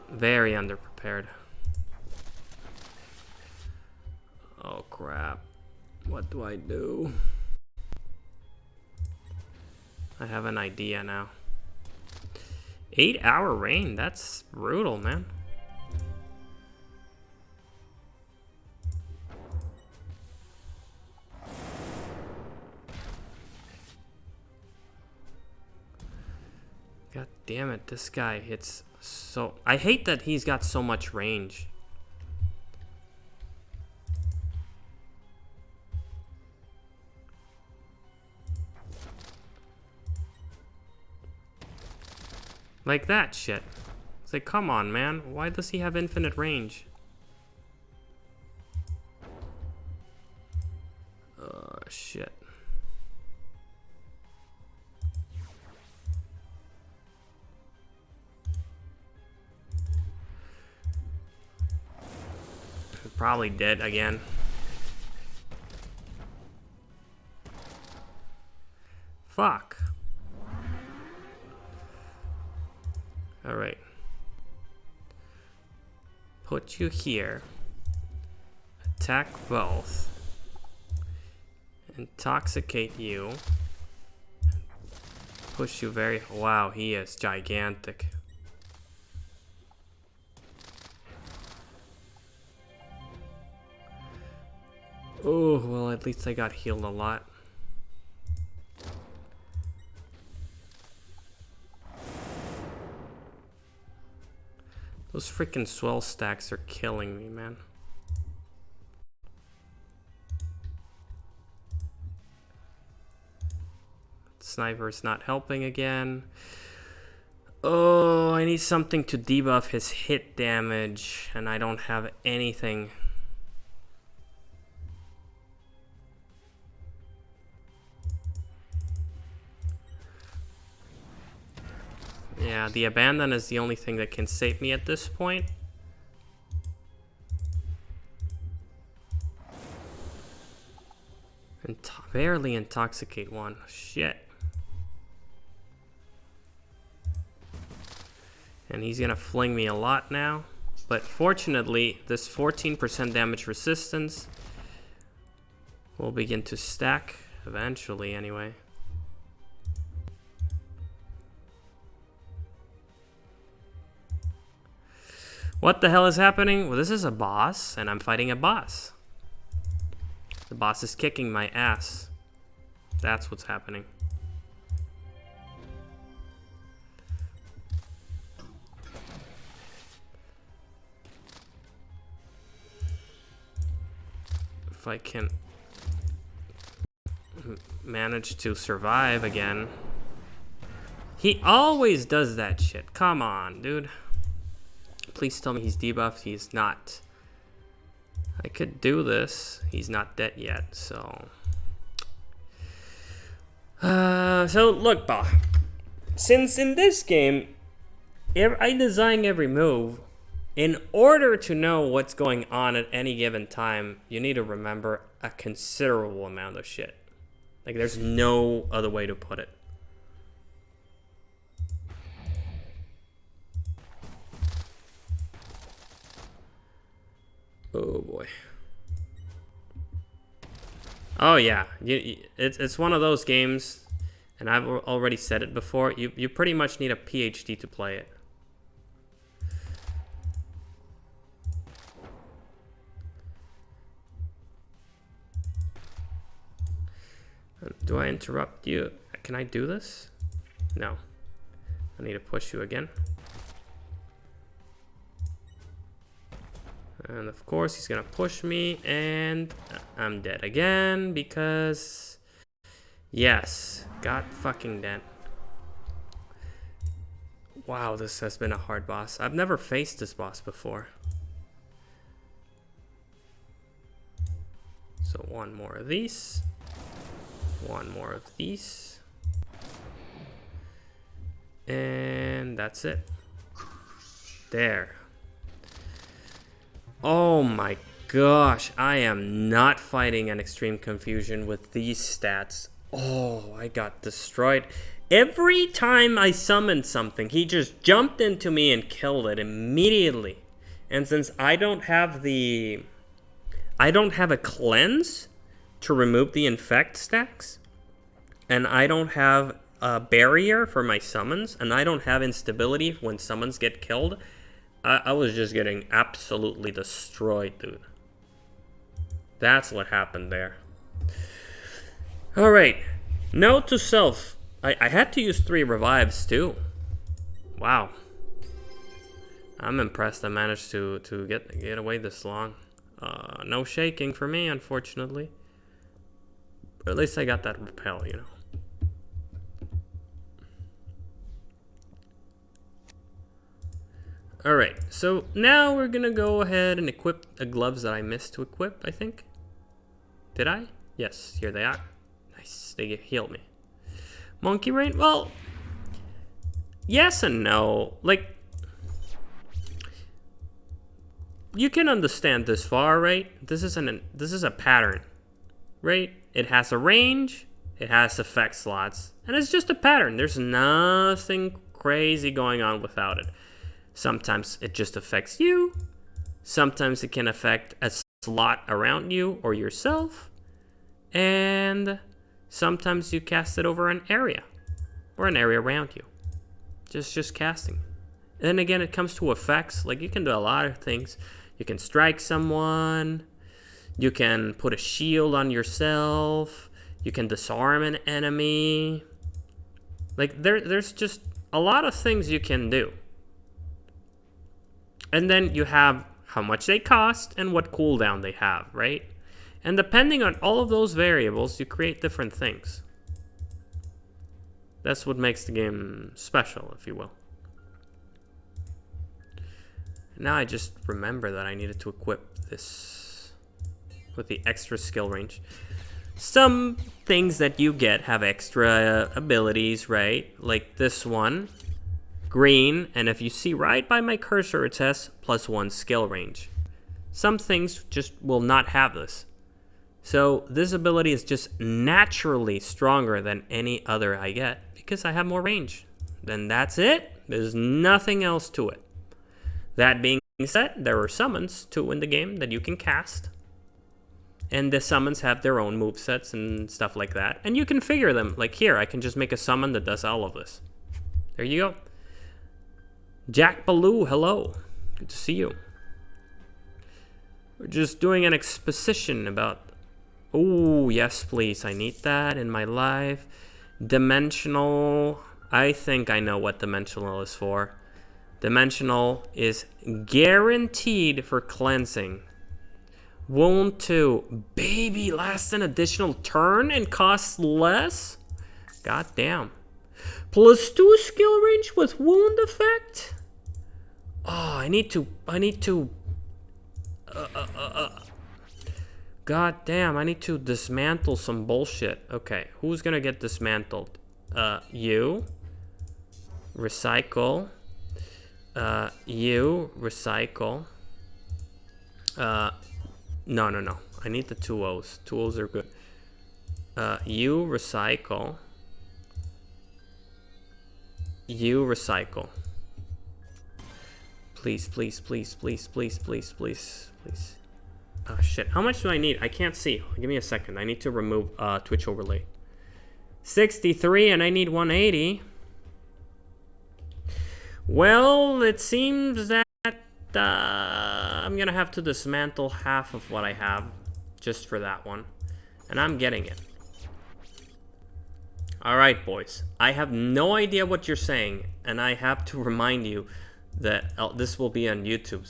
Very underprepared. Oh, crap. What do I do? I have an idea now. 8-hour rain, that's brutal, man. God damn it, this guy hits so... I hate that he's got so much range. Like that shit. It's like, come on, man. Why does he have infinite range? Oh, shit. Probably dead again. Fuck. Alright. Put you here. Attack both. Intoxicate you. Push you very... Wow, he is gigantic. Oh, well, at least I got healed a lot. Those freaking swell stacks are killing me, man. Sniper's not helping again. Oh, I need something to debuff his hit damage, and I don't have anything. Yeah, the abandon is the only thing that can save me at this point. Barely intoxicate one. Shit. And he's gonna fling me a lot now. But fortunately, this 14% damage resistance will begin to stack eventually anyway. What the hell is happening? Well, this is a boss, and I'm fighting a boss. The boss is kicking my ass. That's what's happening. If I can manage to survive again. He always does that shit. Come on, dude. Please tell me he's debuffed. He's not. I could do this. He's not dead yet, so. So look, Bah. Since in this game, I design every move, in order to know what's going on at any given time, you need to remember a considerable amount of shit. Like, there's no other way to put it. Oh boy. Oh yeah, it's one of those games, and I've already said it before, you pretty much need a PhD to play it. Do I interrupt you? Can I do this? No. I need to push you again. And of course he's gonna push me, and I'm dead again because, yes, got fucking dead. Wow, this has been a hard boss. I've never faced this boss before. So one more of these. One more of these. And that's it. There. Oh my gosh, I am not fighting an extreme confusion with these stats. Oh, I got destroyed. Every time I summoned something, he just jumped into me and killed it immediately. And since I don't have a cleanse to remove the infect stacks, and I don't have a barrier for my summons, and I don't have instability when summons get killed, I was just getting absolutely destroyed, dude. That's what happened there. Alright. Note to self. I had to use 3 revives, too. Wow. I'm impressed I managed to get away this long. No shaking for me, unfortunately. But at least I got that repel, you know. Alright, so now we're gonna go ahead and equip the gloves that I missed to equip, I think. Did I? Yes, here they are. Nice, they healed me. Monkey Rain? Well, yes and no. Like, you can understand this far, right? This is a pattern, right? It has a range, it has effect slots, and it's just a pattern. There's nothing crazy going on without it. Sometimes it just affects you. Sometimes it can affect a slot around you or yourself. And sometimes you cast it over an area or an area around you. Just casting. And then again, it comes to effects. Like, you can do a lot of things. You can strike someone. You can put a shield on yourself. You can disarm an enemy. Like, there's just a lot of things you can do. And then you have how much they cost and what cooldown they have, right? And depending on all of those variables, you create different things. That's what makes the game special, if you will. Now I just remember that I needed to equip this with the extra skill range. Some things that you get have extra abilities, right? Like this one, green, and if you see right by my cursor, it says +1 skill range. Some things just will not have this. So this ability is just naturally stronger than any other I get because I have more range. Then that's it. There's nothing else to it. That being said, there are summons too in the game that you can cast. And the summons have their own movesets and stuff like that. And you configure them. Like here, I can just make a summon that does all of this. There you go. Jack Baloo, hello. Good to see you. We're just doing an exposition about... Oh, yes, please. I need that in my life. Dimensional. I think I know what dimensional is for. Dimensional is guaranteed for cleansing. Wound 2. Baby, lasts an additional turn and costs less? God damn. +2 skill range with wound effect? Oh, I need to... God damn, I need to dismantle some bullshit. Okay, who's gonna get dismantled? You. Recycle. You. Recycle. No. I need the 2 O's. 2 O's are good. You. Recycle. You. Recycle. Please. Oh, shit. How much do I need? I can't see. Give me a second. I need to remove Twitch overlay. 63 and I need 180. Well, it seems that I'm going to have to dismantle half of what I have just for that one. And I'm getting it. All right, boys. I have no idea what you're saying. And I have to remind you that this will be on YouTube.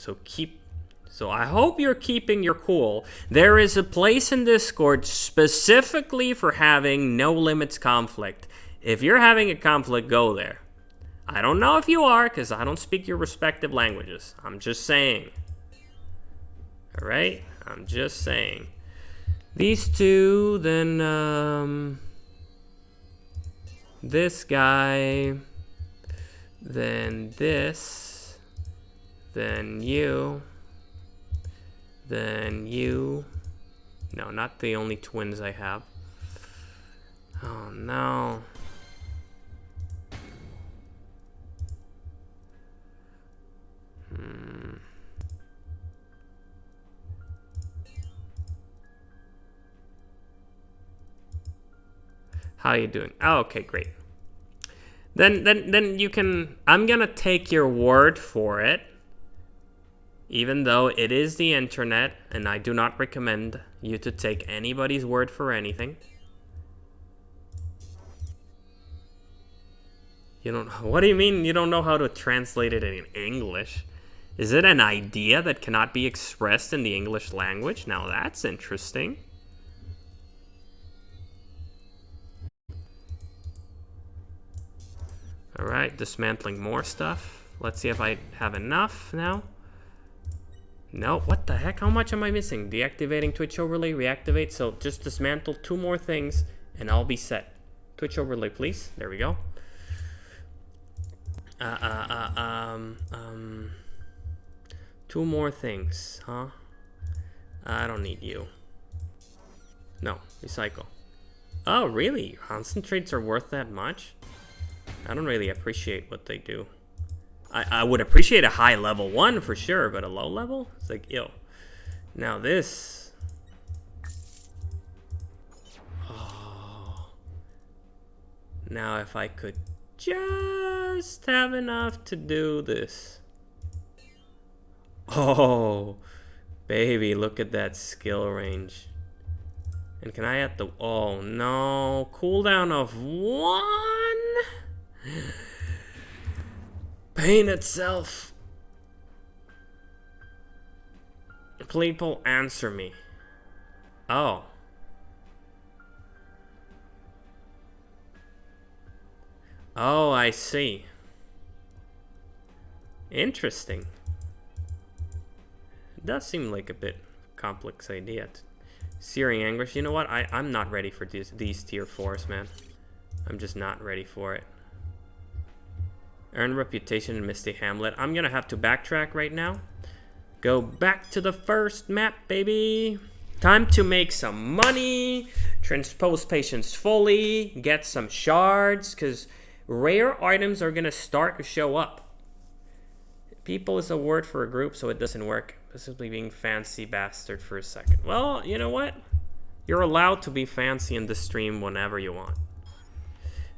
So I hope you're keeping your cool. There is a place in Discord specifically for having no limits conflict. If you're having a conflict, go there. I don't know if you are, because I don't speak your respective languages. I'm just saying. All right? I'm just saying. These two, then this guy, then this, then you. Then you. No, not the only twins I have. Oh, no. How are you doing? Oh, okay, great. Then you can... I'm gonna take your word for it. Even though it is the internet, and I do not recommend you to take anybody's word for anything. You don't... What do you mean you don't know how to translate it in English? Is it an idea that cannot be expressed in the English language? Now that's interesting. Alright, dismantling more stuff. Let's see if I have enough now. No, what the heck? How much am I missing? Deactivating Twitch overlay, reactivate. So just dismantle 2 more things and I'll be set. Twitch overlay, please. There we go. 2 more things, huh? I don't need you. No, recycle. Oh, really? Concentrates are worth that much? I don't really appreciate what they do. I would appreciate a high level 1 for sure, but a low level? It's like, ew. Now this. Oh. Now if I could just have enough to do this. Oh, baby, look at that skill range. And can I add the... Oh, no. Cooldown of 1? Pain itself. People answer me. Oh. Oh, I see. Interesting. It does seem like a bit complex idea. Searing Anguish. You know what? I'm not ready for these tier 4s, man. I'm just not ready for it. Earn Reputation in Misty Hamlet. I'm gonna have to backtrack right now. Go back to the first map, baby. Time to make some money. Transpose patience fully. Get some shards, because rare items are gonna start to show up. People is a word for a group, so it doesn't work. Simply being fancy bastard for a second. Well, you know what? You're allowed to be fancy in the stream whenever you want.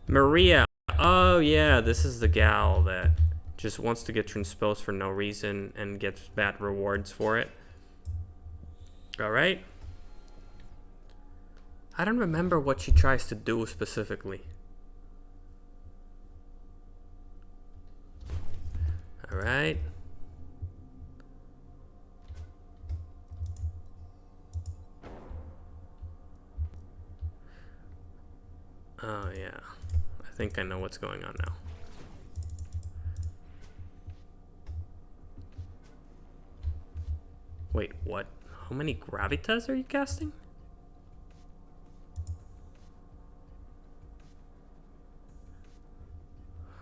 Maria. Oh, yeah, this is the gal that just wants to get transposed for no reason and gets bad rewards for it. All right. I don't remember what she tries to do specifically. All right. Oh, yeah. I think I know what's going on now. Wait, what? How many gravitas are you casting?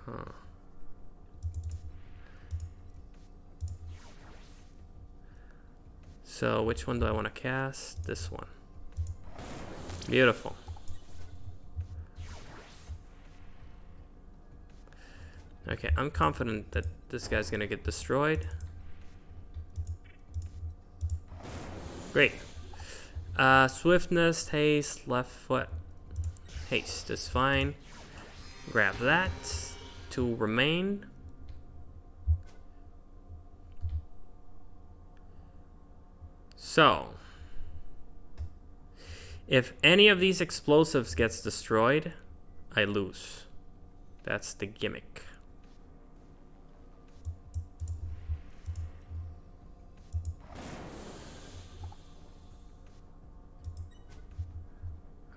Huh. So which one do I want to cast? This one. Beautiful. Okay, I'm confident that this guy's gonna get destroyed. Great. Swiftness, haste, left foot. Haste is fine. Grab that. 2 remain. So, if any of these explosives gets destroyed, I lose. That's the gimmick.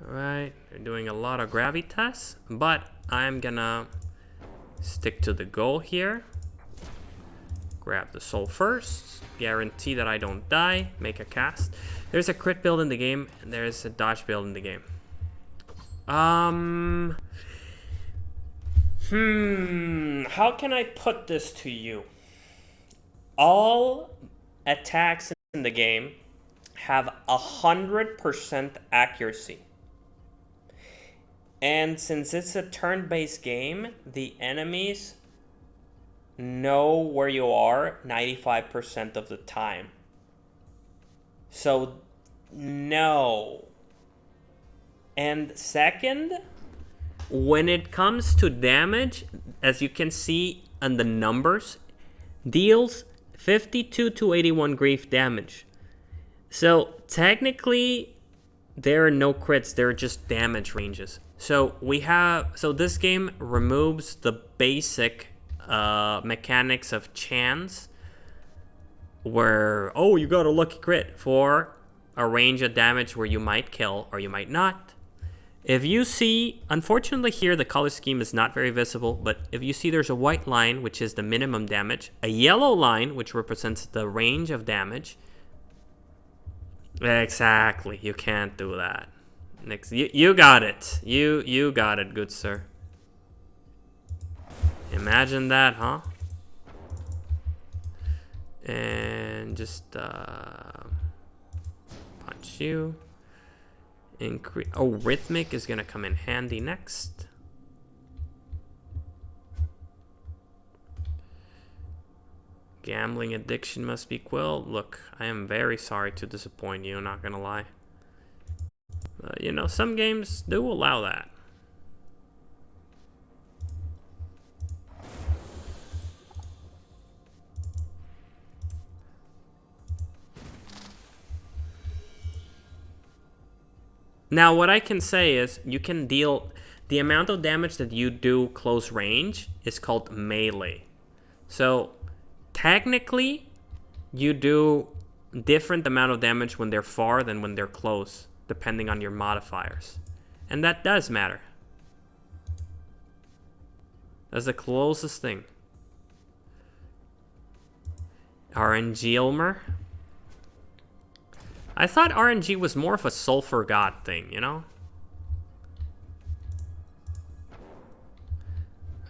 Alright, they're doing a lot of gravitas, but I'm gonna stick to the goal here. Grab the soul first, guarantee that I don't die, make a cast. There's a crit build in the game, and there's a dodge build in the game. How can I put this to you? All attacks in the game have 100% accuracy. And since it's a turn-based game, the enemies know where you are 95% of the time. So, no. And second, when it comes to damage, as you can see on the numbers, deals 52 to 81 grief damage. So, technically, there are no crits, there are just damage ranges. So this game removes the basic mechanics of chance, where, oh, you got a lucky crit, for a range of damage where you might kill or you might not. If you see, unfortunately here the color scheme is not very visible, but if you see there's a white line, which is the minimum damage, a yellow line, which represents the range of damage. Exactly, you can't do that. Next, you got it. You got it, good sir. Imagine that, huh? And just punch you. Increase. Oh, rhythmic is gonna come in handy next. Gambling addiction must be quelled. Look, I am very sorry to disappoint you, not gonna lie. You know, some games do allow that. Now, what I can say is you can deal... The amount of damage that you do close range is called melee. So, technically, you do different amount of damage when they're far than when they're close, depending on your modifiers. And that does matter. That's the closest thing. RNG Elmer. I thought RNG was more of a sulfur god thing, you know?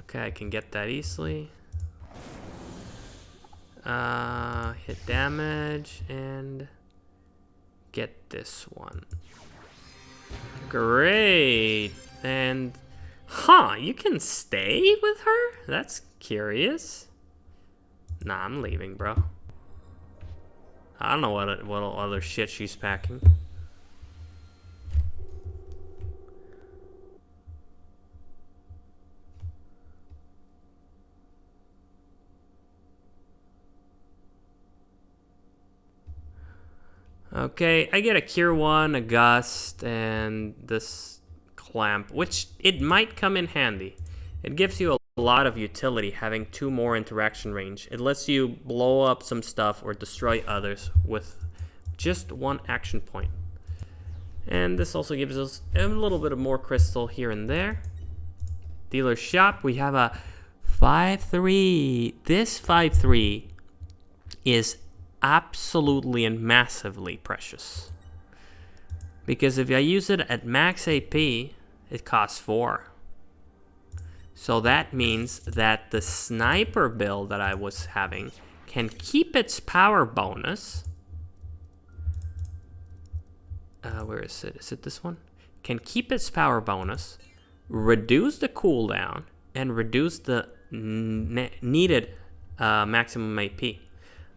Okay, I can get that easily. Hit damage and get this one. Great. And, you can stay with her? That's curious. Nah, I'm leaving, bro. I don't know what other shit she's packing. Okay, I get a Cure 1, a Gust, and this Clamp, which it might come in handy. It gives you a lot of utility having 2 more interaction range. It lets you blow up some stuff or destroy others with just 1 action point. And this also gives us a little bit of more crystal here and there. Dealer's shop, we have a 5/3. This 5/3 is absolutely and massively precious. Because if I use it at max AP, it costs 4. So that means that the sniper build that I was having can keep its power bonus. Where is it? Is it this one? Can keep its power bonus, reduce the cooldown, and reduce the needed maximum AP.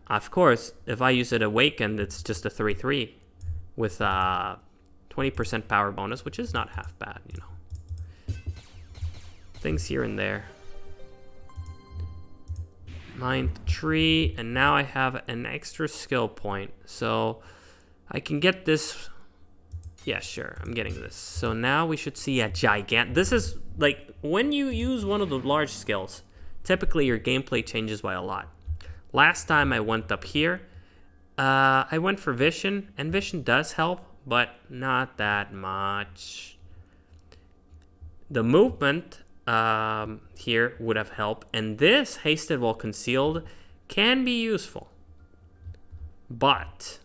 Of course, if I use it awakened, it's just a 3/3 with 20% power bonus, which is not half bad, you know. Things here and there. Ninth tree, and now I have an extra skill point, so I can get this. Yeah, sure, I'm getting this. So now we should see a gigantic. This is like when you use one of the large skills, typically your gameplay changes by a lot. Last time I went up here, I went for Vision, and Vision does help, but not that much. The movement here would have helped, and this Hasted While Concealed can be useful. But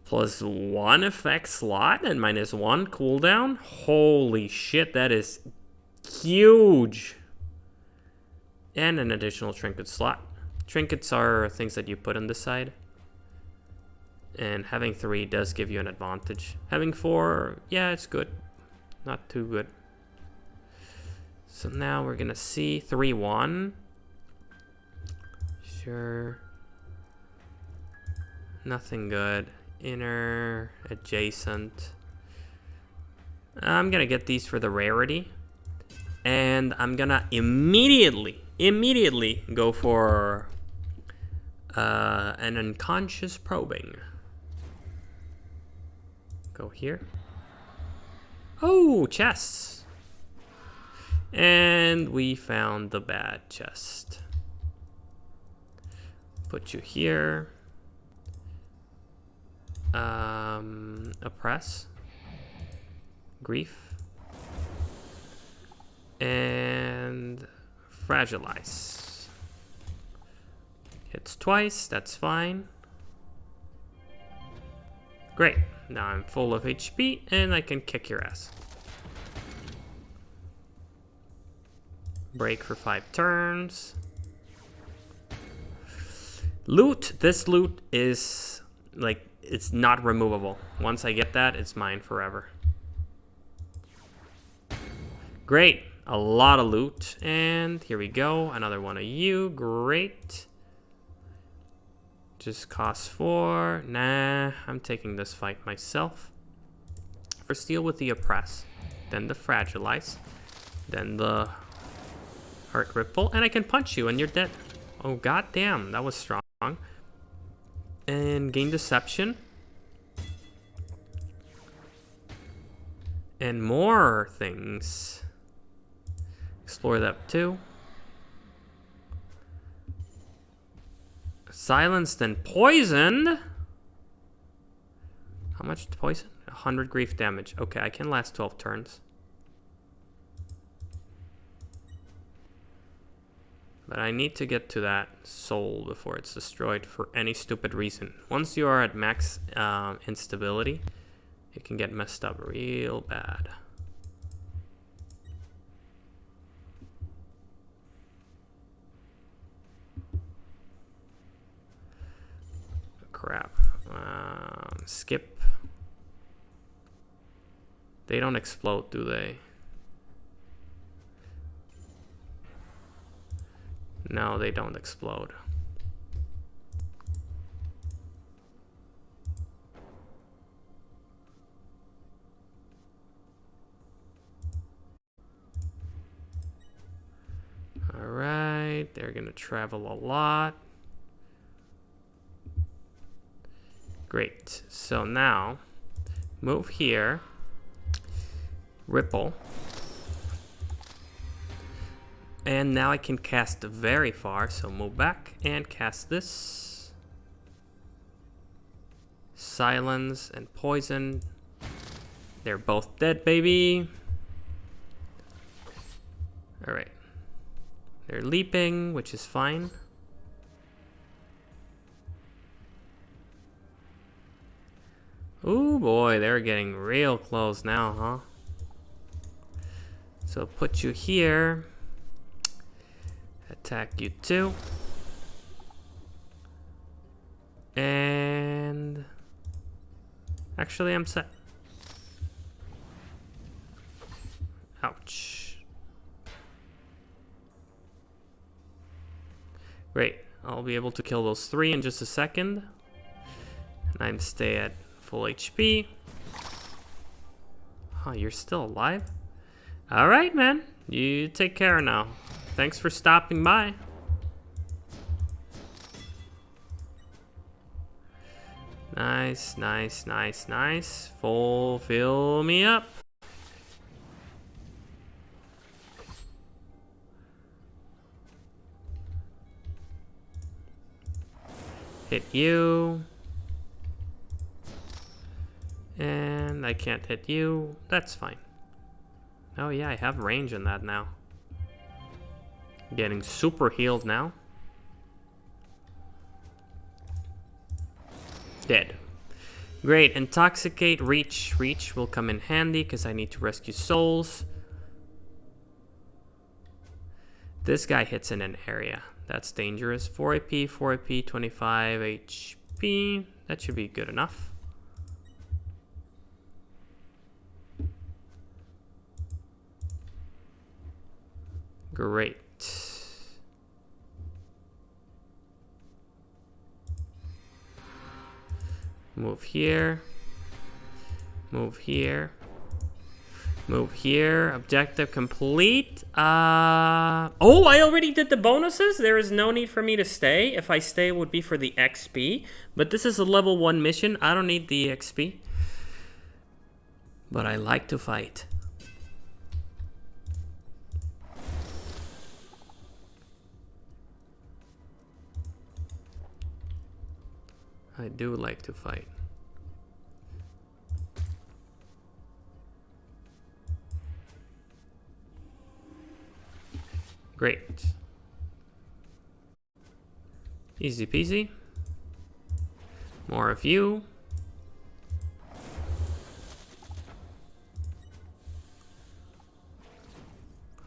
+1 effect slot and -1 cooldown? Holy shit, that is huge. And an additional trinket slot. Trinkets are things that you put on the side. And having 3 does give you an advantage. Having 4, yeah, it's good. Not too good. So now we're gonna see 3/1. Sure. Nothing good. Inner, adjacent. I'm gonna get these for the rarity. And I'm gonna immediately go for an unconscious probing. Go here. Oh, chests. And we found the bad chest. Put you here. Oppress. Grief. And fragilize. Hits twice, that's fine. Great, now I'm full of HP and I can kick your ass. Break for 5 turns. Loot, this loot is like, it's not removable. Once I get that, it's mine forever. Great. A lot of loot. And here we go. Another one of you. Great. Just costs 4. Nah, I'm taking this fight myself. First deal with the Oppress. Then the Fragilize. Then the Heart Ripple. And I can punch you and you're dead. Oh, goddamn. That was strong. And gain Deception. And more things. Explore that too. Silenced and poisoned. How much poison? 100 grief damage. Okay, I can last 12 turns. But I need to get to that soul before it's destroyed for any stupid reason. Once you are at max instability, it can get messed up real bad. Crap. Skip. They don't explode, do they? No, they don't explode. All right, they're gonna travel a lot. Great, so now move here, ripple. And now I can cast very far, so move back and cast this. Silence and poison. They're both dead, baby. All right. They're leaping, which is fine. Ooh boy, they're getting real close now, huh? So put you here. Attack you too. And actually I'm set. Ouch. Great. I'll be able to kill those 3 in just a second. And I'm stay at full HP. Oh, you're still alive? Alright, man. You take care now. Thanks for stopping by. Nice, nice, nice, nice. Fill me up. Hit you. And I can't hit you. That's fine. Oh yeah, I have range in that now. Getting super healed now. Dead. Great. Intoxicate, reach. Reach will come in handy because I need to rescue souls. This guy hits in an area. That's dangerous. 4 AP, 4 AP, 25 HP. That should be good enough. Great. Move here. Move here. Move here. Objective complete. Oh, I already did the bonuses. There is no need for me to stay. If I stay, it would be for the XP. But this is a level 1 mission. I don't need the XP. But I like to fight. I do like to fight. Great. Easy peasy. More of you.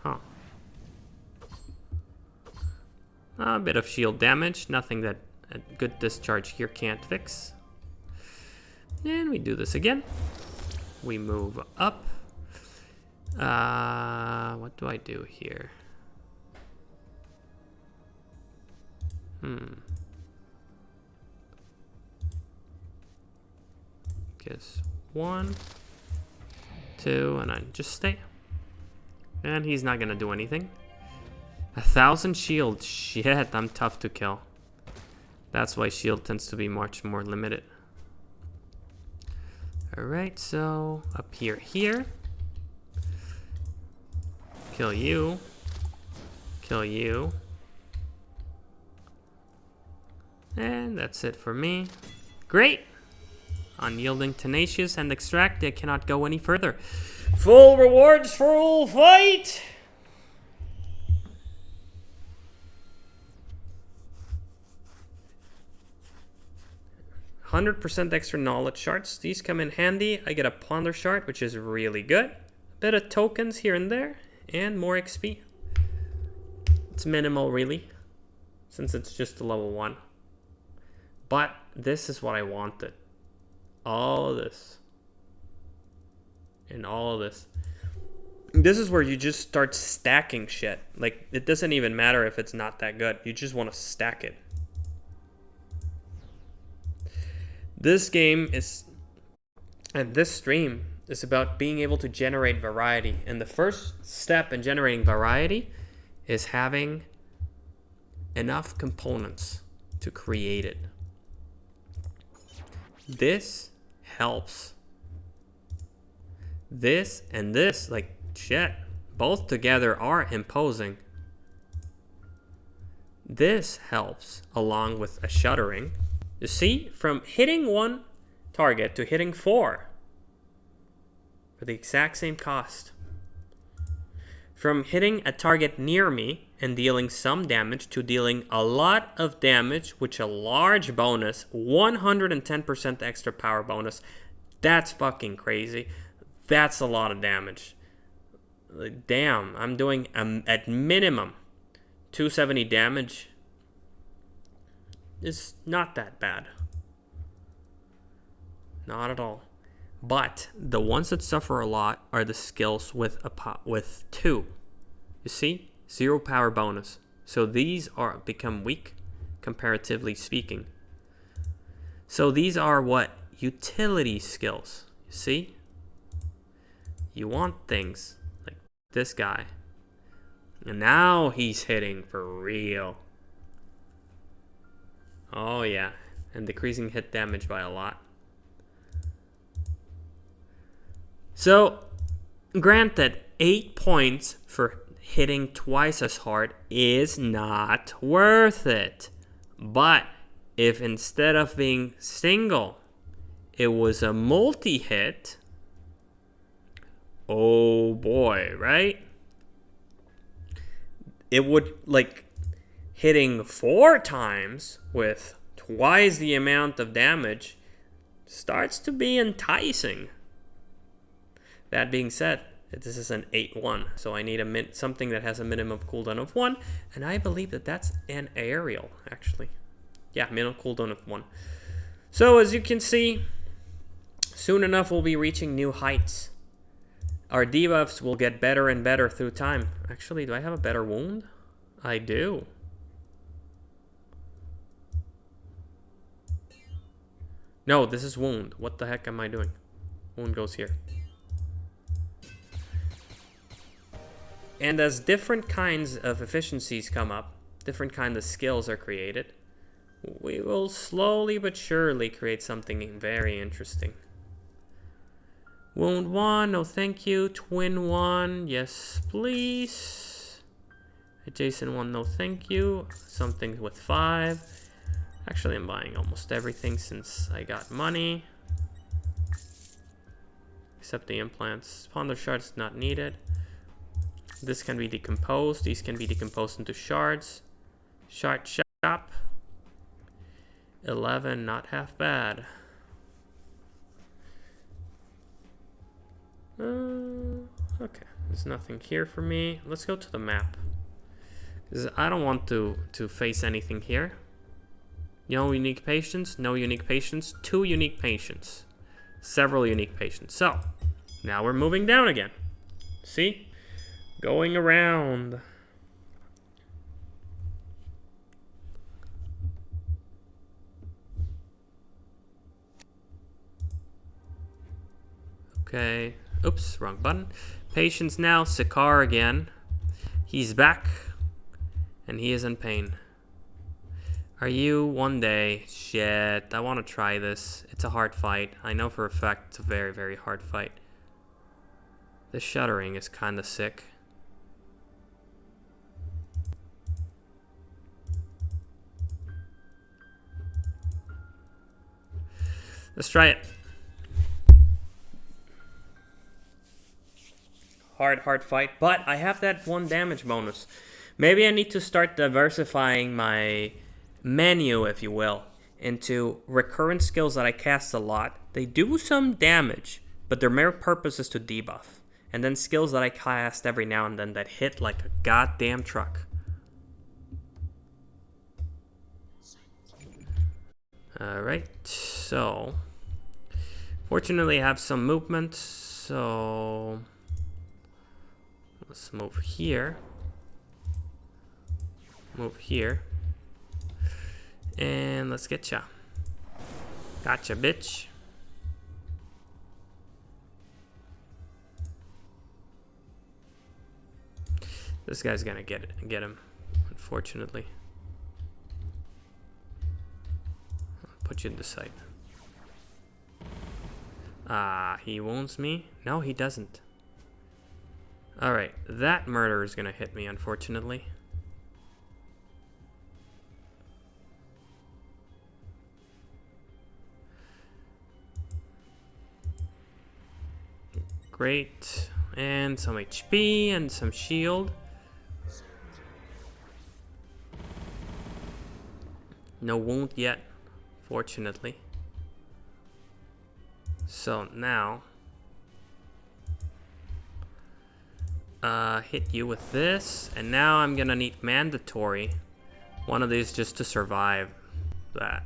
Huh. A bit of shield damage. Nothing that a good discharge here can't fix. And we do this again. We move up. What do I do here? Guess 1, 2, and I just stay. And he's not gonna do anything. 1,000 shield. Shit, I'm tough to kill. That's why shield tends to be much more limited. Alright, so up here. Kill you. Kill you. And that's it for me. Great. Unyielding, tenacious, and extract. They cannot go any further. Full rewards for all fight. %, extra knowledge shards. These come in handy. I get a ponder shard, which is really good. A bit of tokens here and there, and more XP. It's minimal, really, since it's just a level 1. But this is what I wanted. All of this. And all of this. This is where you just start stacking shit. Like, it doesn't even matter if it's not that good. You just want to stack it. This game is, and this stream is about being able to generate variety. And the first step in generating variety is having enough components to create it. This helps. This and this, like, shit, both together are imposing. This helps along with a shuddering. You see, from hitting 1 target to hitting 4 for the exact same cost. From hitting a target near me and dealing some damage to dealing a lot of damage, which a large bonus, 110% extra power bonus. That's fucking crazy. That's a lot of damage. Damn, I'm doing at minimum 270 damage. It's not that bad. Not at all. But the ones that suffer a lot are the skills with 2. You see? 0 power bonus. So these become weak, comparatively speaking. So these are what? Utility skills. You see? You want things like this guy. And now he's hitting for real. Oh yeah, and decreasing hit damage by a lot. So, granted, 8 points for hitting twice as hard is not worth it. But if instead of being single, it was a multi-hit, oh boy, right? It would, like, hitting 4 times with twice the amount of damage starts to be enticing. That being said, this is an 8-1, so I need something that has a minimum cooldown of 1, and I believe that that's an aerial, actually. Yeah, minimum cooldown of 1. So as you can see, soon enough we'll be reaching new heights. Our debuffs will get better and better through time. Actually, do I have a better wound? I do. No, this is wound. What the heck am I doing? Wound goes here. And as different kinds of efficiencies come up, different kinds of skills are created, we will slowly but surely create something very interesting. Wound 1, no thank you. Twin 1, yes please. Adjacent 1, no thank you. Something with 5. Actually, I'm buying almost everything since I got money. Except the implants. Ponder shards not needed. This can be decomposed. These can be decomposed into shards. Shard shop. 11, not half bad. Okay, there's nothing here for me. Let's go to the map. Because I don't want to face anything here. No unique patients, no unique patients, 2 unique patients, several unique patients. So, now we're moving down again. See? Going around. Okay. Oops, wrong button. Patients now, Sikar again. He's back, and he is in pain. Are you one day? Shit, I want to try this. It's a hard fight. I know for a fact it's a very, very hard fight. The shuddering is kind of sick. Let's try it. Hard fight, but I have that 1 damage bonus. Maybe I need to start diversifying my menu, if you will, into recurrent skills that I cast a lot. They do some damage, but their mere purpose is to debuff. And then skills that I cast every now and then that hit like a goddamn truck. Alright, so fortunately I have some movement, so let's move here. Move here. And let's get ya. Gotcha, bitch. This guy's gonna get him, unfortunately. I'll put you in the side. Ah, he wounds me? No, he doesn't. Alright, that murder is gonna hit me, unfortunately. Great. And some HP and some shield. No wound yet, fortunately. So now, hit you with this, and now I'm gonna need mandatory one of these just to survive that.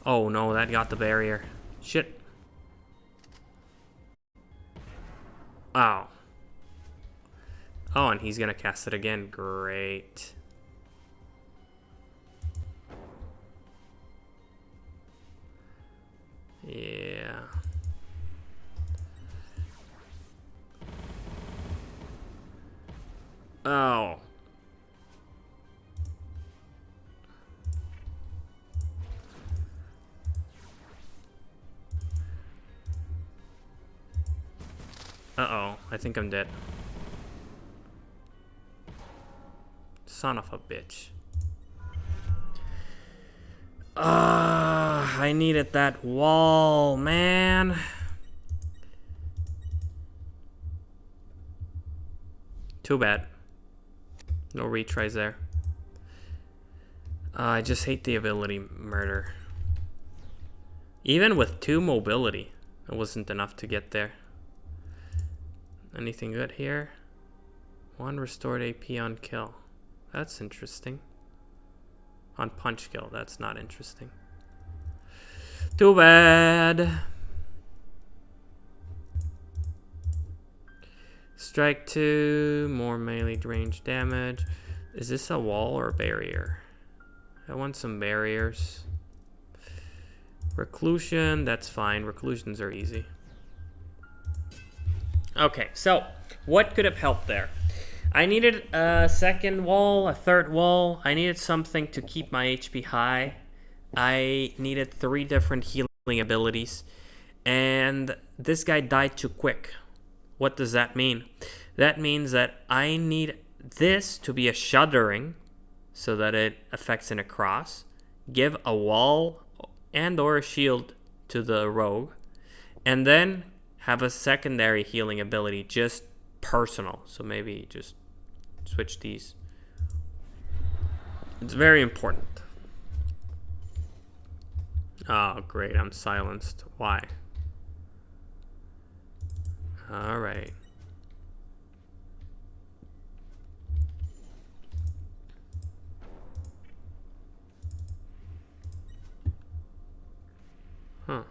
Oh no, that got the barrier. Shit. Oh. Oh, and he's gonna cast it again. Great. Yeah. Oh. Uh-oh, I think I'm dead. Son of a bitch. I needed that wall, man. Too bad. No retries there. I just hate the ability murder. Even with 2 mobility, it wasn't enough to get there. Anything good here? 1 restored AP on kill. That's interesting. On punch kill, that's not interesting. Too bad. Strike 2, more melee range damage. Is this a wall or a barrier? I want some barriers. Reclusion, that's fine. Reclusions are easy. Okay, so what could have helped there? I needed a second wall, a third wall. I needed something to keep my HP high. I needed 3 different healing abilities. And this guy died too quick. What does that mean? That means that I need this to be a shuddering so that it affects in a cross. Give a wall and or a shield to the rogue. And then have a secondary healing ability, just personal. So maybe just switch these. It's very important. Oh, great. I'm silenced. Why? All right. Huh.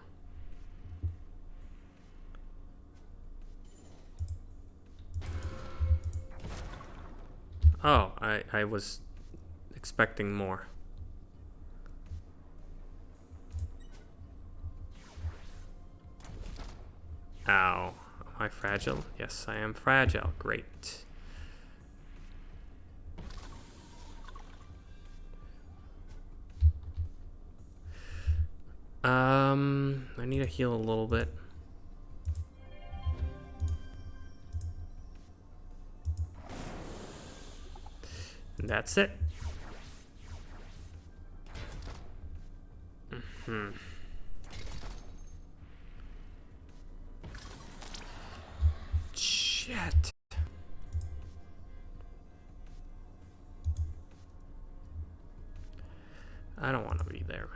Oh, I was expecting more. Ow. Am I fragile? Yes, I am fragile. Great. I need to heal a little bit. And that's it. Shit. I don't want to be there, man.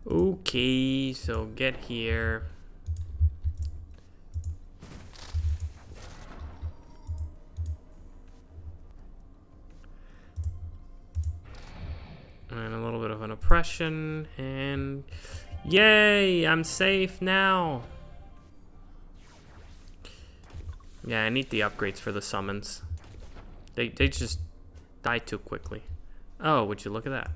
Okay, so get here. And a little bit of an oppression, and yay, I'm safe now. Yeah, I need the upgrades for the summons. They just die too quickly. Oh, would you look at that?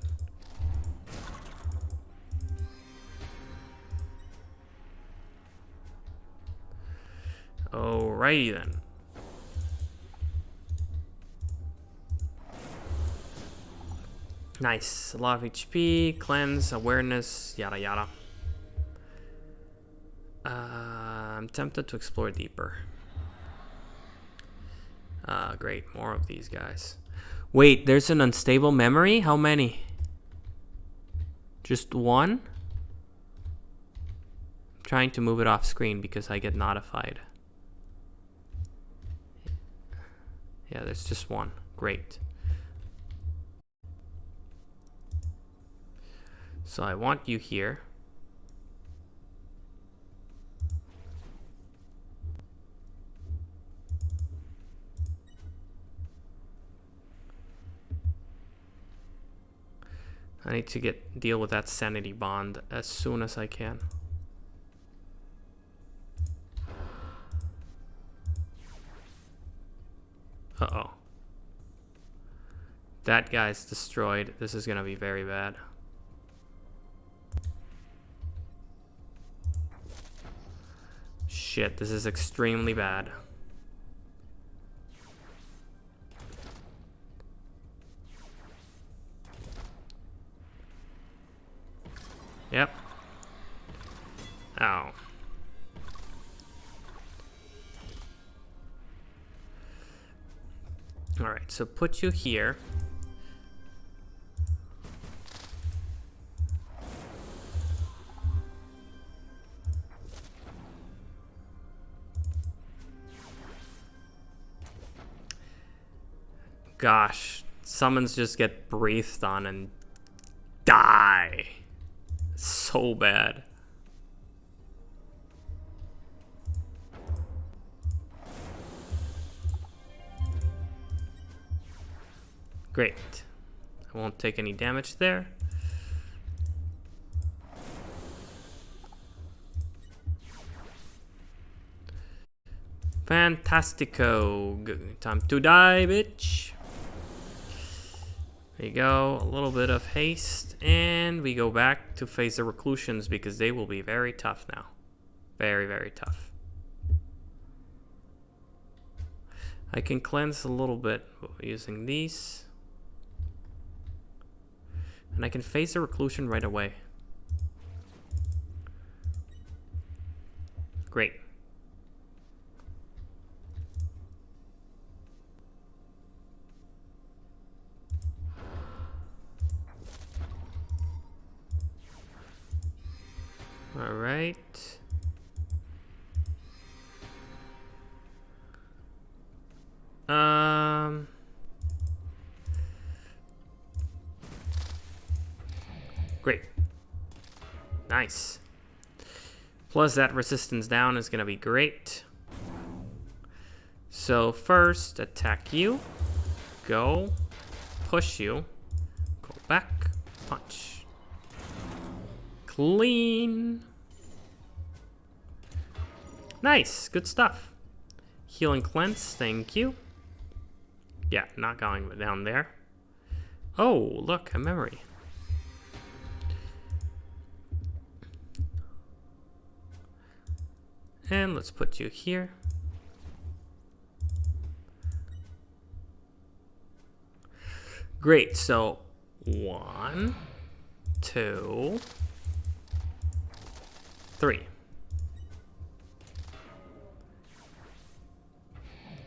Alrighty then. Nice. A lot of HP, cleanse, awareness, yada yada. I'm tempted to explore deeper. Great. More of these guys. Wait, there's an unstable memory? How many? Just one? I'm trying to move it off screen because I get notified. Yeah, there's just one. Great. So I want you here. I need to deal with that sanity bond as soon as I can. Uh-oh. That guy's destroyed. This is gonna be very bad. Shit, this is extremely bad. Yep. Ow. Alright, so put you here. Gosh, summons just get breathed on and die. So bad. Great. I won't take any damage there. Fantastico. Good. Time to die, bitch. There you go. A little bit of haste. And we go back to face the reclusions because they will be very tough now. Very, very tough. I can cleanse a little bit using these. And I can face the reclusion right away. Great. All right. Great. Nice. Plus that resistance down is gonna be great. So first, attack you. Go. Push you. Go back. Punch. Clean. Nice. Good stuff. Heal and cleanse. Thank you. Yeah, not going down there. Oh, look, a memory. And let's put you here. Great, so 1, 2, 3.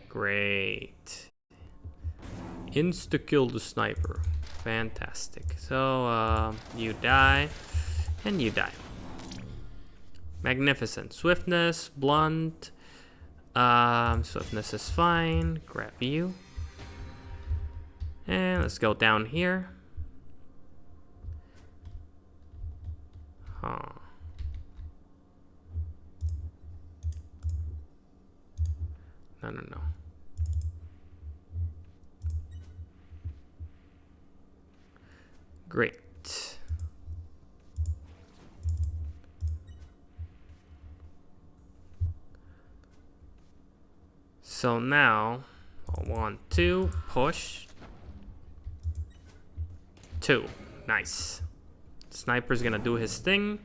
Great. Insta-kill the sniper. Fantastic. So, you die, and you die. Magnificent. Swiftness, blunt. Swiftness is fine. Grab you. And let's go down here. Huh. No. Great. So now, I want to push. 2. Nice. Sniper's gonna do his thing.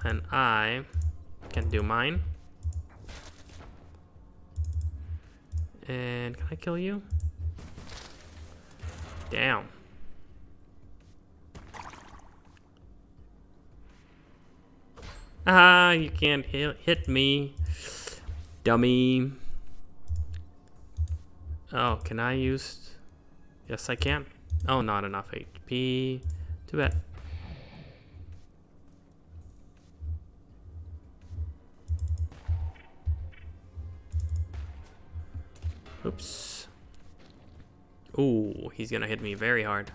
And I can do mine. And can I kill you? Damn. Ah, you can't hit me. Dummy. Oh, can I use... Yes, I can. Oh, not enough HP. Too bad. Oops. Ooh, he's gonna hit me very hard.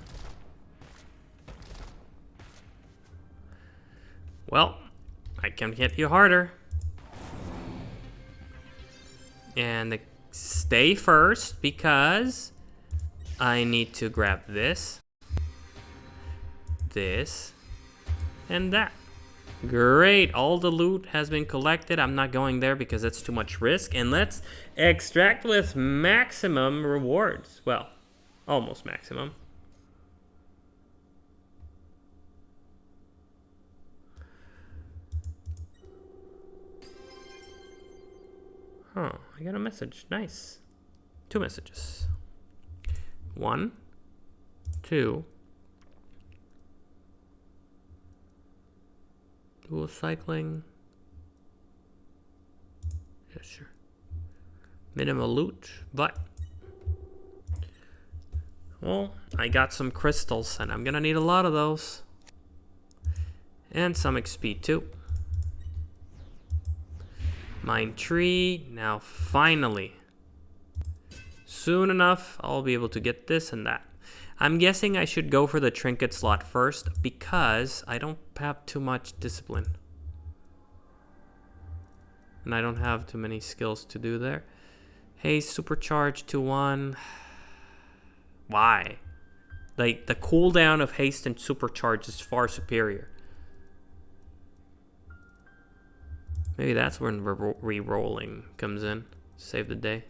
Well, I can hit you harder. And stay first because I need to grab this, and that. Great, all the loot has been collected. I'm not going there because it's too much risk. And let's extract with maximum rewards. Well, almost maximum. Huh, I got a message. Nice. 2 messages. 1, 2. Dual cycling. Yeah, sure. Minimal loot, but... Well, I got some crystals, and I'm gonna need a lot of those. And some XP, too. Mine tree. Now, finally. Soon enough, I'll be able to get this and that. I'm guessing I should go for the trinket slot first because I don't have too much discipline. And I don't have too many skills to do there. Hey, supercharge to 1. Why? Like, the cooldown of haste and supercharge is far superior. Maybe that's when re-rolling comes in. Save the day.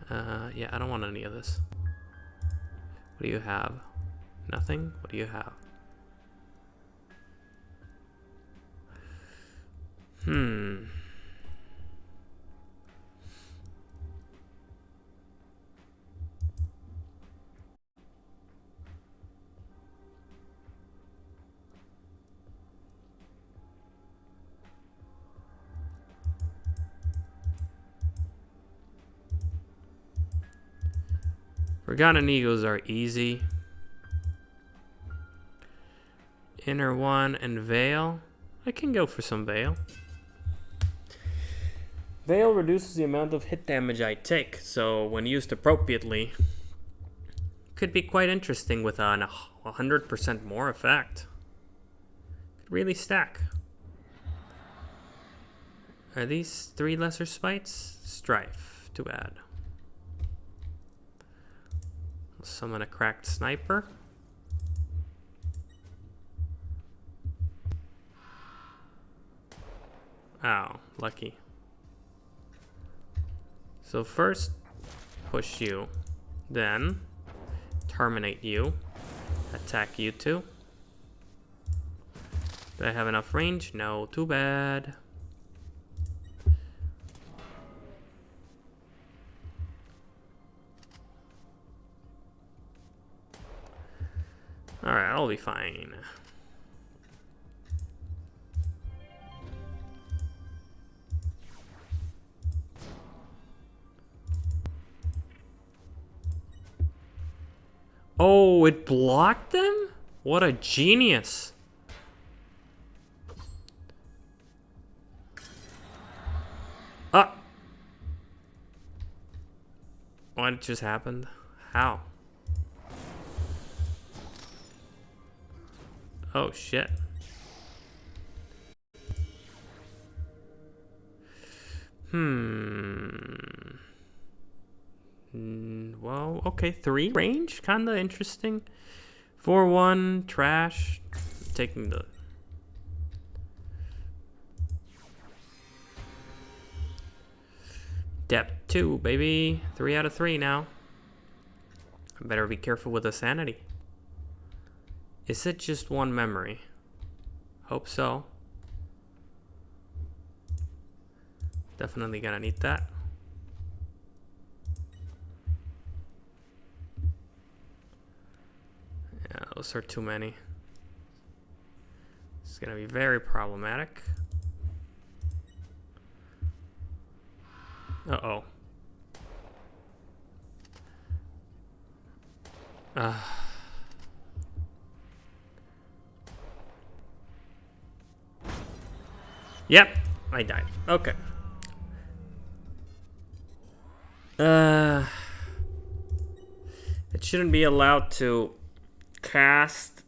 Yeah, I don't want any of this. What do you have? Nothing? What do you have? Forgotten Eagles are easy. Inner 1 and Veil. I can go for some Veil. Veil reduces the amount of hit damage I take, so when used appropriately, could be quite interesting with a 100% more effect. Could really stack. Are these 3 lesser spites? Strife. Too bad. Summon a cracked sniper. Ow, lucky. So first, push you. Then, terminate you. Attack you too. Do I have enough range? No, too bad. I'll be fine. Oh, it blocked them? What a genius. Ah! What just happened? How? Oh, shit. Well, okay, 3 range, kinda interesting. 4-1, trash. Taking the... Depth 2, baby. 3 out of 3 now. I better be careful with the sanity. Is it just 1 memory? Hope so. Definitely gonna need that. Yeah, those are too many. It's gonna be very problematic. Uh-oh. Yep, I died. Okay. It shouldn't be allowed to cast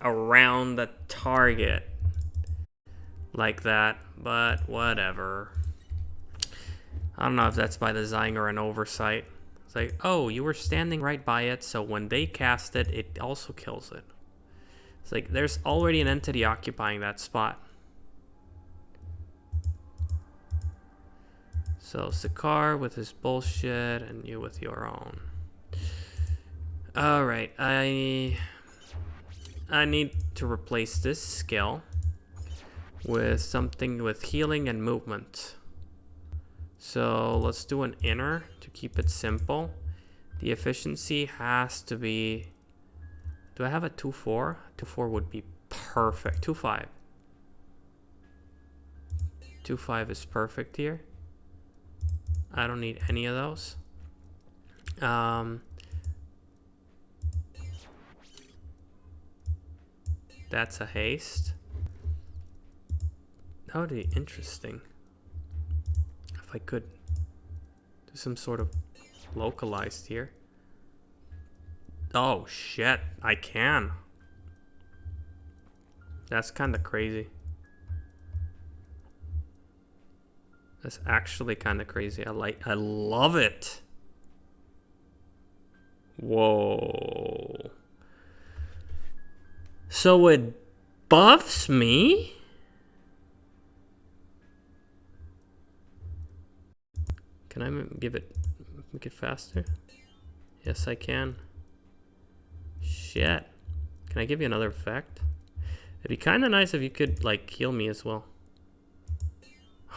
around the target like that, but whatever. I don't know if that's by design or an oversight. It's like, oh, you were standing right by it, so when they cast it, it also kills it. It's like, there's already an entity occupying that spot. So, Sakaar with his bullshit, and you with your own. Alright, I need to replace this skill with something with healing and movement. So let's do an inner to keep it simple. The efficiency has to be... Do I have a 2-4? 2-4 would be perfect. 2-5. 2-5 is perfect here. I don't need any of those. That's a haste. That would be interesting. If I could do some sort of localized here. Oh shit, I can. That's kind of crazy. That's actually kind of crazy. I love it. Whoa. So it buffs me? Can I make it faster? Yes, I can. Shit. Can I give you another effect? It'd be kind of nice if you could, like, heal me as well.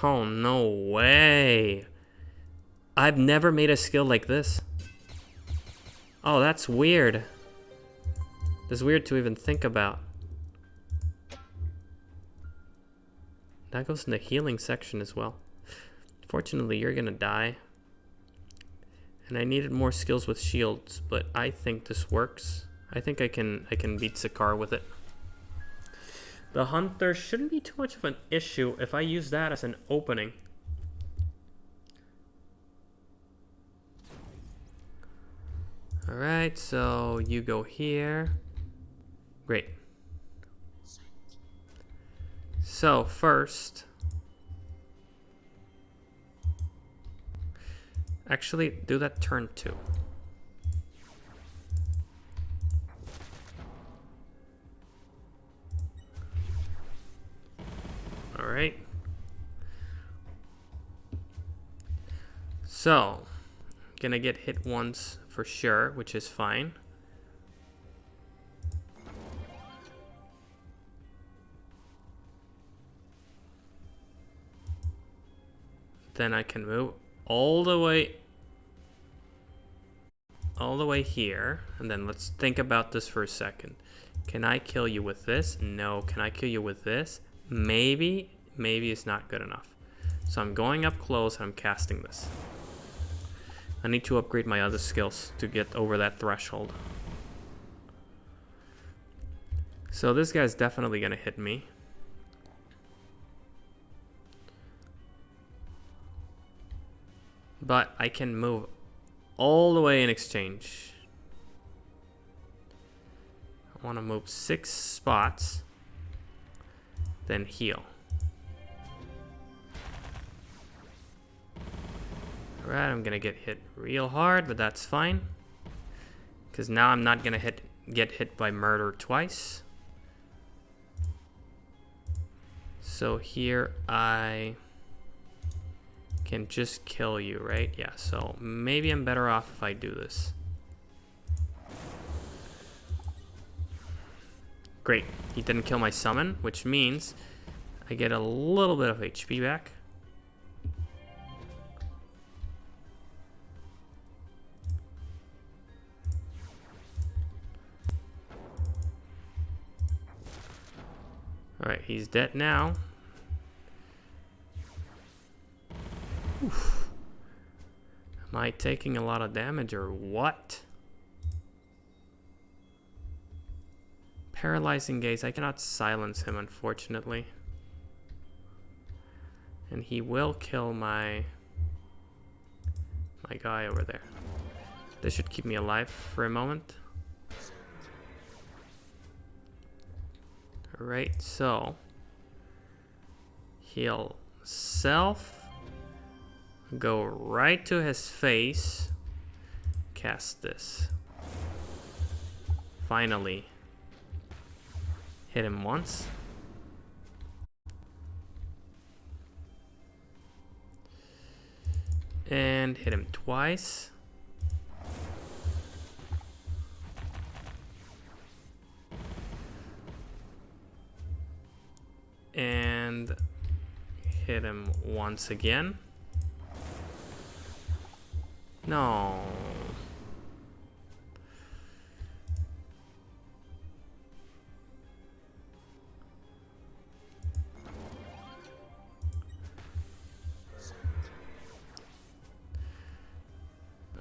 Oh, no way. I've never made a skill like this. Oh, that's weird. That's weird to even think about. That goes in the healing section as well. Fortunately, you're gonna die. And I needed more skills with shields, but I think this works. I think I can beat Sakaar with it. The hunter shouldn't be too much of an issue if I use that as an opening. Alright, so you go here. Great. So first, actually do that turn 2. All right. So, gonna get hit once for sure, which is fine. Then I can move all the way here, and then let's think about this for a second. Can I kill you with this? No. Can I kill you with this? Maybe. Maybe it's not good enough. So I'm going up close and I'm casting this. I need to upgrade my other skills to get over that threshold. So this guy's definitely gonna hit me. But I can move all the way in exchange. I want to move 6 spots, then heal. Alright, I'm gonna get hit real hard, but that's fine. Because now I'm not gonna get hit by murder twice. So here I can just kill you, right? Yeah, so maybe I'm better off if I do this. Great, he didn't kill my summon, which means I get a little bit of HP back. Alright, he's dead now. Oof. Am I taking a lot of damage or what? Paralyzing gaze. I cannot silence him, unfortunately. And he will kill my guy over there. This should keep me alive for a moment. Alright, so heal self, go right to his face, cast this. Finally, hit him once. And hit him twice. And hit him once again. No.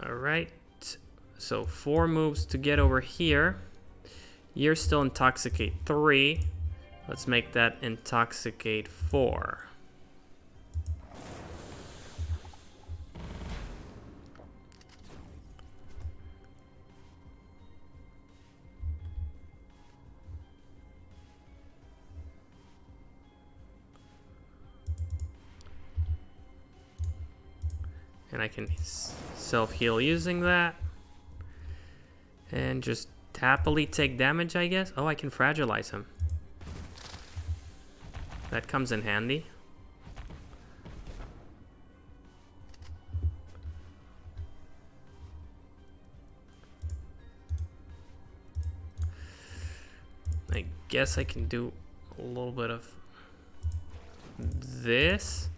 All right. So 4 moves to get over here. You're still intoxicate 3. Let's make that intoxicate 4. And I can self-heal using that. And just happily take damage, I guess. Oh, I can fragilize him. That comes in handy. I guess I can do a little bit of this.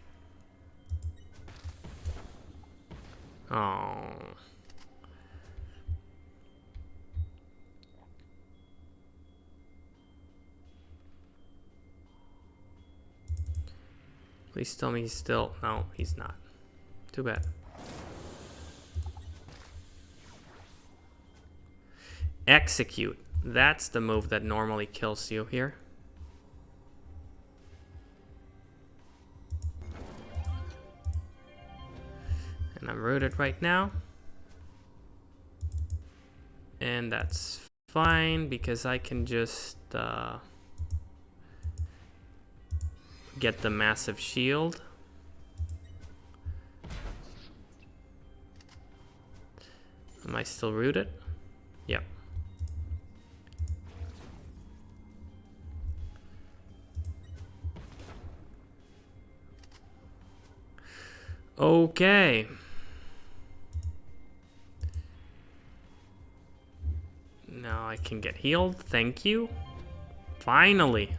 Oh. Please tell me he's still... No, he's not. Too bad. Execute. That's the move that normally kills you here. And I'm rooted right now. And that's fine because I can just... get the massive shield. Am I still rooted? Yep. Okay. Now I can get healed. Thank you. Finally.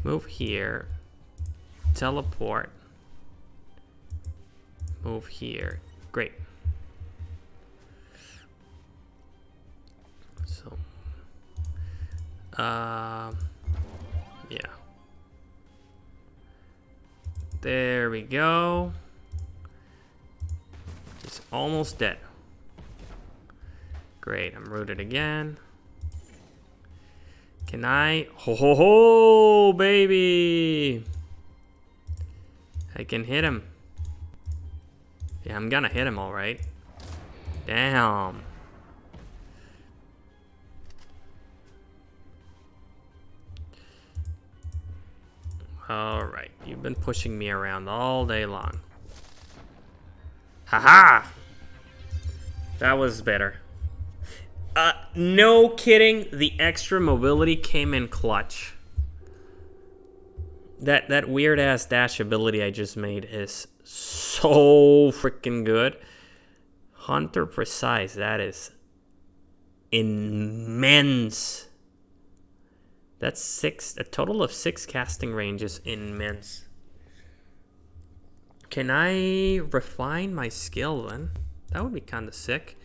Move here, teleport, move here, great. Yeah. There we go. It's almost dead. Great, I'm rooted again. Can I? Ho ho ho, baby! I can hit him. Yeah, I'm gonna hit him all right. Damn. All right, you've been pushing me around all day long. Haha! That was better. No kidding, the extra mobility came in clutch. That weird ass dash ability I just made is so freaking good. Hunter Precise, that is immense. That's a total of 6 casting ranges. Immense. Can I refine my skill then? That would be kind of sick.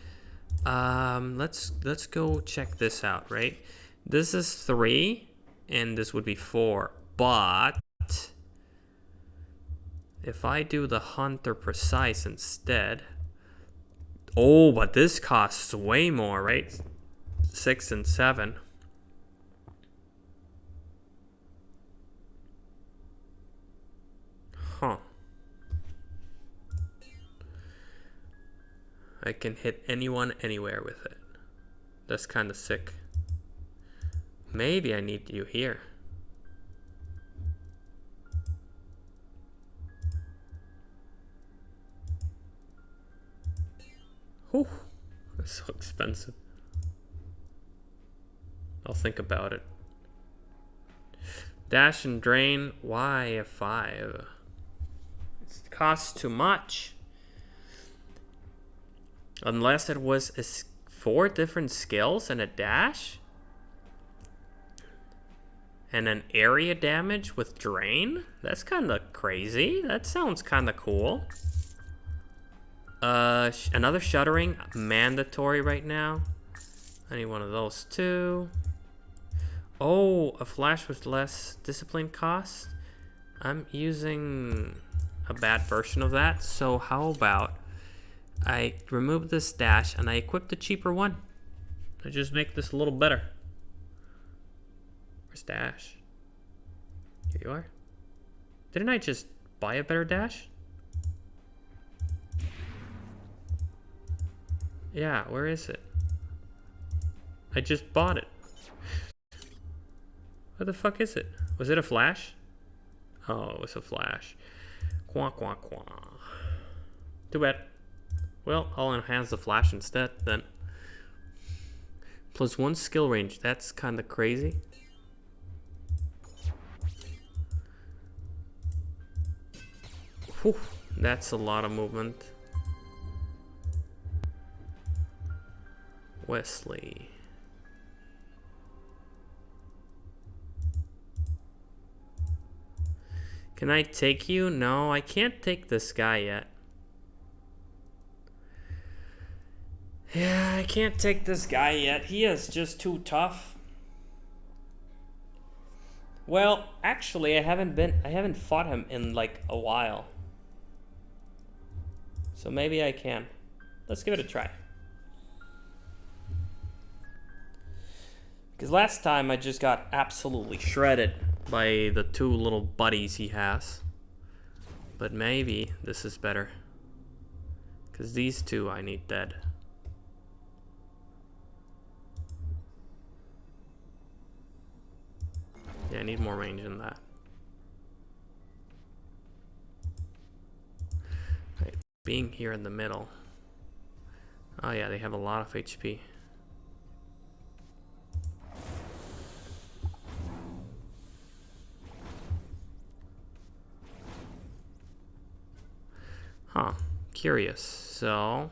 Let's go check this out, right? This is 3 and this would be 4, but if I do the Hunter Precise instead, oh, but this costs way more, right? 6 and 7. Huh. I can hit anyone anywhere with it. That's kind of sick. Maybe I need you here. Whew, that's so expensive. I'll think about it. Dash and drain. Why a 5? It costs too much. Unless it was 4 different skills and a dash? And an area damage with drain? That's kind of crazy. That sounds kind of cool. Another shuddering. Mandatory right now. I need one of those too. Oh, a flash with less discipline cost. I'm using a bad version of that. So how about I remove this dash and I equip the cheaper one. I just make this a little better. Where's dash? Here you are. Didn't I just buy a better dash? Yeah, where is it? I just bought it. What the fuck is it? Was it a flash? Oh, it was a flash. Quack, quack, quack. Too bad. Well, I'll enhance the flash instead then. +1 skill range. That's kind of crazy. Whew, that's a lot of movement. Wesley. Can I take you? No, I can't take this guy yet. Yeah, I can't take this guy yet. He is just too tough. Well, actually, I haven't fought him in like a while. So maybe I can. Let's give it a try. Because last time I just got absolutely shredded by the 2 little buddies he has. But maybe this is better. Because these 2 I need dead. Yeah, I need more range than that. Right, being here in the middle. Oh yeah, they have a lot of HP. Huh, curious. So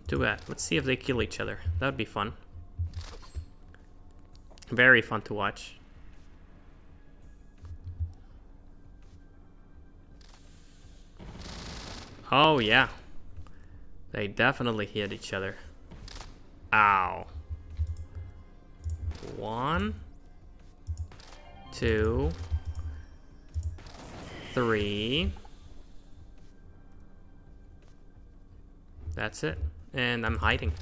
Too bad. Let's see if they kill each other. That would be fun. Very fun to watch. Oh, yeah. They definitely hit each other. Ow. 1, 2, 3. That's it. And I'm hiding.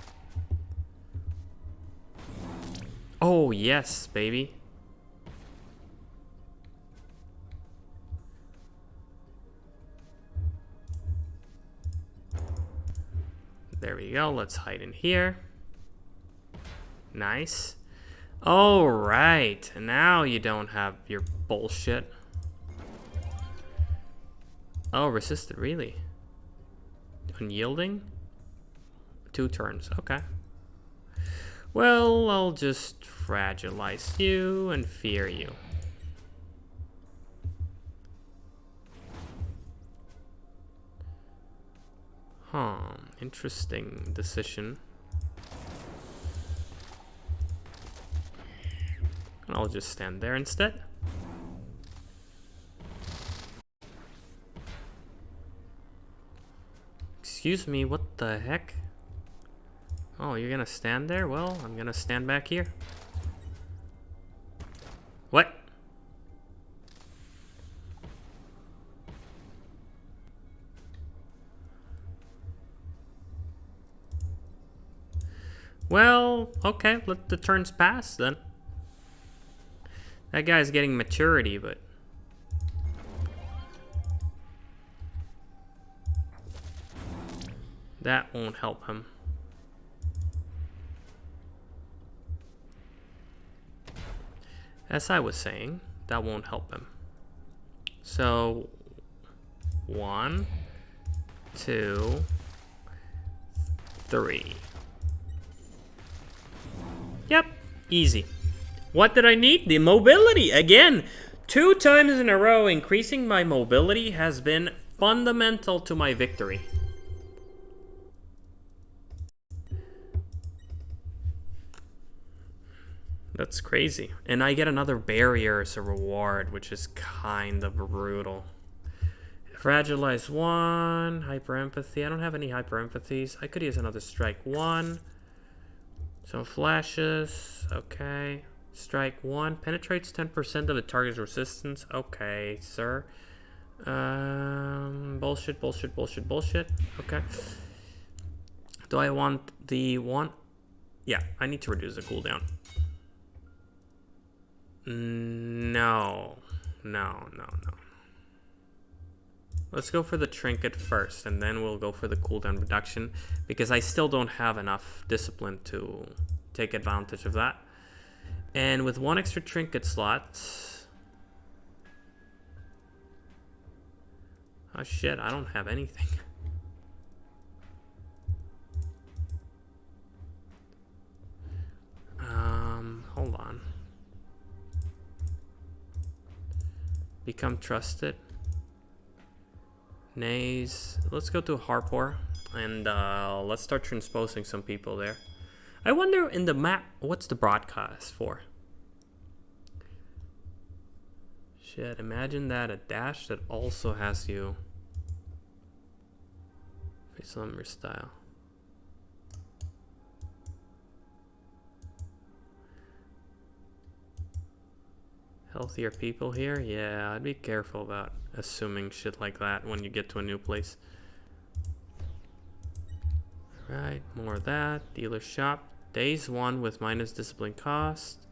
Oh, yes, baby. There we go. Let's hide in here. Nice. All right. Now you don't have your bullshit. Oh, resisted, really? Unyielding? 2 turns. Okay. Well, I'll just fragilize you and fear you. Huh. Interesting decision. I'll just stand there instead. Excuse me, what the heck? Oh, you're gonna stand there? Well, I'm gonna stand back here. What? Well, okay, let the turns pass then. That guy's getting maturity, but... that won't help him. As I was saying, that won't help him. So, 1, 2, 3. Yep, easy. What did I need? The mobility. Again, 2 times in a row, increasing my mobility has been fundamental to my victory. That's crazy. And I get another barrier as a reward, which is kind of brutal. Fragilize 1, hyper empathy. I don't have any hyper empathies. I could use another strike 1. Some flashes. Okay. Strike 1. Penetrates 10% of the target's resistance. Okay, sir. Bullshit, bullshit, bullshit, bullshit. Okay. Do I want the 1? Yeah, I need to reduce the cooldown. No. No. Let's go for the trinket first, and then we'll go for the cooldown reduction, because I still don't have enough discipline to take advantage of that. And with 1 extra trinket slot... oh shit, I don't have anything. Hold on. Become trusted. Nays. Let's go to Harpor, and let's start transposing some people there. I wonder in the map, what's the broadcast for? Shit, imagine that, a dash that also has you face lumber style. Healthier people here? Yeah, I'd be careful about assuming shit like that when you get to a new place. Right, more of that. Dealer shop. Days 1 with minus discipline cost.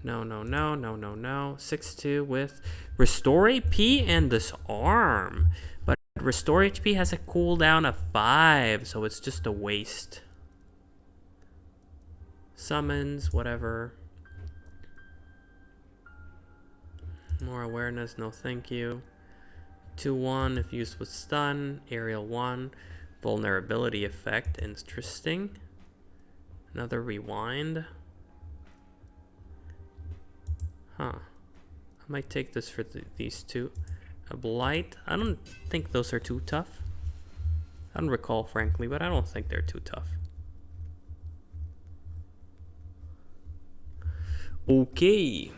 No. 6-2 with restore AP and disarm. But restore HP has a cooldown of 5, so it's just a waste. Summons, whatever. More awareness, no thank you. 2-1 if used with stun. Aerial 1. Vulnerability effect, interesting. Another rewind. Huh. I might take this for these 2. A blight. I don't think those are too tough. I don't recall, frankly, but I don't think they're too tough. Okay.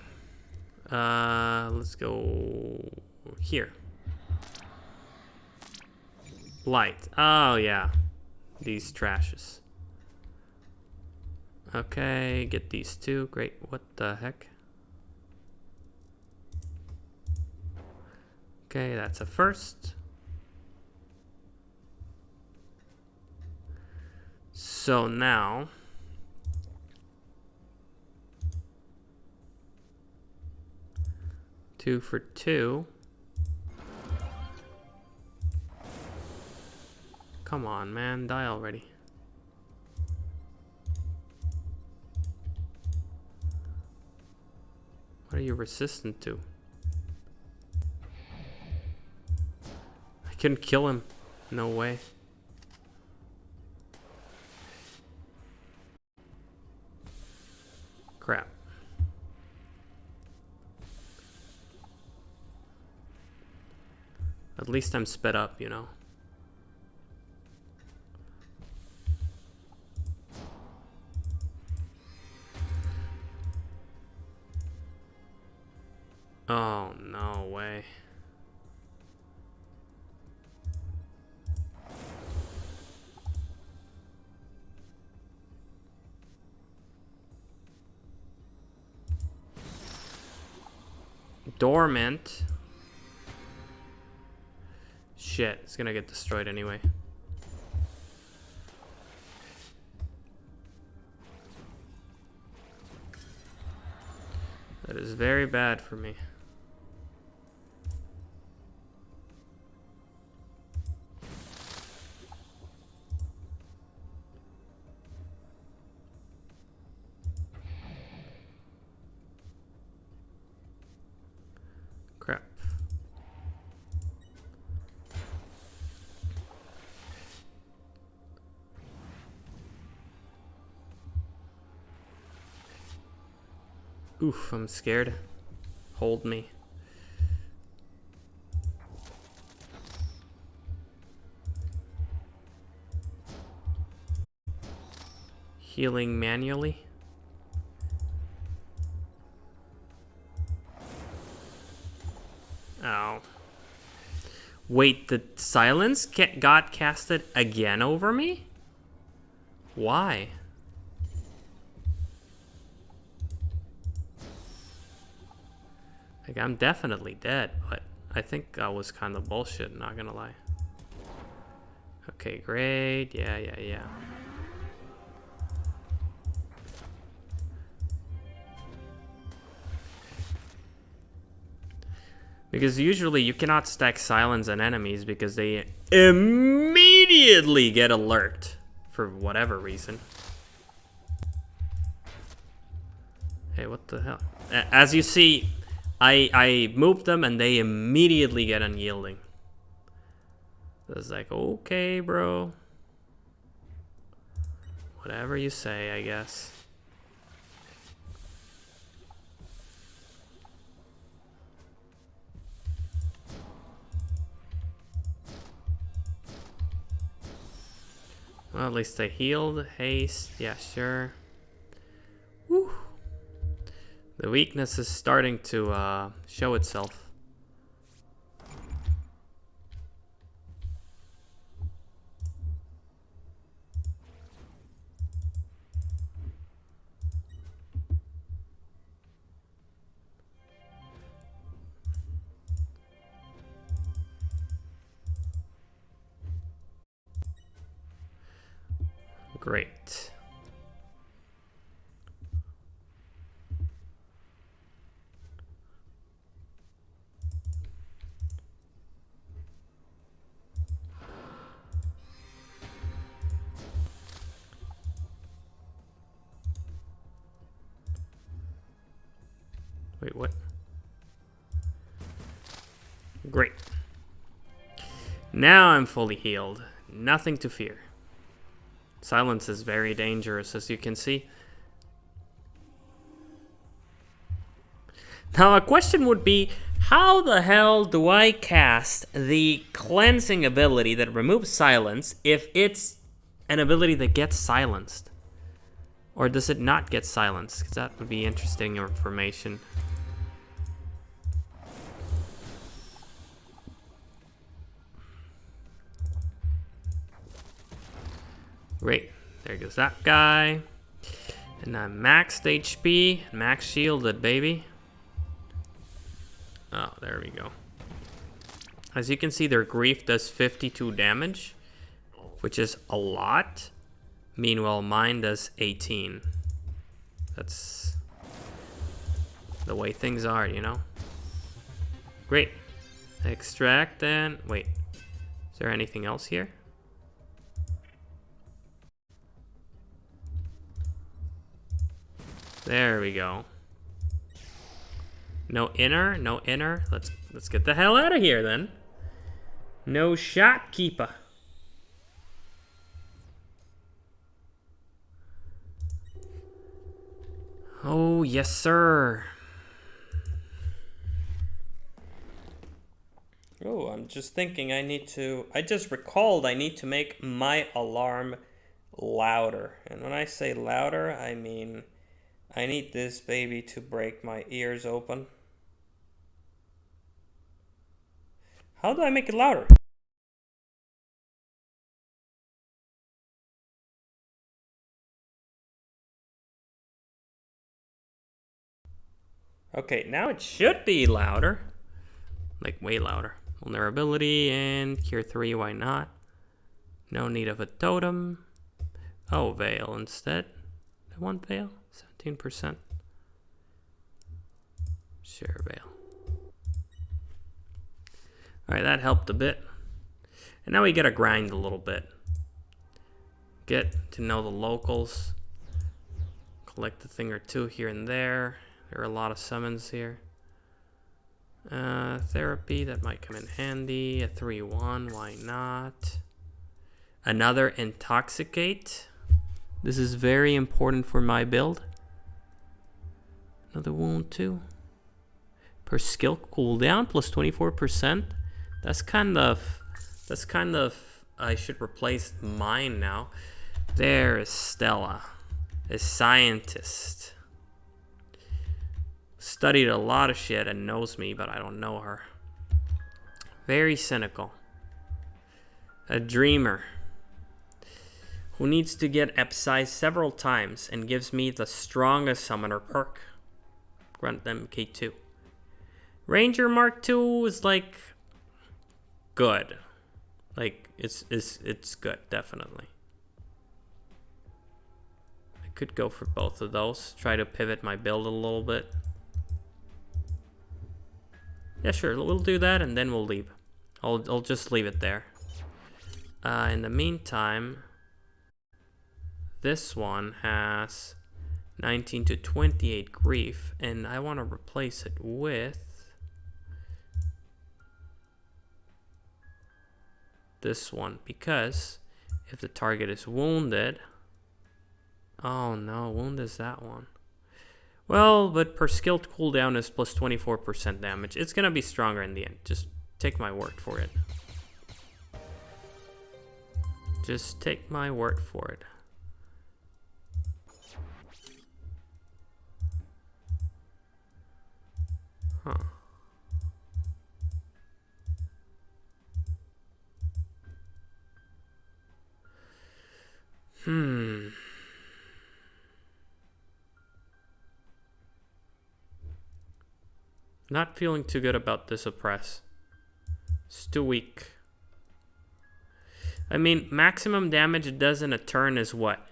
Let's go here. Light. Oh, yeah. These trashes. Okay, get these two. Great. What the heck? Okay, that's a first. So now... 2 for 2. Come on, man. Die already. What are you resistant to? I couldn't kill him. No way. Crap. At least I'm sped up, you know. Oh, no way. Dormant. Shit, it's gonna get destroyed anyway. That is very bad for me. Crap. Oof, I'm scared. Hold me. Healing manually. Oh. Wait, the silence got casted again over me? Why? Like, I'm definitely dead, but I think I was kind of bullshit, not gonna lie. Okay, great. Yeah. Because usually you cannot stack silence on enemies because they immediately get alert for whatever reason. Hey, what the hell? As you see, I moved them and they immediately get unyielding. It's like, okay, bro. Whatever you say, I guess. Well, at least they healed. Haste. Yeah, sure. Woo. The weakness is starting to show itself. Great. Wait, what? Great. Now I'm fully healed. Nothing to fear. Silence is very dangerous, as you can see. Now a question would be, how the hell do I cast the cleansing ability that removes silence if it's an ability that gets silenced? Or does it not get silenced? Because that would be interesting information. Great. There goes that guy. And I'm maxed HP, max shielded, baby. Oh, there we go. As you can see, their grief does 52 damage, which is a lot. Meanwhile, mine does 18. That's the way things are, you know? Great. Extract and... Wait. Is there anything else here? There we go. No inner, no inner. Let's get the hell out of here then. No shopkeeper. Oh, yes, sir. Oh, I'm just thinking I just recalled I need to make my alarm louder. And when I say louder, I mean I need this baby to break my ears open. How do I make it louder? Okay, now it should be louder. Like, way louder. Vulnerability and Cure 3, why not? No need of a totem. Oh, Veil instead. I want Veil? 17%. Sure, Veil. Alright, that helped a bit. And now we gotta grind a little bit. Get to know the locals. Collect a thing or two here and there. There are a lot of summons here. Therapy, that might come in handy. A 3-1, why not? Another Intoxicate. This is very important for my build. Another wound too. Per skill cooldown plus 24%. That's kind of, I should replace mine now. There is Stella, a scientist. Studied a lot of shit and knows me, but I don't know her. Very cynical. A dreamer who needs to get upsized several times and gives me the strongest summoner perk. Grunt MK2. Ranger Mark II is like good. Like it's good, definitely. I could go for both of those. Try to pivot my build a little bit. Yeah, sure, we'll do that and then we'll leave. I'll just leave it there. In the meantime, this one has 19 to 28 grief, and I want to replace it with this one, because if the target is wounded... Oh no, wound is that one. Well, but per skill cooldown is plus 24% damage. It's gonna be stronger in the end. Just take my word for it. Just take my word for it. Huh. Not feeling too good about this oppress. It's too weak. I mean, maximum damage it does in a turn is what?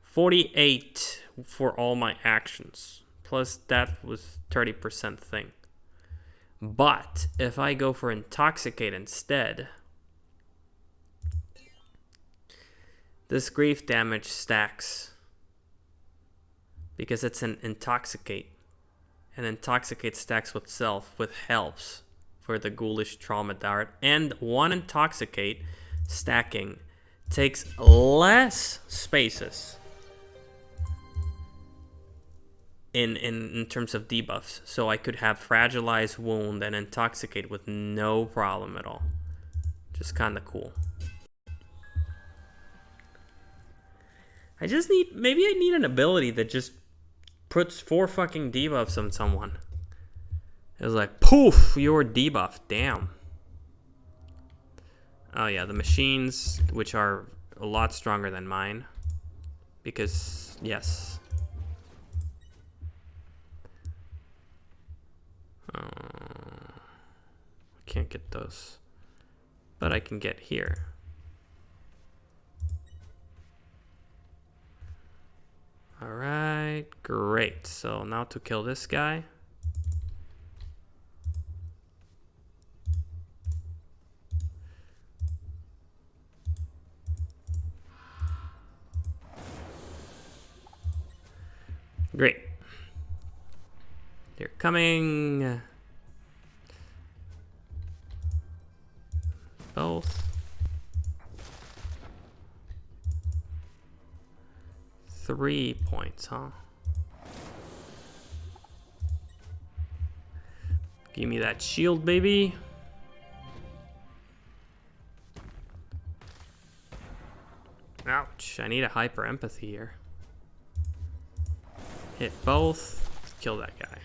48 for all my actions. Plus that was 30% thing. But if I go for Intoxicate instead, this grief damage stacks. Because it's an Intoxicate. And Intoxicate stacks with self with helps for the ghoulish trauma dart. And one Intoxicate stacking takes less spaces in terms of debuffs. So I could have Fragilize, Wound, and Intoxicate with no problem at all. Just kind of cool. I just need, maybe I need an ability that just puts 4 fucking debuffs on someone. It's like, poof, you're debuffed. Damn. Oh yeah, the machines, which are a lot stronger than mine. Because, yes. I can't get those. But I can get here. Alright, great. So now to kill this guy. Great. They're coming. Both. 3 points, huh? Give me that shield, baby. Ouch, I need a hyper empathy here. Hit both. Kill that guy.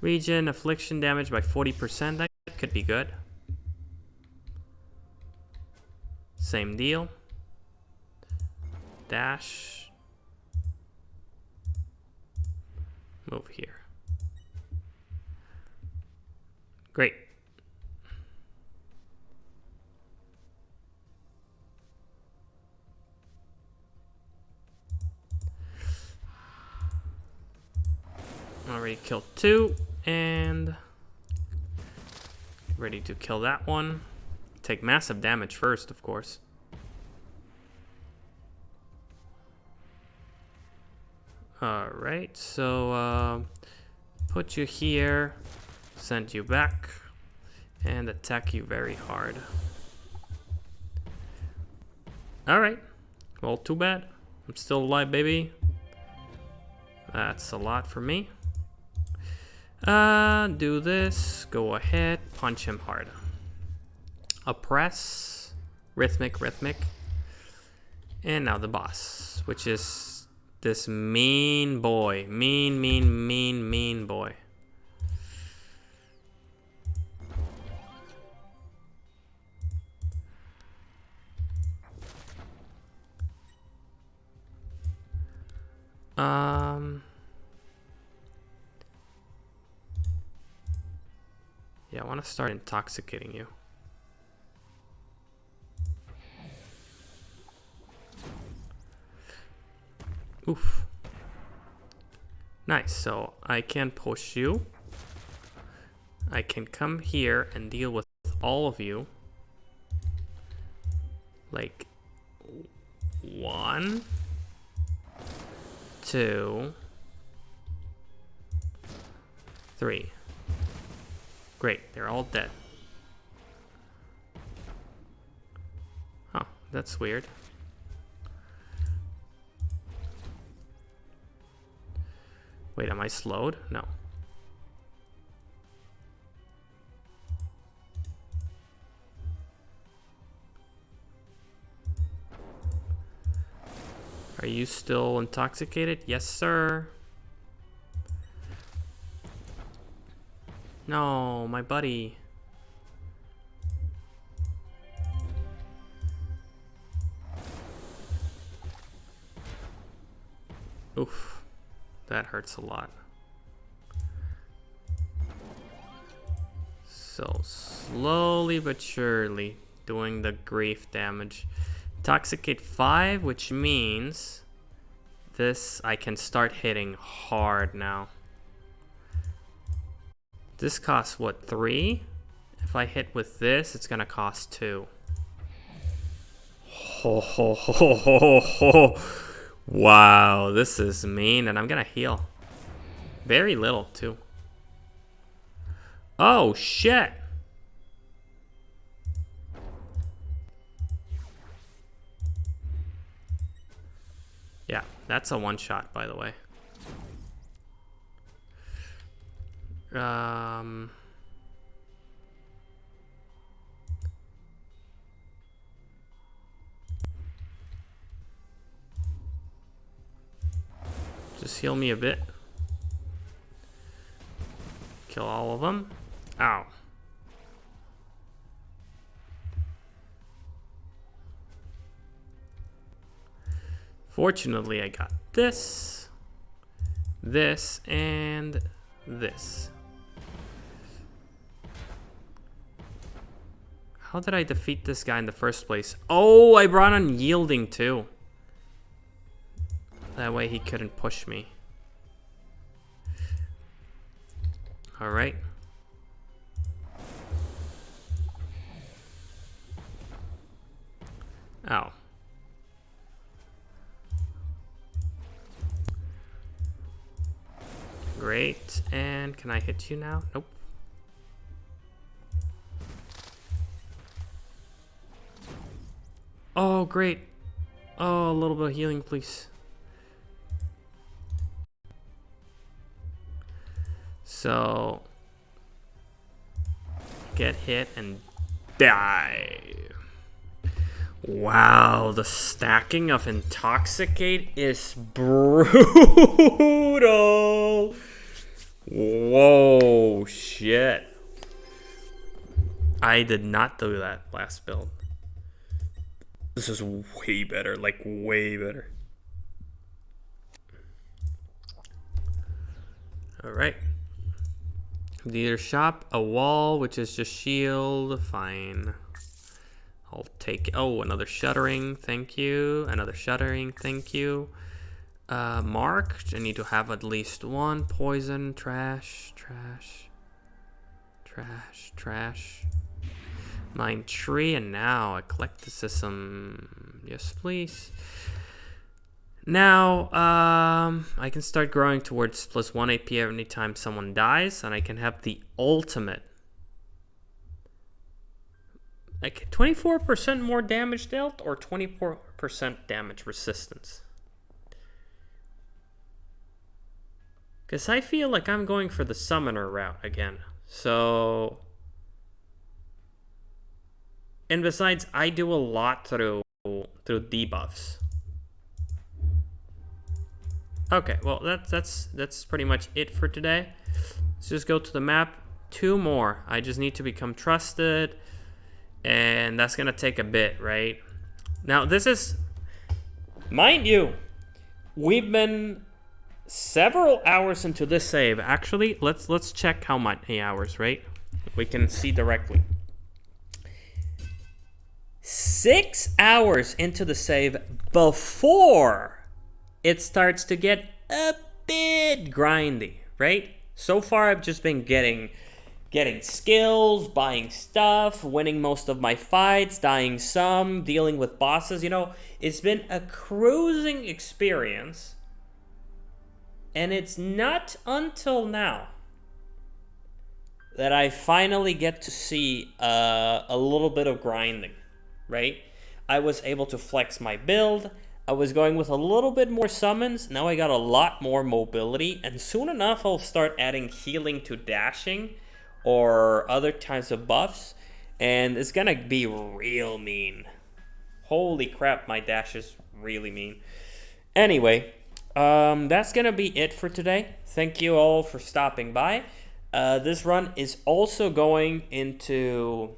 Regen, affliction damage by 40%. That could be good. Same deal. Dash. Move here. Great. Already killed 2 and ready to kill that one. Take massive damage first, of course. Alright, so put you here, send you back, and attack you very hard. Alright, well, too bad. I'm still alive, baby. That's a lot for me. Do this, go ahead, punch him hard. Oppress, rhythmic. And now the boss, which is this mean boy. Mean boy. Yeah, I want to start intoxicating you. Oof. Nice, so I can push you. I can come here and deal with all of you. Like 1, 2, 3. Great, they're all dead. Huh, that's weird. Wait, am I slowed? No. Are you still intoxicated? Yes, sir. No, my buddy. Oof. That hurts a lot. So slowly but surely doing the grief damage. Intoxicate 5, which means this I can start hitting hard now. This costs what, 3? If I hit with this, it's gonna cost 2. Ho ho ho ho ho. Wow, this is mean, and I'm gonna heal. Very little, too. Oh, shit! Yeah, that's a one-shot, by the way. Just heal me a bit. Kill all of them. Ow. Fortunately, I got this, this, and this. How did I defeat this guy in the first place? Oh, I brought unyielding too. That way he couldn't push me. All right. Ow. Great. And can I hit you now? Nope. Oh, great. Oh, a little bit of healing, please. So, get hit and die. Wow, the stacking of Intoxicate is brutal. Whoa, shit. I did not do that last build. This is way better, like way better. All right. Leader shop, a wall, which is just shield. Fine. I'll take. Oh, another shuddering. Thank you. Another shuddering. Thank you. Marked. I need to have at least one. Poison. Trash. Trash. Trash. Trash. Mine tree. And now eclecticism. Yes, please. Now, I can start growing towards +1 AP anytime someone dies, and I can have the ultimate. Like 24% more damage dealt or 24% damage resistance. Because I feel like I'm going for the summoner route again. So, and besides, I do a lot through debuffs. Okay, well that's pretty much it for today. Let's just go to the map. 2 more. I just need to become trusted, and that's gonna take a bit, right? Now this is, mind you, we've been several hours into this save. Actually, let's check how many hours, right? We can see directly. 6 hours into the save before it starts to get a bit grindy, right? So far, I've just been getting skills, buying stuff, winning most of my fights, dying some, dealing with bosses. You know, it's been a cruising experience. And it's not until now that I finally get to see a little bit of grinding, right? I was able to flex my build. I was going with a little bit more summons. Now I got a lot more mobility. And soon enough, I'll start adding healing to dashing or other types of buffs. And it's going to be real mean. Holy crap, my dash is really mean. Anyway, that's going to be it for today. Thank you all for stopping by. This run is also going into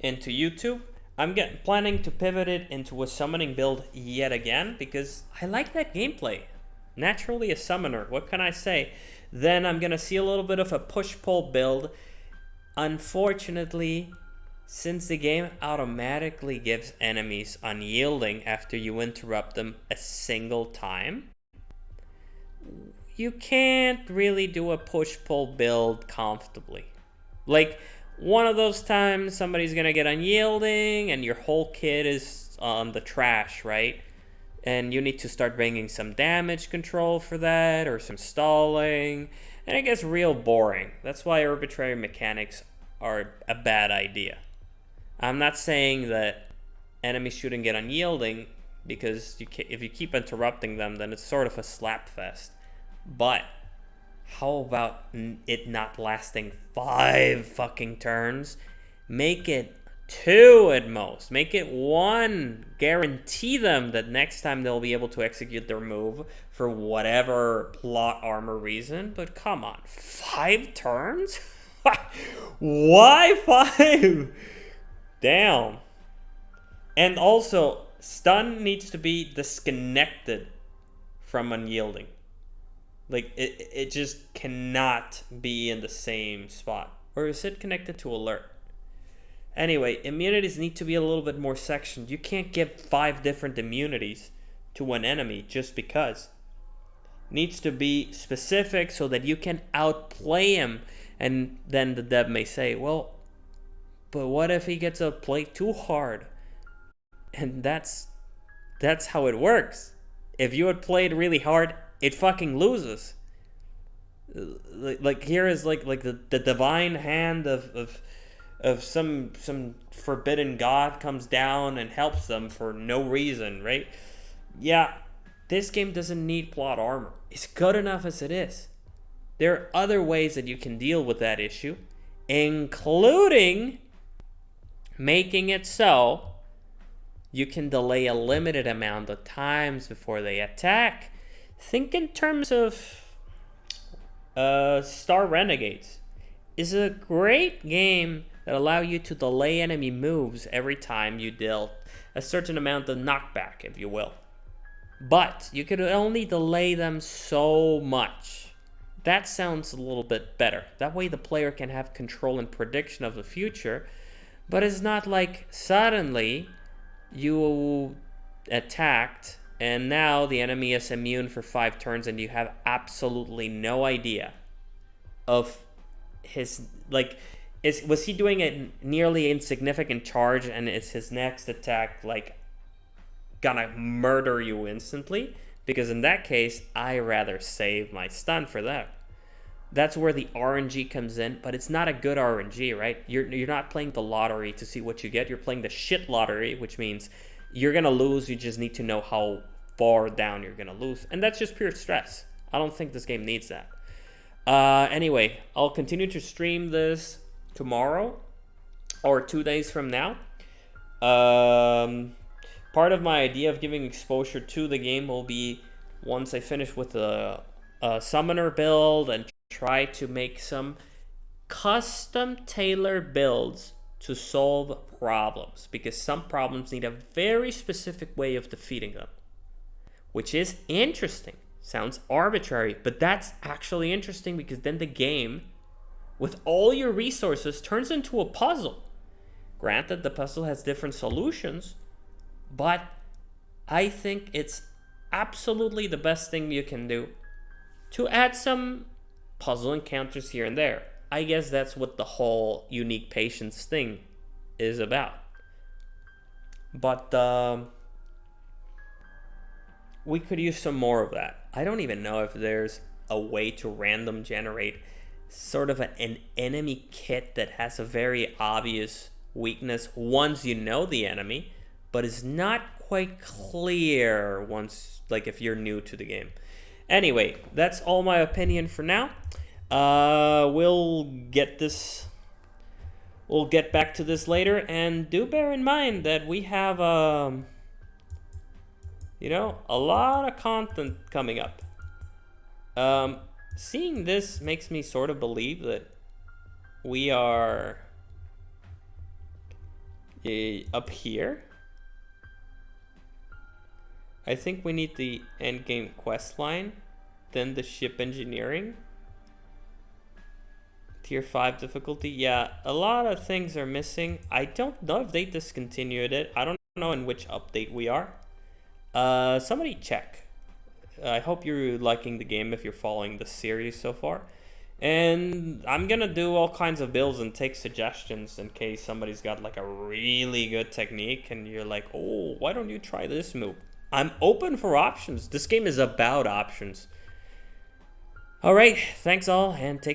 YouTube. I'm planning to pivot it into a summoning build yet again because I like that gameplay. Naturally a summoner, what can I say? Then I'm going to see a little bit of a push-pull build. Unfortunately, since the game automatically gives enemies unyielding after you interrupt them a single time, you can't really do a push-pull build comfortably. Like, one of those times somebody's gonna get unyielding and your whole kit is on the trash, right? And you need to start bringing some damage control for that or some stalling, and it gets real boring. That's why arbitrary mechanics are a bad idea. I'm not saying that enemies shouldn't get unyielding, because if you keep interrupting them, then it's sort of a slap fest. But How about it not lasting 5 fucking turns? Make it 2 at most. Make it 1. Guarantee them that next time they'll be able to execute their move for whatever plot armor reason. But come on, 5 turns? Why 5? Damn. And also, stun needs to be disconnected from unyielding. Like, it just cannot be in the same spot. Or is it connected to alert? Anyway, immunities need to be a little bit more sectioned. You can't give 5 different immunities to one enemy just because. Needs to be specific so that you can outplay him. And then the dev may say, well, but what if he gets outplayed too hard? And that's how it works. If you had played really hard, it fucking loses. Like here is like the divine hand of some forbidden god comes down and helps them for no reason, right? Yeah, this game doesn't need plot armor. It's good enough as it is. There are other ways that you can deal with that issue, including making it so you can delay a limited amount of times before they attack. Think in terms of Star Renegades. It's a great game that allows you to delay enemy moves every time you deal a certain amount of knockback, if you will. But you could only delay them so much. That sounds a little bit better. That way the player can have control and prediction of the future. But it's not like suddenly you attacked and now the enemy is immune for 5 turns and you have absolutely no idea of his, like, was he doing a nearly insignificant charge and is his next attack like gonna murder you instantly? Because in that case, I rather save my stun for that. That's where the RNG comes in, but it's not a good RNG, right? You're not playing the lottery to see what you get. You're playing the shit lottery, which means you're gonna lose. You just need to know how far down you're gonna lose, and that's just pure stress. I don't think this game needs that. Anyway, I'll continue to stream this tomorrow or 2 days from now. Part of my idea of giving exposure to the game will be once I finish with a summoner build and try to make some custom tailored builds to solve problems, because some problems need a very specific way of defeating them, which is interesting. Sounds arbitrary, but that's actually interesting, because then the game, with all your resources, turns into a puzzle. Granted, the puzzle has different solutions, but I think it's absolutely the best thing you can do to add some puzzle encounters here and there. I guess that's what the whole unique patience thing is about. But we could use some more of that. I don't even know if there's a way to random generate sort of an enemy kit that has a very obvious weakness once you know the enemy, but it's not quite clear once, like, if you're new to the game. Anyway, that's all my opinion for now. We'll get back to this later, and do bear in mind that we have a lot of content coming up. Seeing this makes me sort of believe that we are up here. I think we need the endgame quest line, then the ship engineering, tier 5 difficulty. Yeah, a lot of things are missing. I don't know if they discontinued it. I don't know in which update we are. Somebody check. I hope you're liking the game if you're following the series so far. And I'm gonna do all kinds of builds and take suggestions in case somebody's got like a really good technique and you're like, oh, why don't you try this move? I'm open for options. This game is about options. All right, thanks all, and take